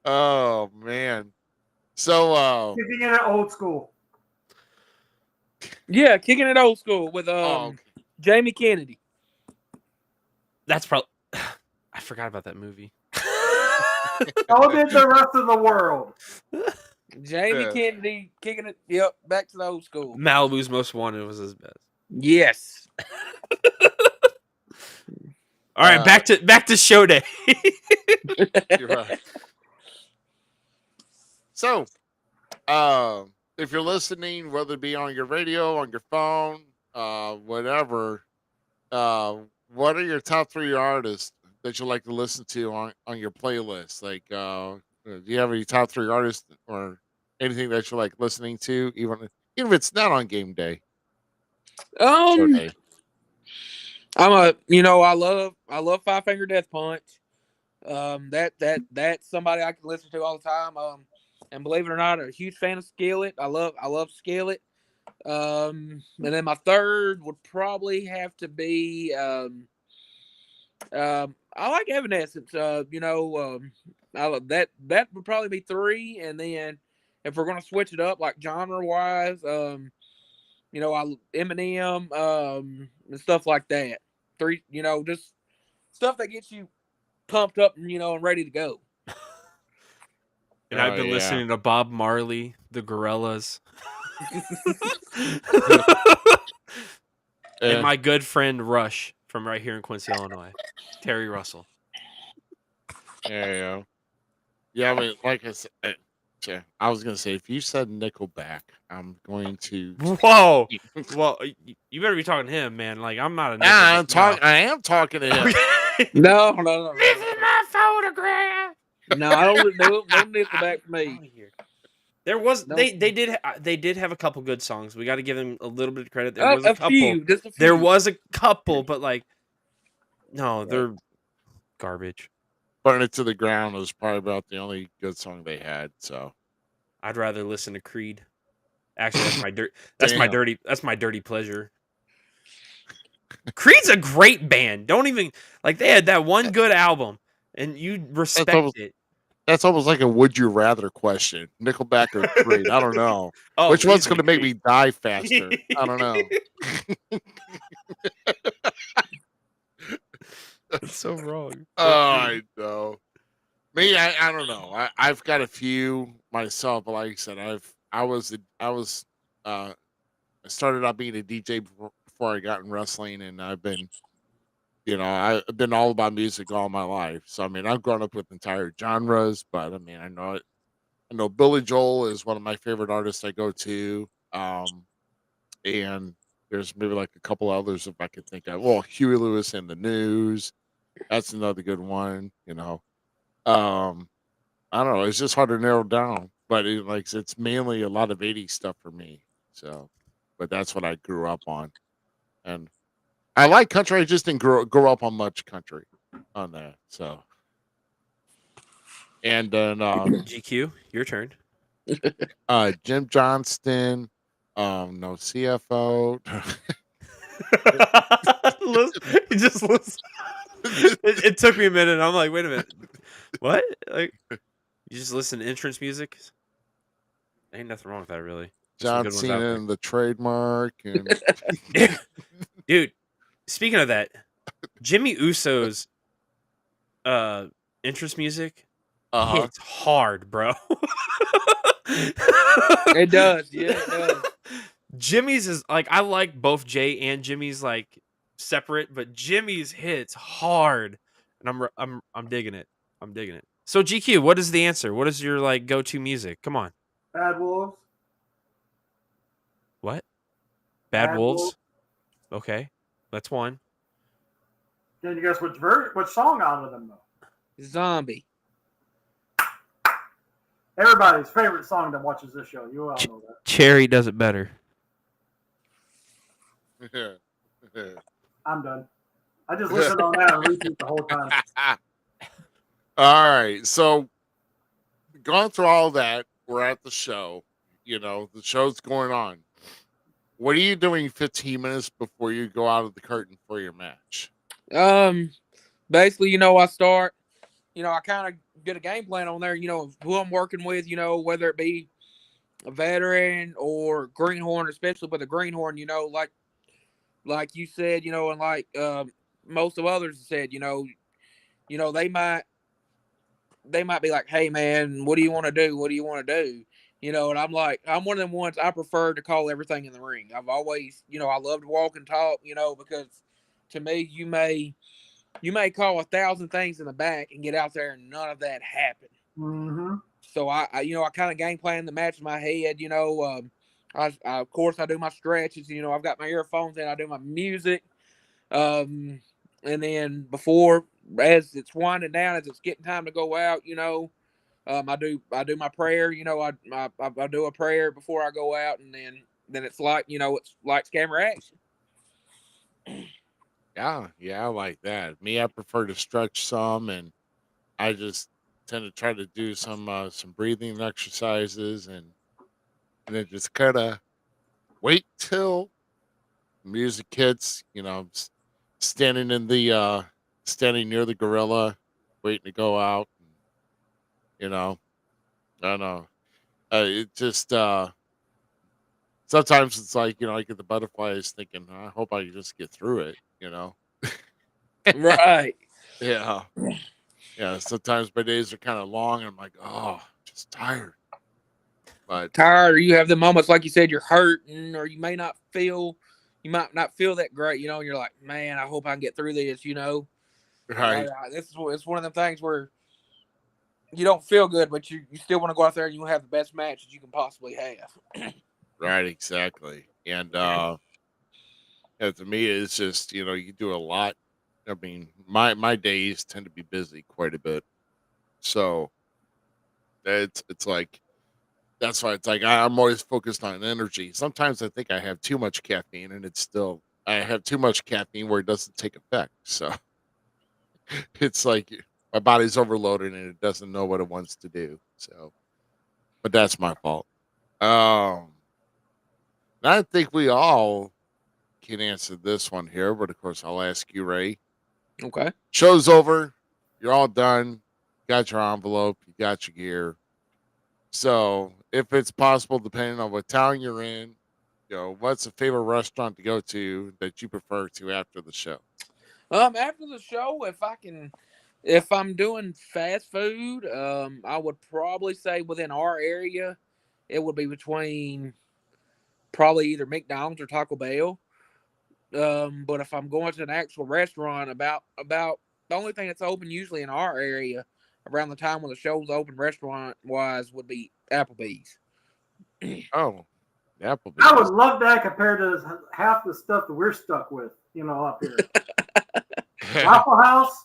Oh man. So Kicking it at old school. Yeah, kicking it old school with Jamie Kennedy. That's probably. I forgot about that movie. So did the rest of the world. Jamie Kennedy kicking it. Yep, back to the old school. Malibu's Most Wanted was his best. Yes. All right, back to show day. You're right. So, if you're listening, whether it be on your radio, on your phone, whatever, what are your top 3 artists that you like to listen to on your playlist? Like, do you have any top 3 artists or anything that you like listening to, even if it's not on game day? I'm I love Five Finger Death Punch. That's somebody I can listen to all the time. And believe it or not, I'm a huge fan of Skillet. I love Skillet. And then my third would probably have to be I like Evanescence. I that would probably be 3. And then if we're gonna switch it up, like genre wise, Eminem, and stuff like that. 3, just stuff that gets you pumped up, and ready to go. And I've been listening to Bob Marley, the Gorillaz, and my good friend Rush from right here in Quincy, Illinois, Terry Russell. Yeah. I mean, like I said, I was gonna say, if you said Nickelback, I'm going to. Whoa! Well, you better be talking to him, man. Like, I'm not a. I am talking to him. No. This is my photograph. No, I don't Nickelback for me. There was they did have a couple good songs. We got to give them a little bit of credit. There was a couple. Few. There was a couple, but like, no, they're garbage. Burn It to the Ground was probably about the only good song they had. So I'd rather listen to Creed. Actually, that's my dirty pleasure. Creed's a great band. Don't even like they had that one good album, and you respect it. That's almost like a would you rather question. Nickelback or Creed? I don't know. Which one's going to make me die faster? I don't know. That's so wrong. I know. Me, I don't know. I've got a few myself, but like I said, I started out being a DJ before I got in wrestling, and I've been all about music all my life. So I mean, I've grown up with entire genres, but I mean, I know Billy Joel is one of my favorite artists I go to. And there's maybe like a couple others if I could think of. Well, Huey Lewis and the News, that's another good one. I don't know. It's just hard to narrow down, but it's mainly a lot of 80s stuff for me. So, but that's what I grew up on, and I like country. I just didn't grow up on much country on that. So, and then GQ, your turn. Jim Johnston, no CFO. Just listen. It took me a minute. I'm like, wait a minute, what? Like, you just listen to entrance music? Ain't nothing wrong with that, really. John Cena and the Trademark, and dude. Speaking of that, Jimmy Uso's entrance music hits hard, bro. It does, yeah, it does. Jimmy's is like, I like both Jay and Jimmy's like separate, but Jimmy's hits hard, and I'm digging it. I'm digging it. So GQ, what is the answer? What is your like go-to music? Come on. Bad Wolves. What? Bad Wolves? Okay. That's one. Can you guess which song out of them though? Zombie. Everybody's favorite song that watches this show. You all know that. Cherry does it better. I'm done. I just listened on that and repeat the whole time. All right. So going through all that, we're at the show. The show's going on. What are you doing 15 minutes before you go out of the curtain for your match? Basically, I start, I kind of get a game plan on there, who I'm working with, whether it be a veteran or greenhorn, especially with a greenhorn, like you said, and like most of others said, they might be like, hey man, what do you want to do? What do you want to do? And I'm like, I'm one of them ones. I prefer to call everything in the ring. I've always, I love to walk and talk, because to me, you may call 1,000 things in the back and get out there and none of that happened. Mm-hmm. So I kind of game plan the match in my head. Of course I do my stretches. I've got my earphones in. I do my music. And then as it's winding down, as it's getting time to go out, I do my prayer. I do a prayer before I go out, and then it's like it's like camera action. Yeah, I like that. Me, I prefer to stretch some, and I just tend to try to do some breathing exercises, and then just kind of wait till music hits. I'm standing standing near the gorilla, waiting to go out. You know, I don't know. It just sometimes it's like I get the butterflies, thinking I hope I can just get through it. Right. Yeah. Yeah, sometimes my days are kind of long. And I'm like, oh, just tired. But tired, or you have the moments like you said you're hurting, or you might not feel that great, and you're like, man, I hope I can get through this. right, It's one of them things where you don't feel good, but you still want to go out there and you have the best match that you can possibly have. right, exactly. And yeah, to me, it's just you do a lot. I mean, my days tend to be busy quite a bit, so it's like that's why it's like I'm always focused on energy. Sometimes I think I have too much caffeine, and I have too much caffeine where it doesn't take effect. So it's like my body's overloaded and it doesn't know what it wants to do. So, but that's my fault. Um, I think we all can answer this one here, but of course I'll ask you, Ray. Okay. Show's over. You're all done. Got your envelope. You got your gear. So, if it's possible, depending on what town you're in, what's a favorite restaurant to go to that you prefer to after the show? After the show, if I'm doing fast food, I would probably say within our area, it would be between probably either McDonald's or Taco Bell. But if I'm going to an actual restaurant, about the only thing that's open usually in our area around the time when the show's open, restaurant wise, would be Applebee's. Oh, Applebee's. I would love that compared to half the stuff that we're stuck with, up here. Waffle House,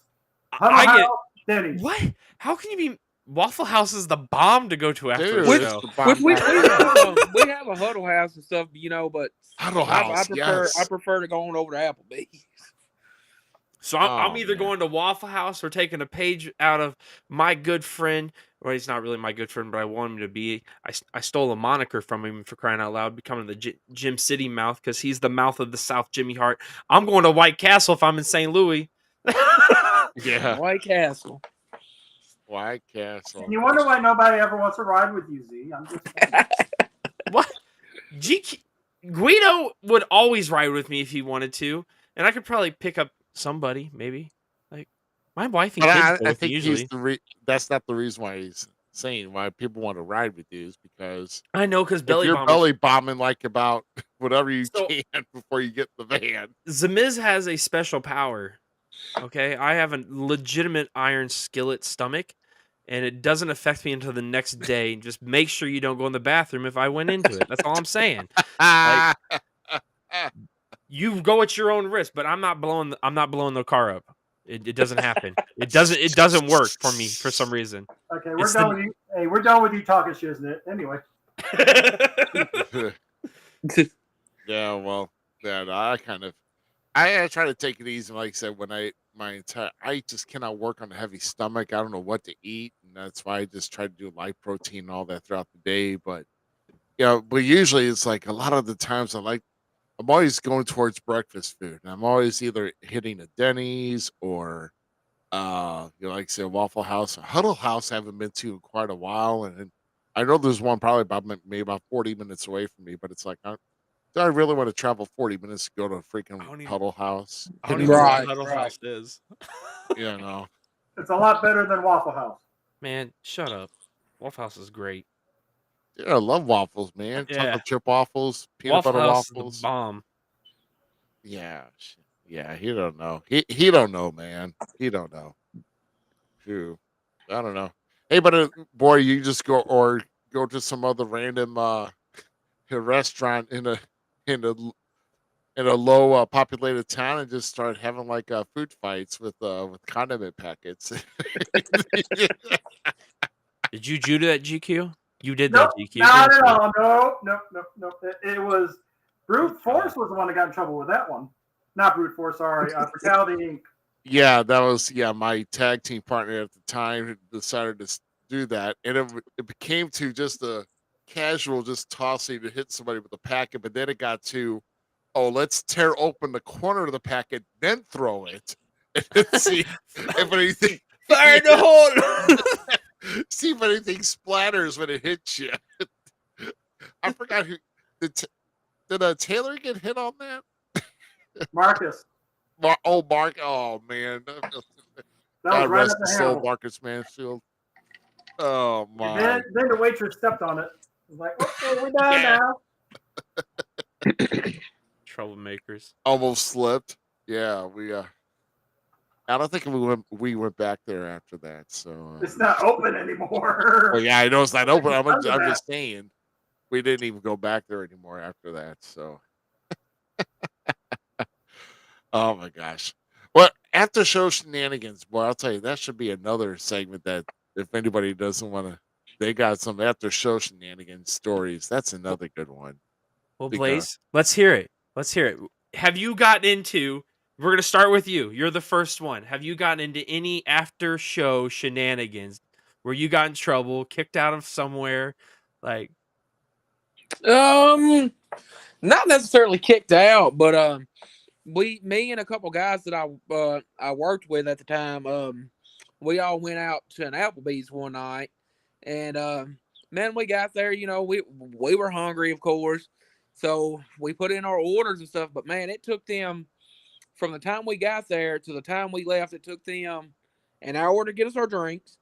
Huddle House, Denny's. What? How can you be? Waffle House is the bomb to go to after Dude, a show. Which we have a Huddle House and stuff, but Huddle House, I prefer to go on over to Applebee's. So I'm either going to Waffle House or taking a page out of my good friend. Well, he's not really my good friend, but I want him to be. I stole a moniker from him for crying out loud, becoming the Jim City Mouth because he's the mouth of the South, Jimmy Hart. I'm going to White Castle if I'm in St. Louis. Yeah, White Castle. White Castle. And you wonder why nobody ever wants to ride with you, Z. I'm just What? Guido would always ride with me if he wanted to, and I could probably pick up somebody, maybe. Like my wife and kids go with me usually. That's not the reason why he's saying why people want to ride with you is because I know because belly bombing like about whatever you can before you get in the van. Zmiz has a special power. Okay, I have a legitimate iron skillet stomach, and it doesn't affect me until the next day. Just make sure you don't go in the bathroom if I went into it. That's all I'm saying. Like, you go at your own risk, but I'm not blowing the car up. It doesn't happen. It doesn't work for me for some reason. Okay, we're done with you. Hey, we're done with you talking shiznit. Anyway. Yeah, well, yeah, I try to take it easy. Like I said, when I just cannot work on a heavy stomach. I don't know what to eat, and that's why I just try to do light protein and all that throughout the day. But but usually it's like a lot of the times I'm always going towards breakfast food, and I'm always either hitting a Denny's or like I said, Waffle House, Huddle House. I haven't been to in quite a while, and I know there's one probably maybe about 40 minutes away from me, but it's like Do I really want to travel 40 minutes to go to a I freaking don't even- Huddle House? I don't even know Right, what Huddle right. House is. Yeah, no. It's a lot better than Waffle House. Man, shut up. Waffle House is great. Yeah, I love waffles, man. Yeah. Chocolate chip waffles, peanut Waffle butter House waffles. is the bomb. Yeah, yeah. He don't know. He don't know, man. He don't know. Phew. I don't know. Hey, but boy, you just go to some other random restaurant in a in a low populated town and just start having like food fights with condiment packets. Did you do that, GQ? You did Nope, that, GQ. not at all. Nope. It was Brute Force was the one that got in trouble with that one. Not Brute Force, sorry. Brutality Inc. Yeah, that was my tag team partner at the time who decided to do that, and it became to just a casual just tossing to hit somebody with a packet, but then it got to, oh, let's tear open the corner of the packet, then throw it, and see if anything Fire in the hole! see if anything splatters when it hits you. I forgot who did Taylor get hit on that? Marcus. Mark. Oh man, That was God right rest up the his soul, handle. Marcus Mansfield. Oh And my! then the waitress stepped on it. It was like, okay, we're done Yeah. now. Troublemakers. Almost slipped. Yeah, we. I don't think we went back there after that. So. It's not open anymore. Well, yeah, I know it's not open. I'm Under that. just saying, we didn't even go back there anymore after that. So. Oh my gosh! Well, after show shenanigans, boy, I'll tell you that should be another segment that if anybody doesn't want to, they got some after show shenanigans stories. That's another good one. Well, Because- Blaze, let's hear it. Let's hear it. Have you gotten into? We're gonna start with you. You're the first one. Have you gotten into any after show shenanigans where you got in trouble, kicked out of somewhere, like? Not necessarily kicked out, but me and a couple guys that I worked with at the time, we all went out to an Applebee's one night, and man, we got there, we were hungry, of course, so we put in our orders and stuff. But man, it took them from the time we got there to the time we left. It took them an hour to get us our drinks,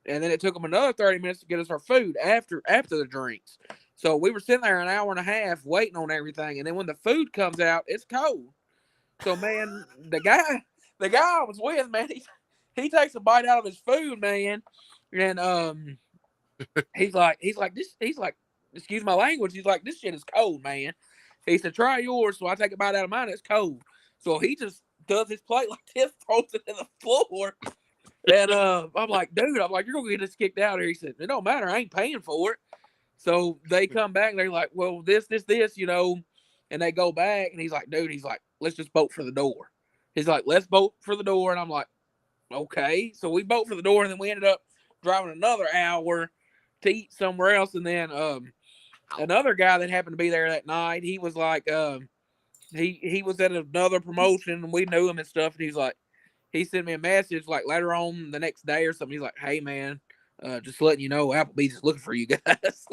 and then it took them another 30 minutes to get us our food after the drinks. So we were sitting there an hour and a half waiting on everything, and then when the food comes out, it's cold. So man, the guy I was with, man, he takes a bite out of his food, man, and he's like, excuse my language, he's like, this shit is cold, man. He said, try yours. So I take a bite out of mine, it's cold. So he just does his plate like this, throws it in the floor. And I'm like, dude, you're gonna get us kicked out here. He said, it don't matter, I ain't paying for it. So they come back and they're like, well, this, and they go back, and he's like, dude, let's just bolt for the door. He's like, let's bolt for the door. And I'm like, okay. So we bolt for the door, and then we ended up driving another hour to eat somewhere else. And then another guy that happened to be there that night, he was like, he was at another promotion, and we knew him and stuff. And he's like, he sent me a message like later on the next day or something. He's like, hey man, just letting you know, Applebee's is looking for you guys.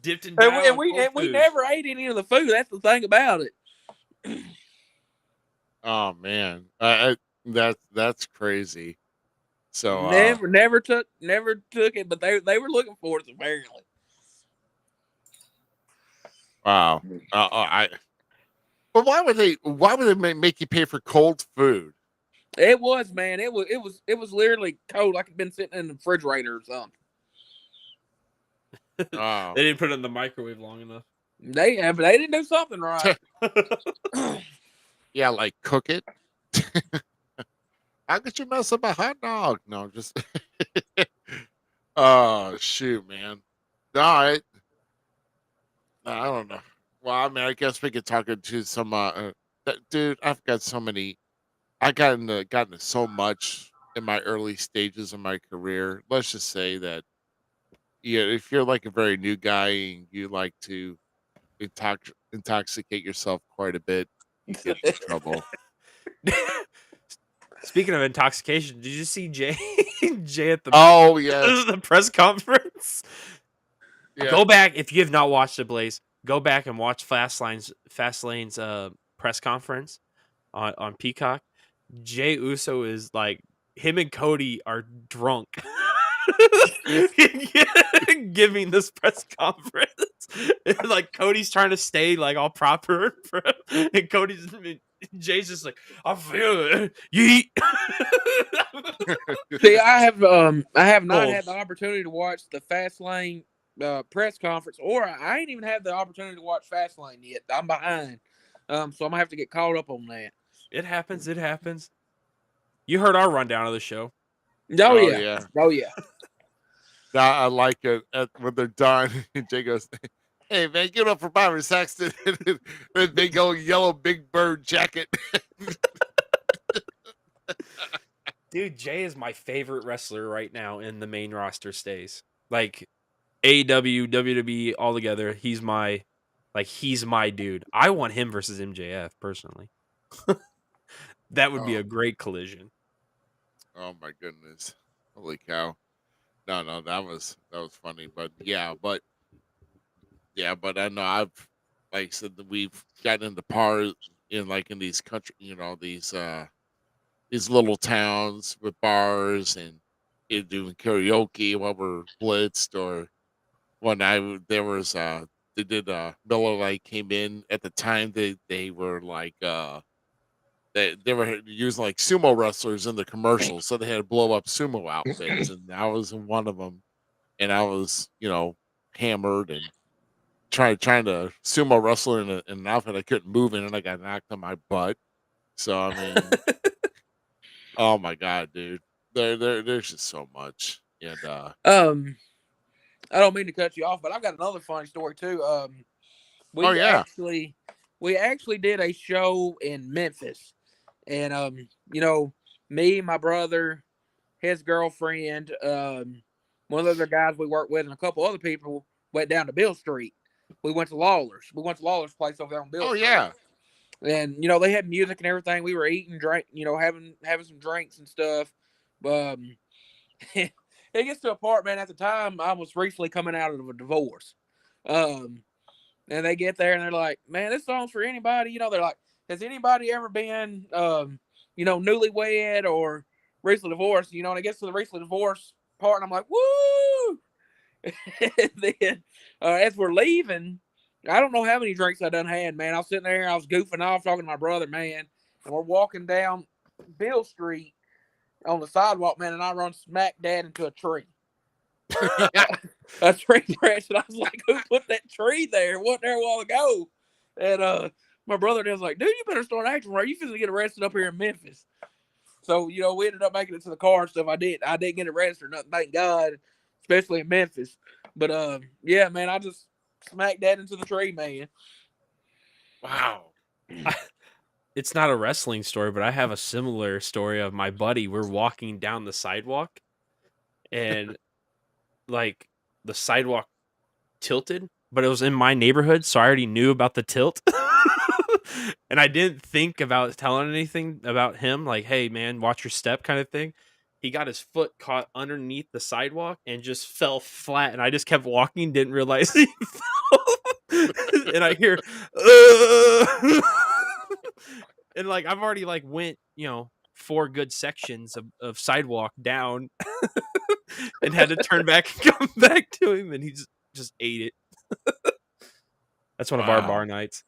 Dipped in and we never ate any of the food. That's the thing about it. Oh man, that's crazy. So never took it, but they were looking for us apparently. Wow. But why would they make you pay for cold food? It was, man. It was literally cold, like it'd been sitting in the refrigerator or something. Wow. They didn't put it in the microwave long enough. They didn't do something right. Yeah, like cook it. How could you mess up a hot dog? No, just oh shoot, man. No, I don't know. Well, I mean, I guess we could talk to some dude, I've got so many. I gotten into so much in my early stages of my career. Let's just say that, yeah, if you're like a very new guy and you like to intoxicate yourself quite a bit, you get in trouble. Speaking of intoxication, did you see Jay at the Oh yes, the press conference? Go back if you have not watched it, Blaze. Go back and watch Fastlane's press conference on Peacock. Jay Uso is like him and Cody are drunk. Giving this press conference. Like Cody's trying to stay like all proper for him, and Jay's just like, I feel it. Yeet. See, I have not had the opportunity to watch the Fastlane press conference, or I ain't even had the opportunity to watch Fastlane yet. I'm behind. So I'm gonna have to get caught up on that. It happens. You heard our rundown of the show. Oh yeah. Now, I like it when they're done. Jay goes, "Hey man, give it up for Byron Saxton." And they go yellow Big Bird jacket. Dude, Jay is my favorite wrestler right now in the main roster stays. Like AEW, WWE, all together. He's my dude. I want him versus MJF personally. That would be a great collision. Oh my goodness. Holy cow. No, that was funny. But I know I've like I said that we've gotten into bars in these country, these little towns with bars and doing karaoke while we're blitzed, or when there was they did Miller Lite came in at the time they were like they were using like sumo wrestlers in the commercials, so they had to blow up sumo outfits, and I was in one of them, and I was hammered and trying to sumo wrestle in an outfit I couldn't move in, and I got knocked on my butt. So I mean, oh my god, dude, there's just so much, and I don't mean to cut you off, but I've got another funny story too. We actually did a show in Memphis, and me, my brother, his girlfriend, one of the other guys we worked with, and a couple other people went down to Bill Street. We went to Lawler's. We went to Lawler's place over there on Bill Street. yeah. And they had music and everything. We were eating, drink, having some drinks and stuff. It gets to a part, man. At the time, I was recently coming out of a divorce. And they get there and they're like, "Man, this song's for anybody." They're like, "Has anybody ever been, newlywed or recently divorced?" And it gets to the recently divorced part, and I'm like, "Woo!" And then, as we're leaving, I don't know how many drinks I done had, man. I was sitting there, I was goofing off, talking to my brother, man, and we're walking down Bill Street on the sidewalk, man, and I run smack dab into a tree. A tree branch, and I was like, "Who put that tree there? It wasn't there a while ago." And my brother was like, "Dude, you better start acting right. You finna get arrested up here in Memphis." So, we ended up making it to the car and stuff. I didn't get arrested or nothing, thank God, especially in Memphis. But yeah, man, I just smacked that into the tree, man. Wow. It's not a wrestling story, but I have a similar story of my buddy. We're walking down the sidewalk, and like the sidewalk tilted, but it was in my neighborhood, so I already knew about the tilt. And I didn't think about telling anything about him, like, "Hey man, watch your step," kind of thing. He got his foot caught underneath the sidewalk and just fell flat, and I just kept walking, didn't realize he fell. And I hear and like I've already like went 4 good sections of sidewalk down and had to turn back and come back to him, and he just ate it. That's one of our bar nights.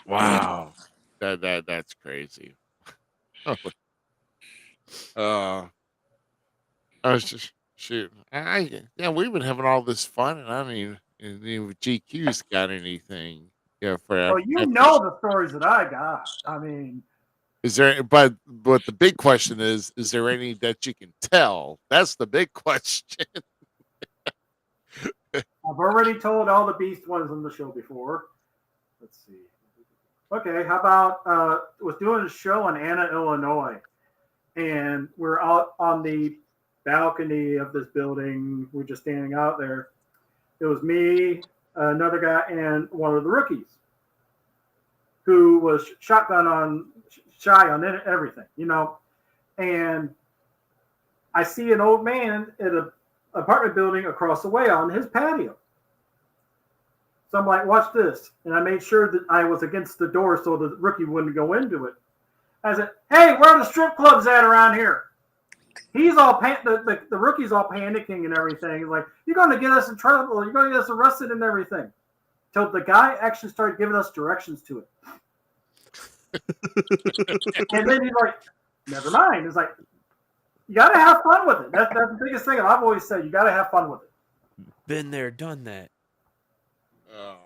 Wow. That's crazy. I was just shoot. We've been having all this fun, and I mean, if GQ's got anything, for Well, the stories that I got. I mean, is there? But the big question is there any that you can tell? That's the big question. I've already told all the Beast ones on the show before. Let's see. Okay, how about was doing a show in Anna, Illinois, and we're out on the balcony of this building. We're just standing out there. It was me, another guy, and one of the rookies who was shy on everything, And I see an old man at apartment building across the way on his patio. So I'm like, watch this. And I made sure that I was against the door so the rookie wouldn't go into it. I said, hey, where are the strip clubs at around here? He's all the rookie's all panicking and everything. He's like, you're going to get us in trouble. You're going to get us arrested and everything. Till the guy actually started giving us directions to it. And then he's like, never mind. It's like, you got to have fun with it. That's the biggest thing I've always said. You got to have fun with it. Been there, done that. Oh,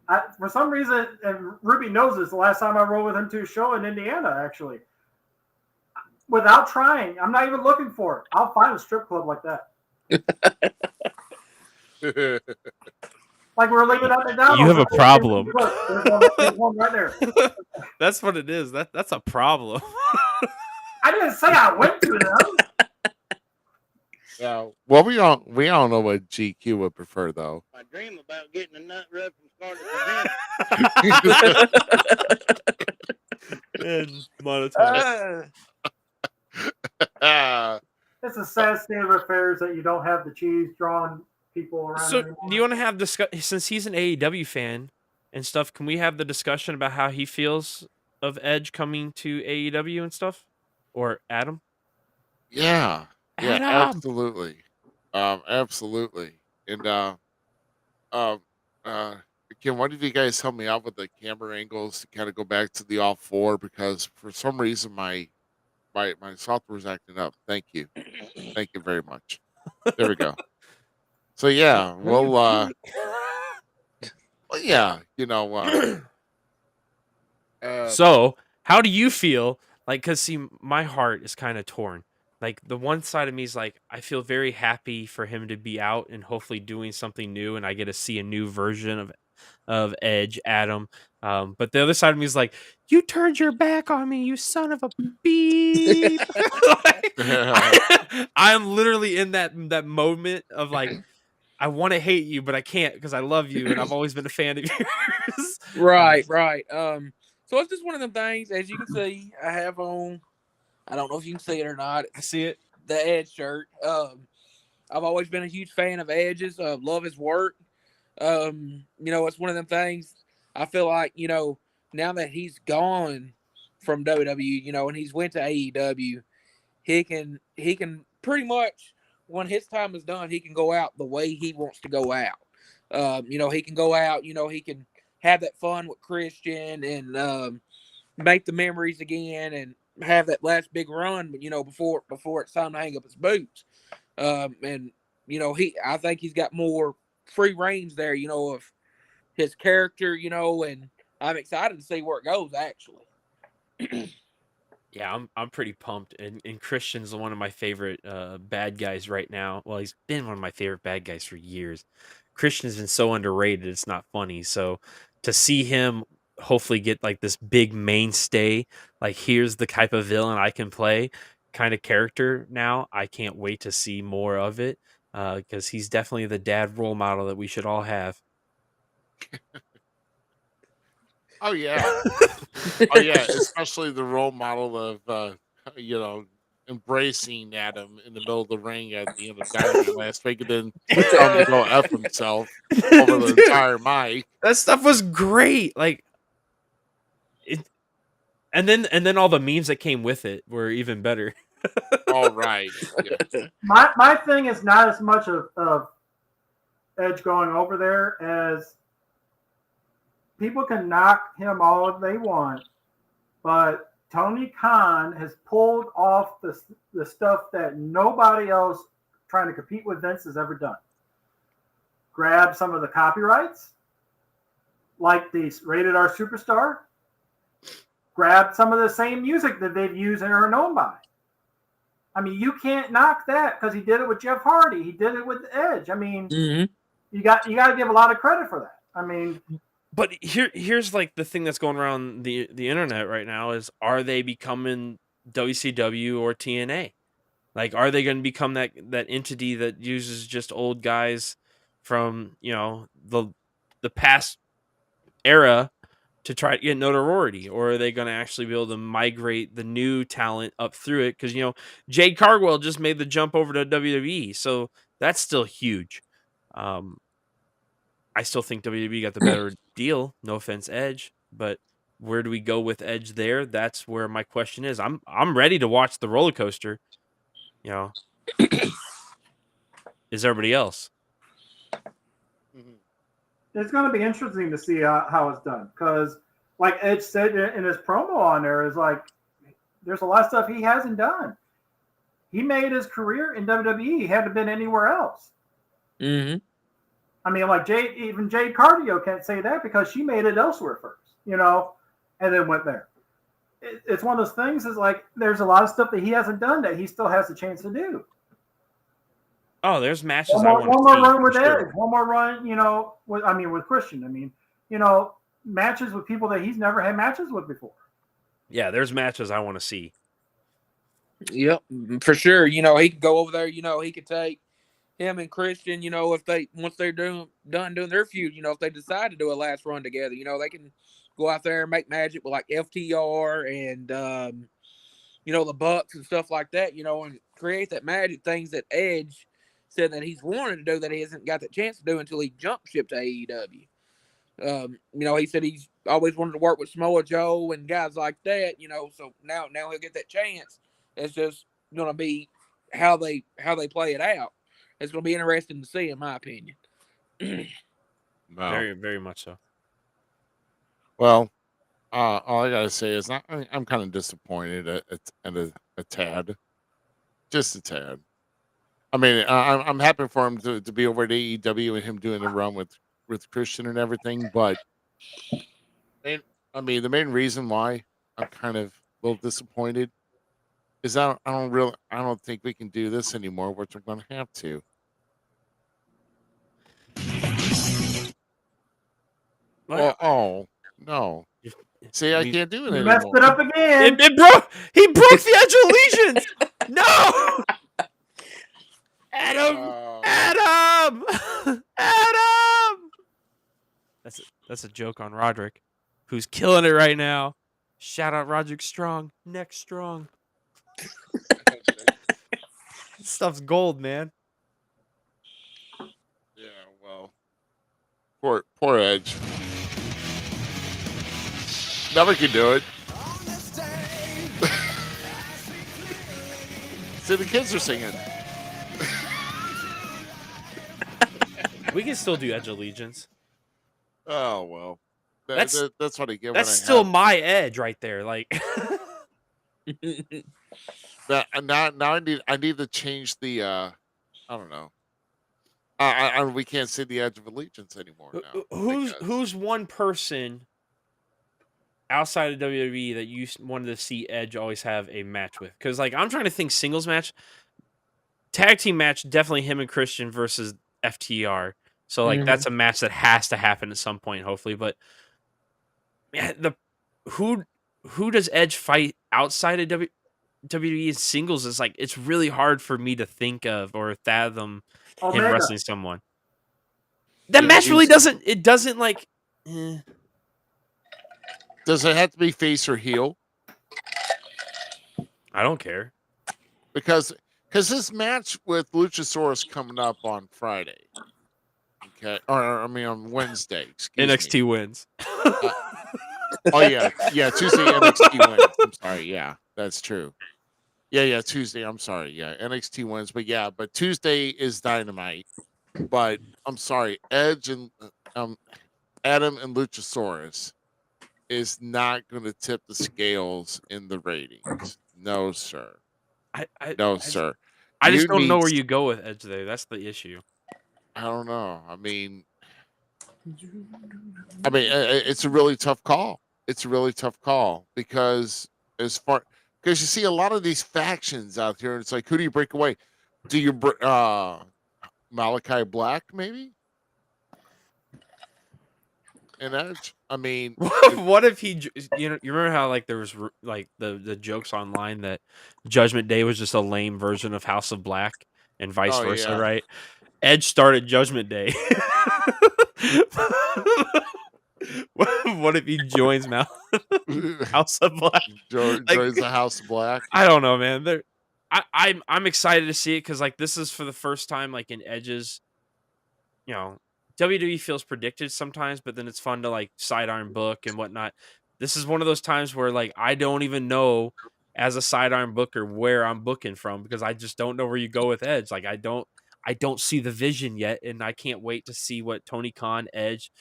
man. For some reason, and Ruby knows this, the last time I rode with him to a show in Indiana, actually, without trying, I'm not even looking for it. I'll find a strip club like that. Like we're leaving up and down. You have a problem. There's one right there. That's what it is. That's a problem. I didn't say I went to them. Yeah. Well, we all know what GQ would prefer, though. I dream about getting a nut rub from And monetize. It's a sad state of affairs that you don't have the cheese drawn people around. So, anymore. do you want to have since he's an AEW fan and stuff? Can we have the discussion about how he feels of Edge coming to AEW and stuff, or Adam? Yeah, Adam! absolutely, absolutely. And again, one of you guys help me out with the camera angles to kind of go back to the all four because for some reason my software's acting up. Thank you very much. There we go. So yeah, well, yeah, So, how do you feel? Like, because see, my heart is kind of torn. Like, the one side of me is like, I feel very happy for him to be out and hopefully doing something new, and I get to see a new version of Edge, Adam. But the other side of me is like, you turned your back on me, you son of a beep. I'm literally in that moment of like, I want to hate you, but I can't because I love you and I've always been a fan of yours. Right. So it's just one of them things. As you can see, I have on. I don't know if you can see it or not. I see it. The Edge shirt. I've always been a huge fan of Edge's. Love his work. It's one of them things. I feel like now that he's gone from WWE, and he's went to AEW, he can pretty much, when his time is done, he can go out the way he wants to go out. He can go out. He can have that fun with Christian and make the memories again and have that last big run, before it's time to hang up his boots. I think he's got more free reigns there, of his character, and I'm excited to see where it goes, actually. Yeah, I'm pretty pumped, and Christian's one of my favorite bad guys right now. Well, he's been one of my favorite bad guys for years. Christian's been so underrated, it's not funny. So to see him hopefully get like this big mainstay, like here's the type of villain I can play kind of character now, I can't wait to see more of it because he's definitely the dad role model that we should all have. Oh yeah, oh yeah, especially the role model of embracing Adam in the middle of the ring at the end of Dynamite last week, and then telling him to go F himself over the entire mic. That stuff was great. Like it, and then all the memes that came with it were even better. All right. Yeah. My thing is not as much of Edge going over there as people can knock him all they want, but Tony Khan has pulled off the stuff that nobody else trying to compete with Vince has ever done. Grab some of the copyrights, like the Rated R Superstar. Grab some of the same music that they've used and are known by. I mean, you can't knock that because he did it with Jeff Hardy. He did it with Edge. I mean, you got to give a lot of credit for that. I mean. But here's like the thing that's going around the internet right now is, are they becoming WCW or TNA? Like, are they going to become that entity that uses just old guys from the past era, to try to get notoriety, or are they going to actually be able to migrate the new talent up through it? Because Jade Cargill just made the jump over to WWE, so that's still huge. I still think WWE got the better deal. No offense, Edge, but where do we go with Edge there? That's where my question is. I'm ready to watch the roller coaster. Is everybody else? It's going to be interesting to see how it's done because, like Edge said in his promo on there, is like there's a lot of stuff he hasn't done. He made his career in WWE. He hadn't been anywhere else. Mm-hmm. I mean, like Jade Cargill can't say that because she made it elsewhere first, and then went there. It's one of those things. Is like there's a lot of stuff that he hasn't done that he still has a chance to do. Oh, there's matches. One more run with Edge. One more run, with Christian. Matches with people that he's never had matches with before. Yeah, there's matches I want to see. Yep, for sure. He could go over there. He could take him and Christian. If once they're done doing their feud, if they decide to do a last run together, they can go out there and make magic with like FTR and the Bucks and stuff like that. And create that magic, things that Edge said that he's wanted to do that he hasn't got the chance to do until he jumped ship to AEW. He said he's always wanted to work with Samoa Joe and guys like that, so now he'll get that chance. It's just going to be how they play it out. It's going to be interesting to see, in my opinion. Very, very much so. Well, all I got to say is I'm kind of disappointed at a tad. Just a tad. I mean, I'm happy for him to be over at AEW and him doing the run with Christian and everything, but the main reason why I'm kind of a little disappointed is I don't think we can do this anymore, which we're going to have to. Well, oh no! See, I can't do it anymore. Messed it up again. It broke. He broke the Edge of Allegiance. No. Adam! That's a joke on Roderick, who's killing it right now. Shout out Roderick Strong, neck strong. Stuff's gold, man. Yeah, well, poor Edge. Never can do it. See, the kids are singing. We can still do Edge Allegiance. Oh well, that's what I get. That's still my Edge right there. Like that. Now I need to change the. I don't know. We can't say the Edge of Allegiance anymore now. Who's one person outside of WWE that you wanted to see Edge always have a match with? Because I'm trying to think singles match, tag team match. Definitely him and Christian versus FTR. So that's a match that has to happen at some point, hopefully. But man, who does Edge fight outside of WWE singles? Is it's really hard for me to think of or fathom him wrestling someone. That match really doesn't. It doesn't Does it have to be face or heel? I don't care because this match with Luchasaurus coming up on Friday. Okay, on Wednesday. NXT wins. Oh yeah, Tuesday NXT wins. I'm sorry, yeah, that's true. Yeah, Tuesday. I'm sorry, yeah, NXT wins, but Tuesday is Dynamite. But I'm sorry, Edge and Adam and Luchasaurus is not going to tip the scales in the ratings. No, sir. Sir. I just don't know where you go with Edge there. That's the issue. I don't know. I mean, it's a really tough call. It's a really tough call because you see a lot of these factions out here, and it's like, who do you break away? Do you Malachi Black maybe? And Edge. I mean, what if he? You remember how there was the jokes online that Judgment Day was just a lame version of House of Black and vice versa, right? Edge started Judgment Day. What if he joins House of Black? Joins the House of Black. I don't know, man. I'm excited to see it because like this is for the first time like in Edge's. WWE feels predicted sometimes, but then it's fun to like sidearm book and whatnot. This is one of those times where like I don't even know as a sidearm booker where I'm booking from because I just don't know where you go with Edge. Like I don't see the vision yet, and I can't wait to see what Tony Khan, Edge,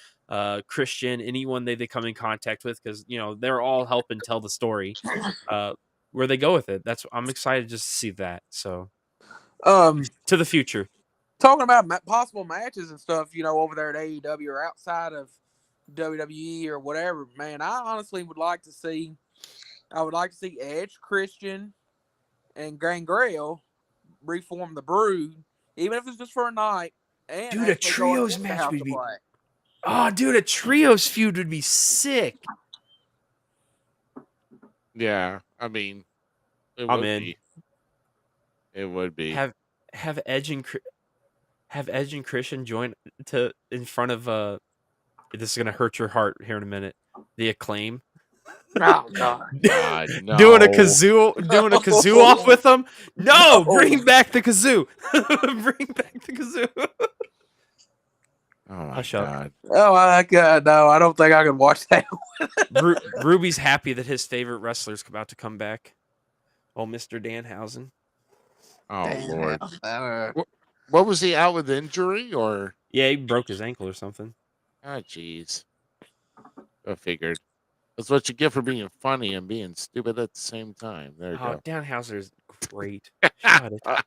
Christian, anyone they come in contact with because they're all helping tell the story. Where they go with it. I'm excited just to see that. So, to the future. Talking about possible matches and stuff, over there at AEW or outside of WWE or whatever, man, I honestly would like to see. I would like to see Edge, Christian, and Gangrel reform the Brood, even if it's just for a night. And dude, a trios match would be. Oh, dude, a trios feud would be sick. Yeah, I mean, I'm in. It would be. Have Edge and Christian join in front of this is gonna hurt your heart here in a minute. The Acclaim. Oh God! No. doing a kazoo off with them. No, bring back the kazoo. Bring back the kazoo. Oh my God! Oh my God! No, I don't think I can watch that. Ruby's happy that his favorite wrestler's about to come back. Oh, Mr. Danhausen. Oh Lord! What was he out with injury or? Yeah, he broke his ankle or something. Oh jeez. I figured. That's what you get for being funny and being stupid at the same time. There you go. Danhauser is great. Shut it. All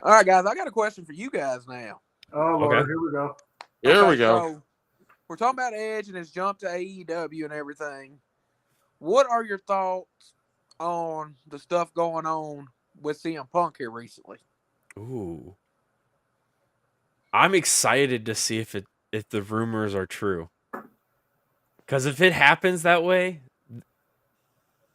right, guys. I got a question for you guys now. Oh Lord, here we go. Here we go. So we're talking about Edge and his jump to AEW and everything. What are your thoughts on the stuff going on with CM Punk here recently? Ooh. I'm excited to see if the rumors are true. Because if it happens that way,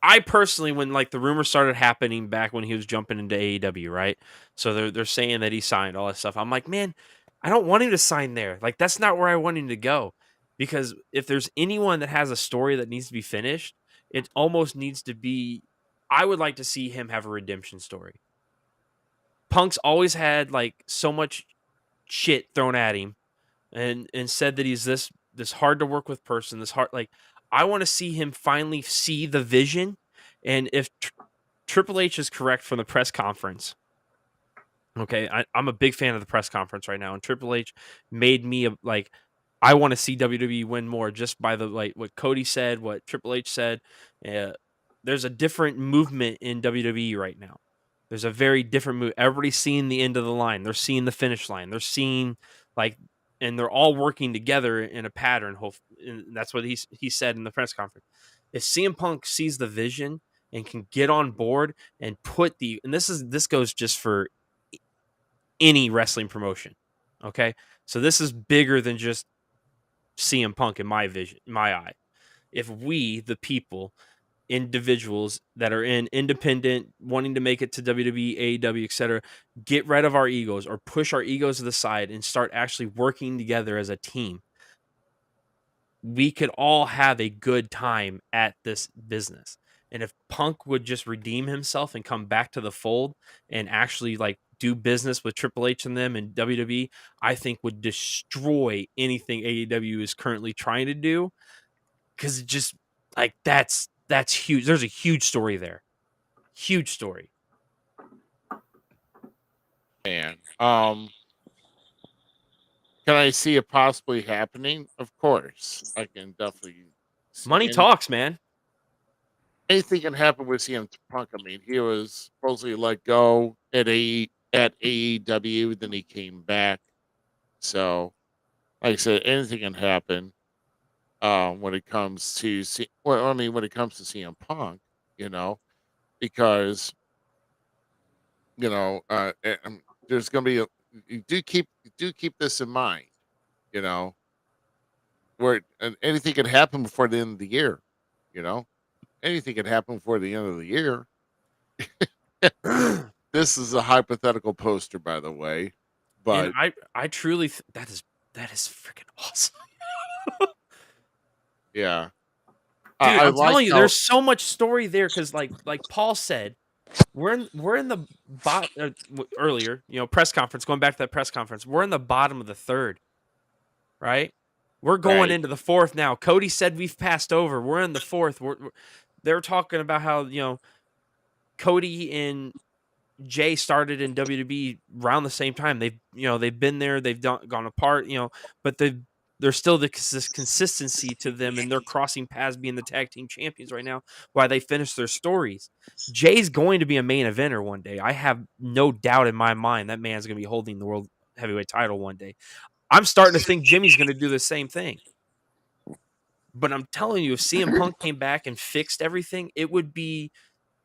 I personally, when like the rumors started happening back when he was jumping into AEW, right? So they're saying that he signed all that stuff. I'm like, man, I don't want him to sign there. Like that's not where I want him to go. Because if there's anyone that has a story that needs to be finished, it almost needs to be. I would like to see him have a redemption story. Punk's always had like so much shit thrown at him, and said that he's this hard to work with person. I want to see him finally see the vision, and if Triple H is correct from the press conference. Okay, I'm a big fan of the press conference right now, and Triple H made me I want to see WWE win more just by what Cody said, what Triple H said. There's a different movement in WWE right now. There's a very different move. Everybody's seeing the end of the line. They're seeing the finish line. They're seeing and they're all working together in a pattern. And that's what he said in the press conference. If CM Punk sees the vision and can get on board and this goes just for any wrestling promotion. Okay. So this is bigger than just CM Punk in my eye. If we, the people, individuals that are in independent, wanting to make it to WWE, AEW, etc., get rid of our egos or push our egos to the side and start actually working together as a team, we could all have a good time at this business. And if Punk would just redeem himself and come back to the fold and actually do business with Triple H and them and WWE, I think would destroy anything AEW is currently trying to do. Because it just that's huge. There's a huge story there. Huge story. Man, can I see it possibly happening? Of course, I can definitely. Money talks, man. Anything can happen with CM Punk. I mean, he was supposedly let go at AEW, then he came back. So, like I said, anything can happen. When it comes to when it comes to CM Punk, because there's going to be you do keep this in mind, where anything can happen before the end of the year, anything can happen before the end of the year. This is a hypothetical poster, by the way, but and I truly that is freaking awesome. Yeah. Dude, I I'm like telling you, how there's so much story there because, like Paul said, we're in the bot earlier, press conference. Going back to that press conference, we're in the bottom of the third, right? We're going right. into the fourth now. Cody said we've passed over. We're in the fourth. They're talking about how Cody and Jay started in WWE around the same time. They've been there. They've gone apart. But there's still this consistency to them, and they're crossing paths, being the tag team champions right now. While they finish their stories, Jay's going to be a main eventer one day. I have no doubt in my mind that man's going to be holding the world heavyweight title one day. I'm starting to think Jimmy's going to do the same thing. But I'm telling you, if CM Punk came back and fixed everything, it would be.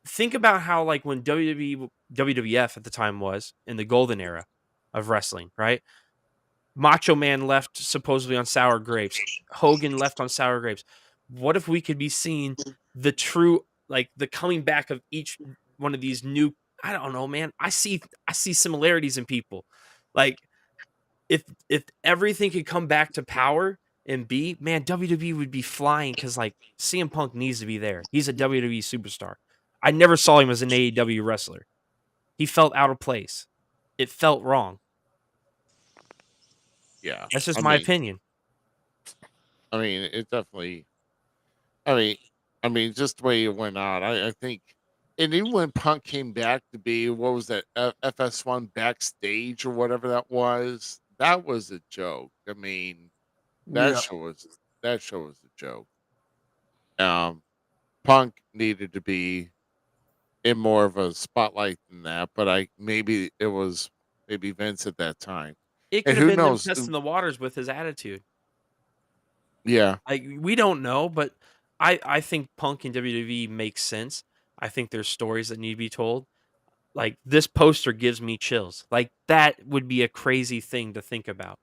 Think about how, like, when WWF at the time was in the golden era of wrestling, right? Macho Man left supposedly on sour grapes. Hogan left on sour grapes. What if we could be seeing the true, like, the coming back of each one of these new? I don't know, man. I see similarities in people. Like, if everything could come back to power and be, man, WWE would be flying because, like, CM Punk needs to be there. He's a WWE superstar. I never saw him as an AEW wrestler. He felt out of place. It felt wrong. Yeah. That's just my opinion. I mean, it definitely. I mean, just the way it went on. I think, and even when Punk came back to be, what was that, FS1 backstage or whatever that was a joke. I mean, that Yeah. show was a joke. Punk needed to be in more of a spotlight than that, but maybe it was Vince at that time. It And could have who been them knows? testing the waters with his attitude. Yeah, Like, we don't know, but I think Punk and WWE makes sense. I think there's stories that need to be told. Like, this poster gives me chills. Like, that would be a crazy thing to think about.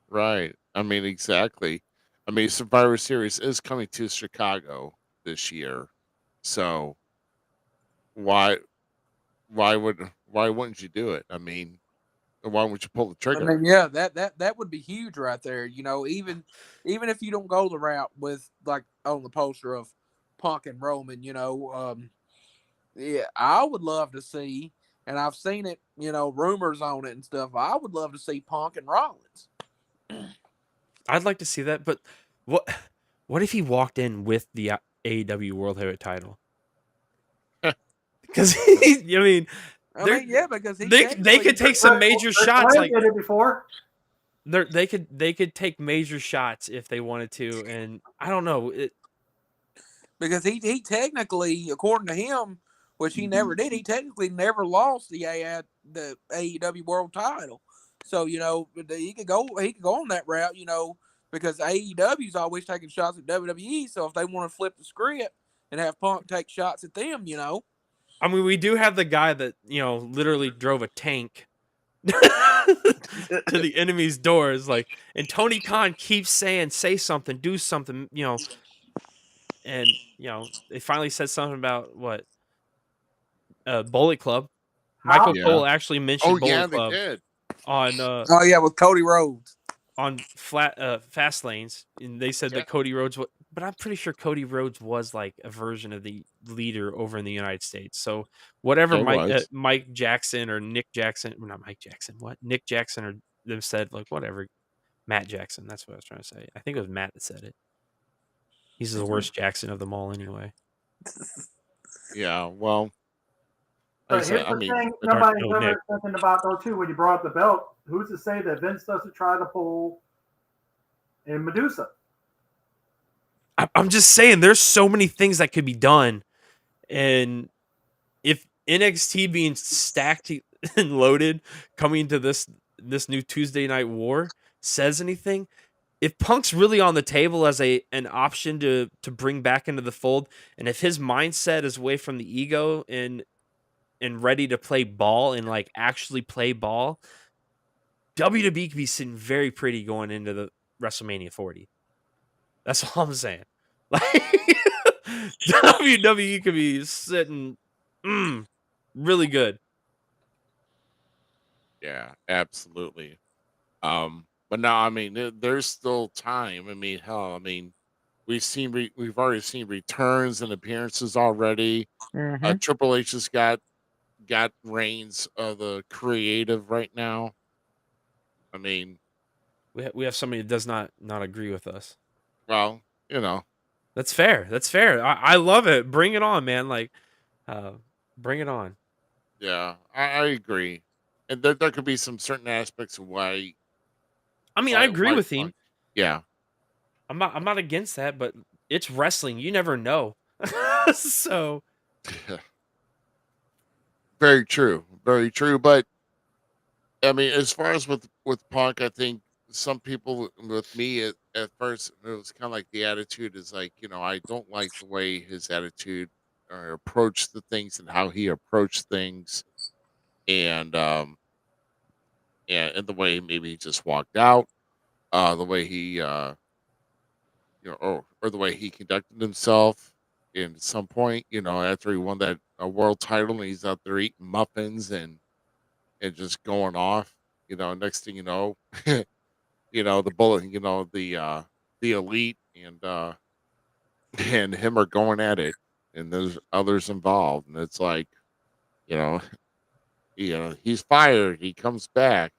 right. I mean, exactly. I mean, Survivor Series is coming to Chicago this year, so why why wouldn't you do it? I mean, why wouldn't you pull the I trigger? mean, yeah, that would be huge right there. Even if you don't go the route with, like, on the poster of Punk and Roman, yeah, I would love to see, and I've seen it, rumors on it and stuff. I would love to see Punk and Rollins. I'd like to see that, but what if he walked in with the AEW World Heavyweight title? Because yeah, because they could take some major shots. Like, did it before. they could take major shots if they wanted to, and I don't know because he technically, according to him, which he never did, he technically never lost the AEW World Title. So he could go on that route, because AEW's always taking shots at WWE. So if they want to flip the script and have Punk take shots at them, I mean, we do have the guy that literally drove a tank to the enemy's doors, like, and Tony Khan keeps saying, "Say something, do something," and they finally said something about what Bullet Club. Michael Cole actually mentioned Bullet Club they did. on with Cody Rhodes on fast lanes, and they said that Cody Rhodes but I'm pretty sure Cody Rhodes was like a version of the leader over in the United States. So whatever Mike Jackson or Nick Jackson, not Mike Jackson, Nick Jackson or them said, like, whatever, Matt Jackson, that's what I was trying to say. I think it was Matt that said it. He's the worst Jackson of them all Yeah, well, but here's the thing nobody's ever thinking about, though, too, when you brought up the belt. Who's to say that Vince doesn't try to pull in Medusa? I'm just saying, there's so many things that could be done, and if NXT being stacked and loaded coming to this new Tuesday Night War says anything, if Punk's really on the table as an option to bring back into the fold, and if his mindset is away from the ego and ready to play ball and, like, actually play ball, WWE could be sitting very pretty going into the WrestleMania 40. That's all I'm saying. Like, WWE could be sitting really good. Yeah, absolutely. But now, I mean, there's still time. I mean, hell, I mean, we've already seen returns and appearances already. Mm-hmm. Triple H has got reins of the creative right now. I mean, We have somebody that does not agree with us. well, you know, That's fair. That's fair. I love it. Bring it on, man. Like, bring it on. yeah, I agree. And there could be some certain aspects of I mean, I agree why with him. fun. Yeah, I'm not against that, but it's wrestling. You never know. So very true, very true. But I mean, as far as with Punk, I think some people with me at first it was kind of like the attitude is like, I don't like the way his attitude or approach the things and how he approached things, and and the way maybe he just walked out, the way he or the way he conducted himself. And at some point, after he won that world title and he's out there eating muffins and just going off, next thing you know, the bullet, the elite and him are going at it, and there's others involved, and it's like, you know, he's fired, he comes back,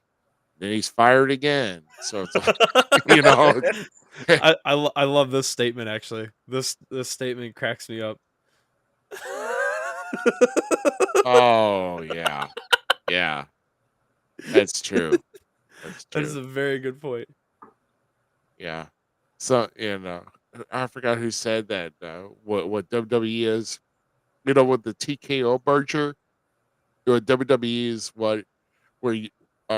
then he's fired again. So it's like, you know, I love this statement actually. This statement cracks me up. oh yeah, yeah, that's true. That's That is true. a very good point. Yeah. So, I forgot who said that. What WWE is, with the TKO merger, what WWE is where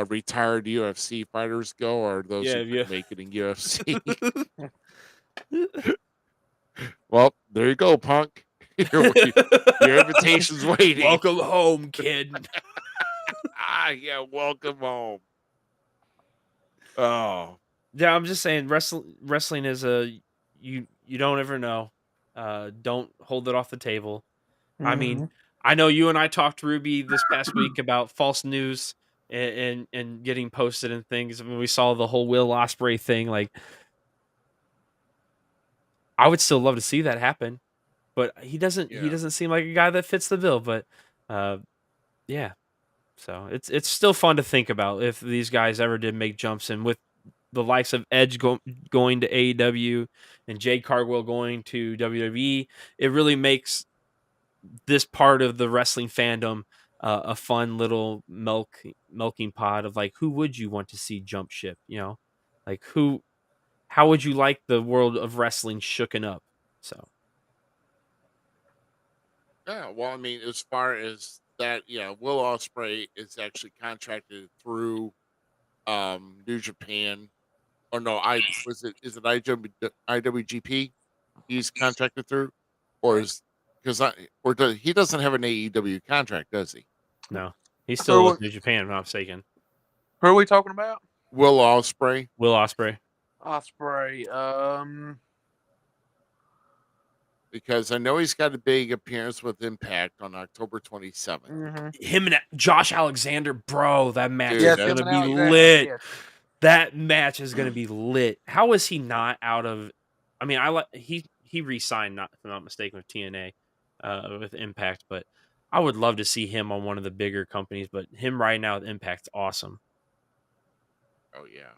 retired UFC fighters go, or those who Yeah. couldn't make it in UFC. Well, there you go, Punk. Your, your invitation's waiting. Welcome home, kid. Yeah, welcome home. Oh, Yeah, I'm just saying wrestling is you don't ever know. Don't hold it off the table. I mean, I know you and I talked, Ruby, this past week about false news and getting posted and things. I mean, we saw the whole Will Ospreay thing. Like, I would still love to see that happen, but he doesn't. He yeah. doesn't seem like a guy that fits the bill. But yeah, so it's still fun to think about if these guys ever did make jumps, and with the likes of Edge going to AEW and Jade Cargill going to WWE, it really makes this part of the wrestling fandom a fun little milking pot of like, who would you want to see jump ship? Like how would you like the world of wrestling shooken up? So Yeah, well, I mean, as far as that, yeah, Will Ospreay is actually contracted through New Japan. Oh no, is it IWGP? He's contracted through, or is because he doesn't have an AEW contract, does he? no, he's still with New Japan, if I'm not mistaken. Who are we talking about? Will Ospreay. Will Ospreay. Ospreay. Because I know he's got a big appearance with Impact on October 27th. Mm-hmm. Him and Josh Alexander, bro, that match Dude, is that's gonna be Alexander, lit. yes. That match is gonna be lit. How is he not out of? I mean, he re-signed, not if I'm not mistaken, with TNA, with Impact, but I would love to see him on one of the bigger companies. But him right now with Impact's awesome. Oh yeah,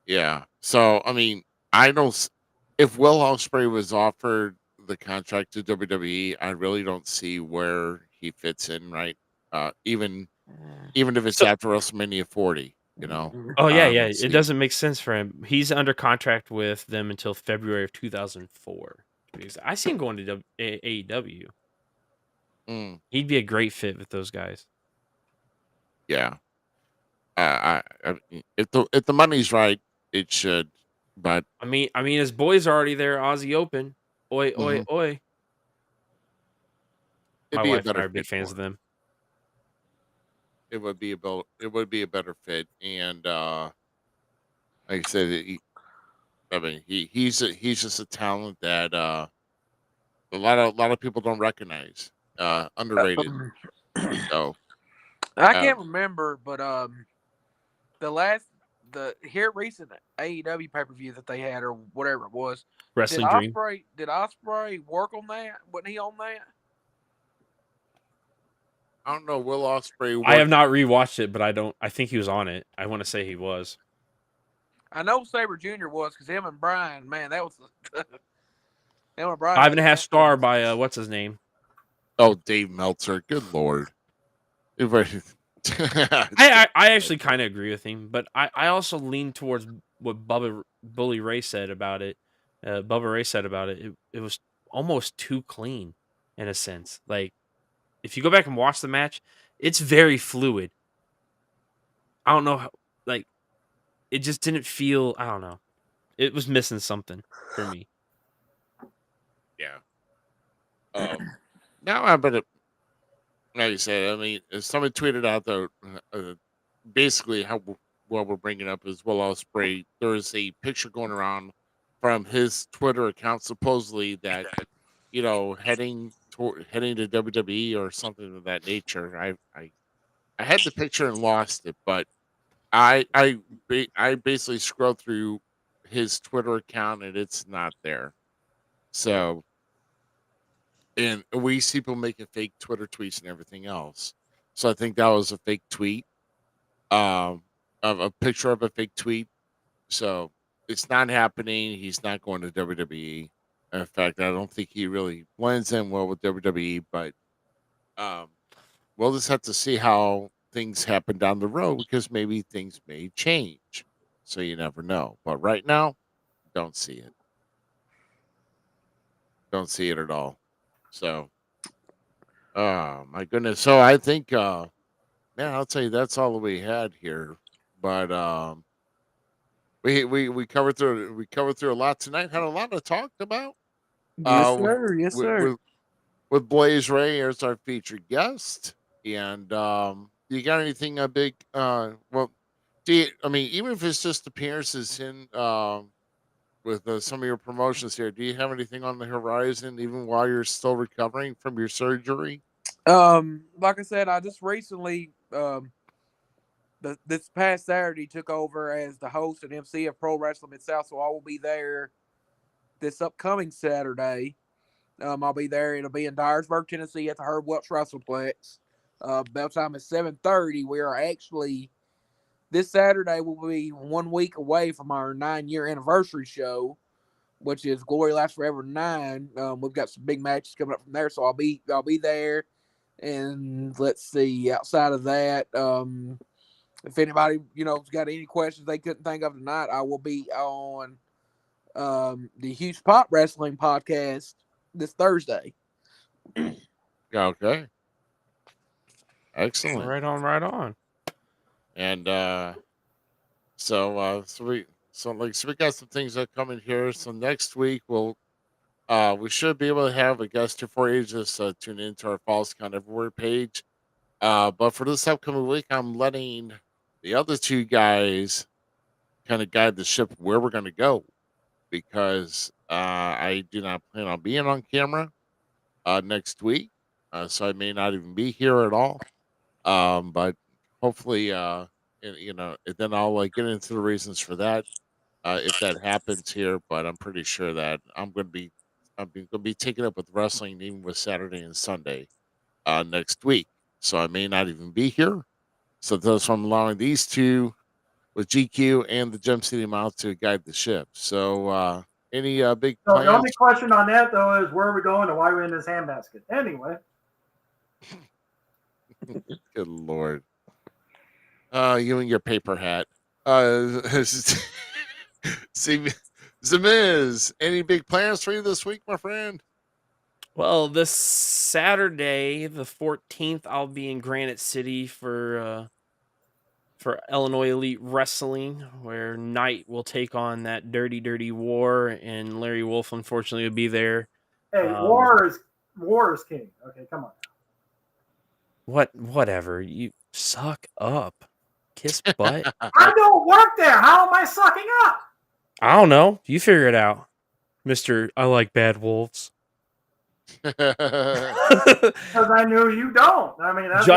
yeah. So I mean, I don't. If Will Ospreay was offered the contract to WWE, I really don't see where he fits in. Right, even if it's after WrestleMania 40, Oh yeah, I yeah. don't It see. doesn't make sense for him. He's under contract with them until February of 2004. Because I see him going to AEW. Mm, He'd be a great fit with those guys. yeah. If the money's right, it should. But I mean, his boys are already there. Aussie Open, oi, oi, Mhm. oi. My it'd be a wife and I better are big fit fans for of him. them. It would be a better fit, and like I said, I mean, he's just a talent that a lot of people don't recognize, underrated. So I uh, can't remember, but the last the here recent AEW pay per view that they had or whatever it was. Wrestling Dream. Did Ospreay work on that? Wasn't he on that? I don't know. Will Ospreay? I have not rewatched it, but I think he was on it. I want to say he was. I know Sabre Jr. was because him and Brian, man, that was. Him and Brian. 5.5 star by what's his name? Oh, Dave Meltzer. Good lord. I actually kind of agree with him, but I also lean towards what Bully Ray said about it. Bubba Ray said about it. It was almost too clean in a sense. Like, if you go back and watch the match, it's very fluid. I don't know how, like, it just didn't feel, I don't know. It was missing something for me. Yeah. Now I'm gonna, like you said, I mean, someone tweeted out though, basically what we're bringing up is Will Ospreay. There is a picture going around from his Twitter account, supposedly that heading to WWE or something of that nature. I had the picture and lost it, but I basically scrolled through his Twitter account and it's not there. So, and we see people making fake Twitter tweets and everything else. So I think that was a fake tweet, of a picture of a fake tweet. So it's not happening. He's not going to WWE. In fact, I don't think he really blends in well with WWE. But we'll just have to see how things happen down the road because maybe things may change. So you never know. But right now, don't see it. Don't see it at all. So, oh my goodness. So I think, man, I'll tell you that's all that we had here. But we covered through a lot tonight. Had a lot to talk about. Yes, sir. Yes, sir. With Blaze Ray as our featured guest, and you got anything a big? Well, I mean, even if it's just appearances in with some of your promotions here, do you have anything on the horizon, even while you're still recovering from your surgery? Like I said, I just recently, this past Saturday took over as the host and MC of Pro Wrestling Mid-South, so I will be there this upcoming Saturday. I'll be there. It'll be in Dyersburg, Tennessee at the Herb Welch Wrestleplex. Bell time is 7:30. We are actually, this Saturday will be 1 week away from our 9-year anniversary show, which is Glory Lasts Forever 9. We've got some big matches coming up from there, so I'll be there. And let's see, outside of that, if anybody has got any questions they couldn't think of tonight, I will be on the Huge Pop Wrestling podcast this Thursday. Okay. Excellent. Right on. And so we got some things that come in here. So next week we should be able to have a guest here for you. Just tune into our Falls Count Everywhere page. But for this upcoming week, I'm letting the other two guys kind of guide the ship where we're going to go, because I do not plan on being on camera next week, so I may not even be here at all. But hopefully, then I'll get into the reasons for that if that happens here. But I'm pretty sure that I'm going to be taking up with wrestling, even with Saturday and Sunday next week. So I may not even be here. So that's why I'm allowing these two with GQ and the Gem City Mile to guide the ship. So any big plans? The only question on that though is where are we going and why are we in this handbasket? Anyway. Good Lord. You and your paper hat. See, Zmiz, any big plans for you this week, my friend? Well, this Saturday, the 14th, I'll be in Granite City for Illinois Elite Wrestling, where Knight will take on that Dirty War, and Larry Wolf, unfortunately, will be there. Hey, War is king. Okay, come on. Whatever. You suck up. Kiss butt. I don't work there. How am I sucking up? I don't know. You figure it out, Mr. I like bad wolves. Because I knew you don't. I mean, that's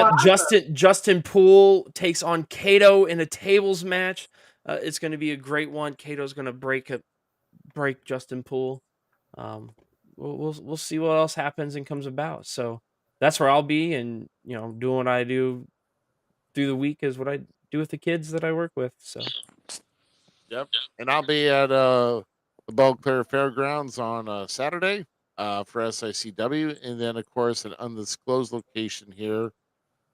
Justin Poole takes on Kato in a tables match. It's going to be a great one. Kato's going to break Justin Poole. We'll see what else happens and comes about. So that's where I'll be, and doing what I do through the week is what I do with the kids that I work with. So, yep. And I'll be at the Beauclair Fairgrounds on Saturday for SICW, and then of course an undisclosed location here,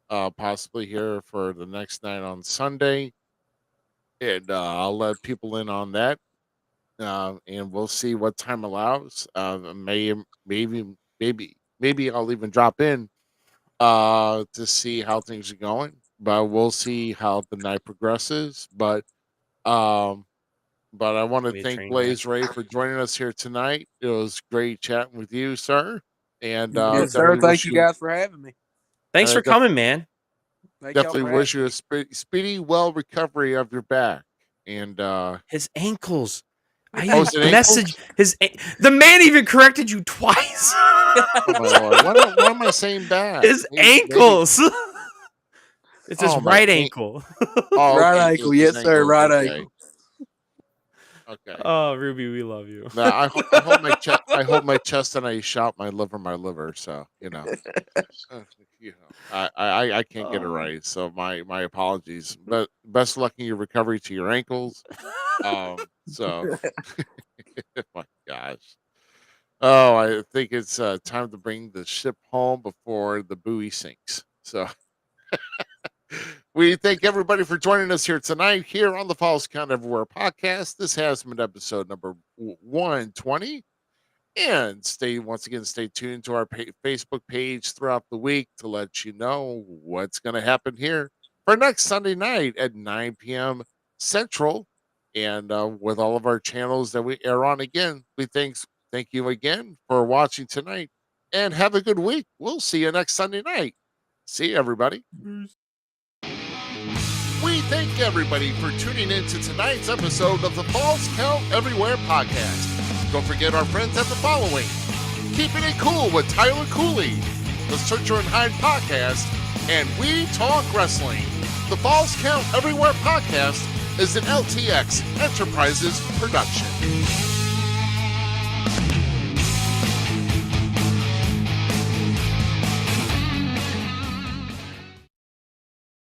possibly here for the next night on Sunday, and I'll let people in on that. And we'll see what time allows. Maybe I'll even drop in to see how things are going. But we'll see how the night progresses. But I want to thank Blaze Ray for joining us here tonight. It was great chatting with you, sir. And yes, sir. Thank you guys for having me. Thanks for coming, man. Definitely wish you a speedy, well recovery of your back and his ankles. I message the man even corrected you twice. Oh my Lord. Why am I saying bad? His ankles. It's his right ankle. Right ankle, yes, sir. Right ankle. Okay. Oh, Ruby, we love you. No, I hold my chest. I hold my chest and I shout my liver. So I can't get it right. So my apologies. But best of luck in your recovery to your ankles. So, my gosh. Oh, I think it's time to bring the ship home before the buoy sinks. So. We thank everybody for joining us here tonight here on the Falls Count Everywhere podcast. This has been episode number 120. And stay tuned to our Facebook page throughout the week to let you know what's going to happen here for next Sunday night at 9 p.m. Central. And with all of our channels that we air on again, we thank you again for watching tonight. And have a good week. We'll see you next Sunday night. See you, everybody. We thank everybody for tuning in to tonight's episode of the Falls Count Everywhere podcast. Don't forget our friends at the following: Keeping It Cool with Tyler Cooley, the Searcher and Hide podcast, and We Talk Wrestling. The Falls Count Everywhere podcast is an LTX Enterprises production.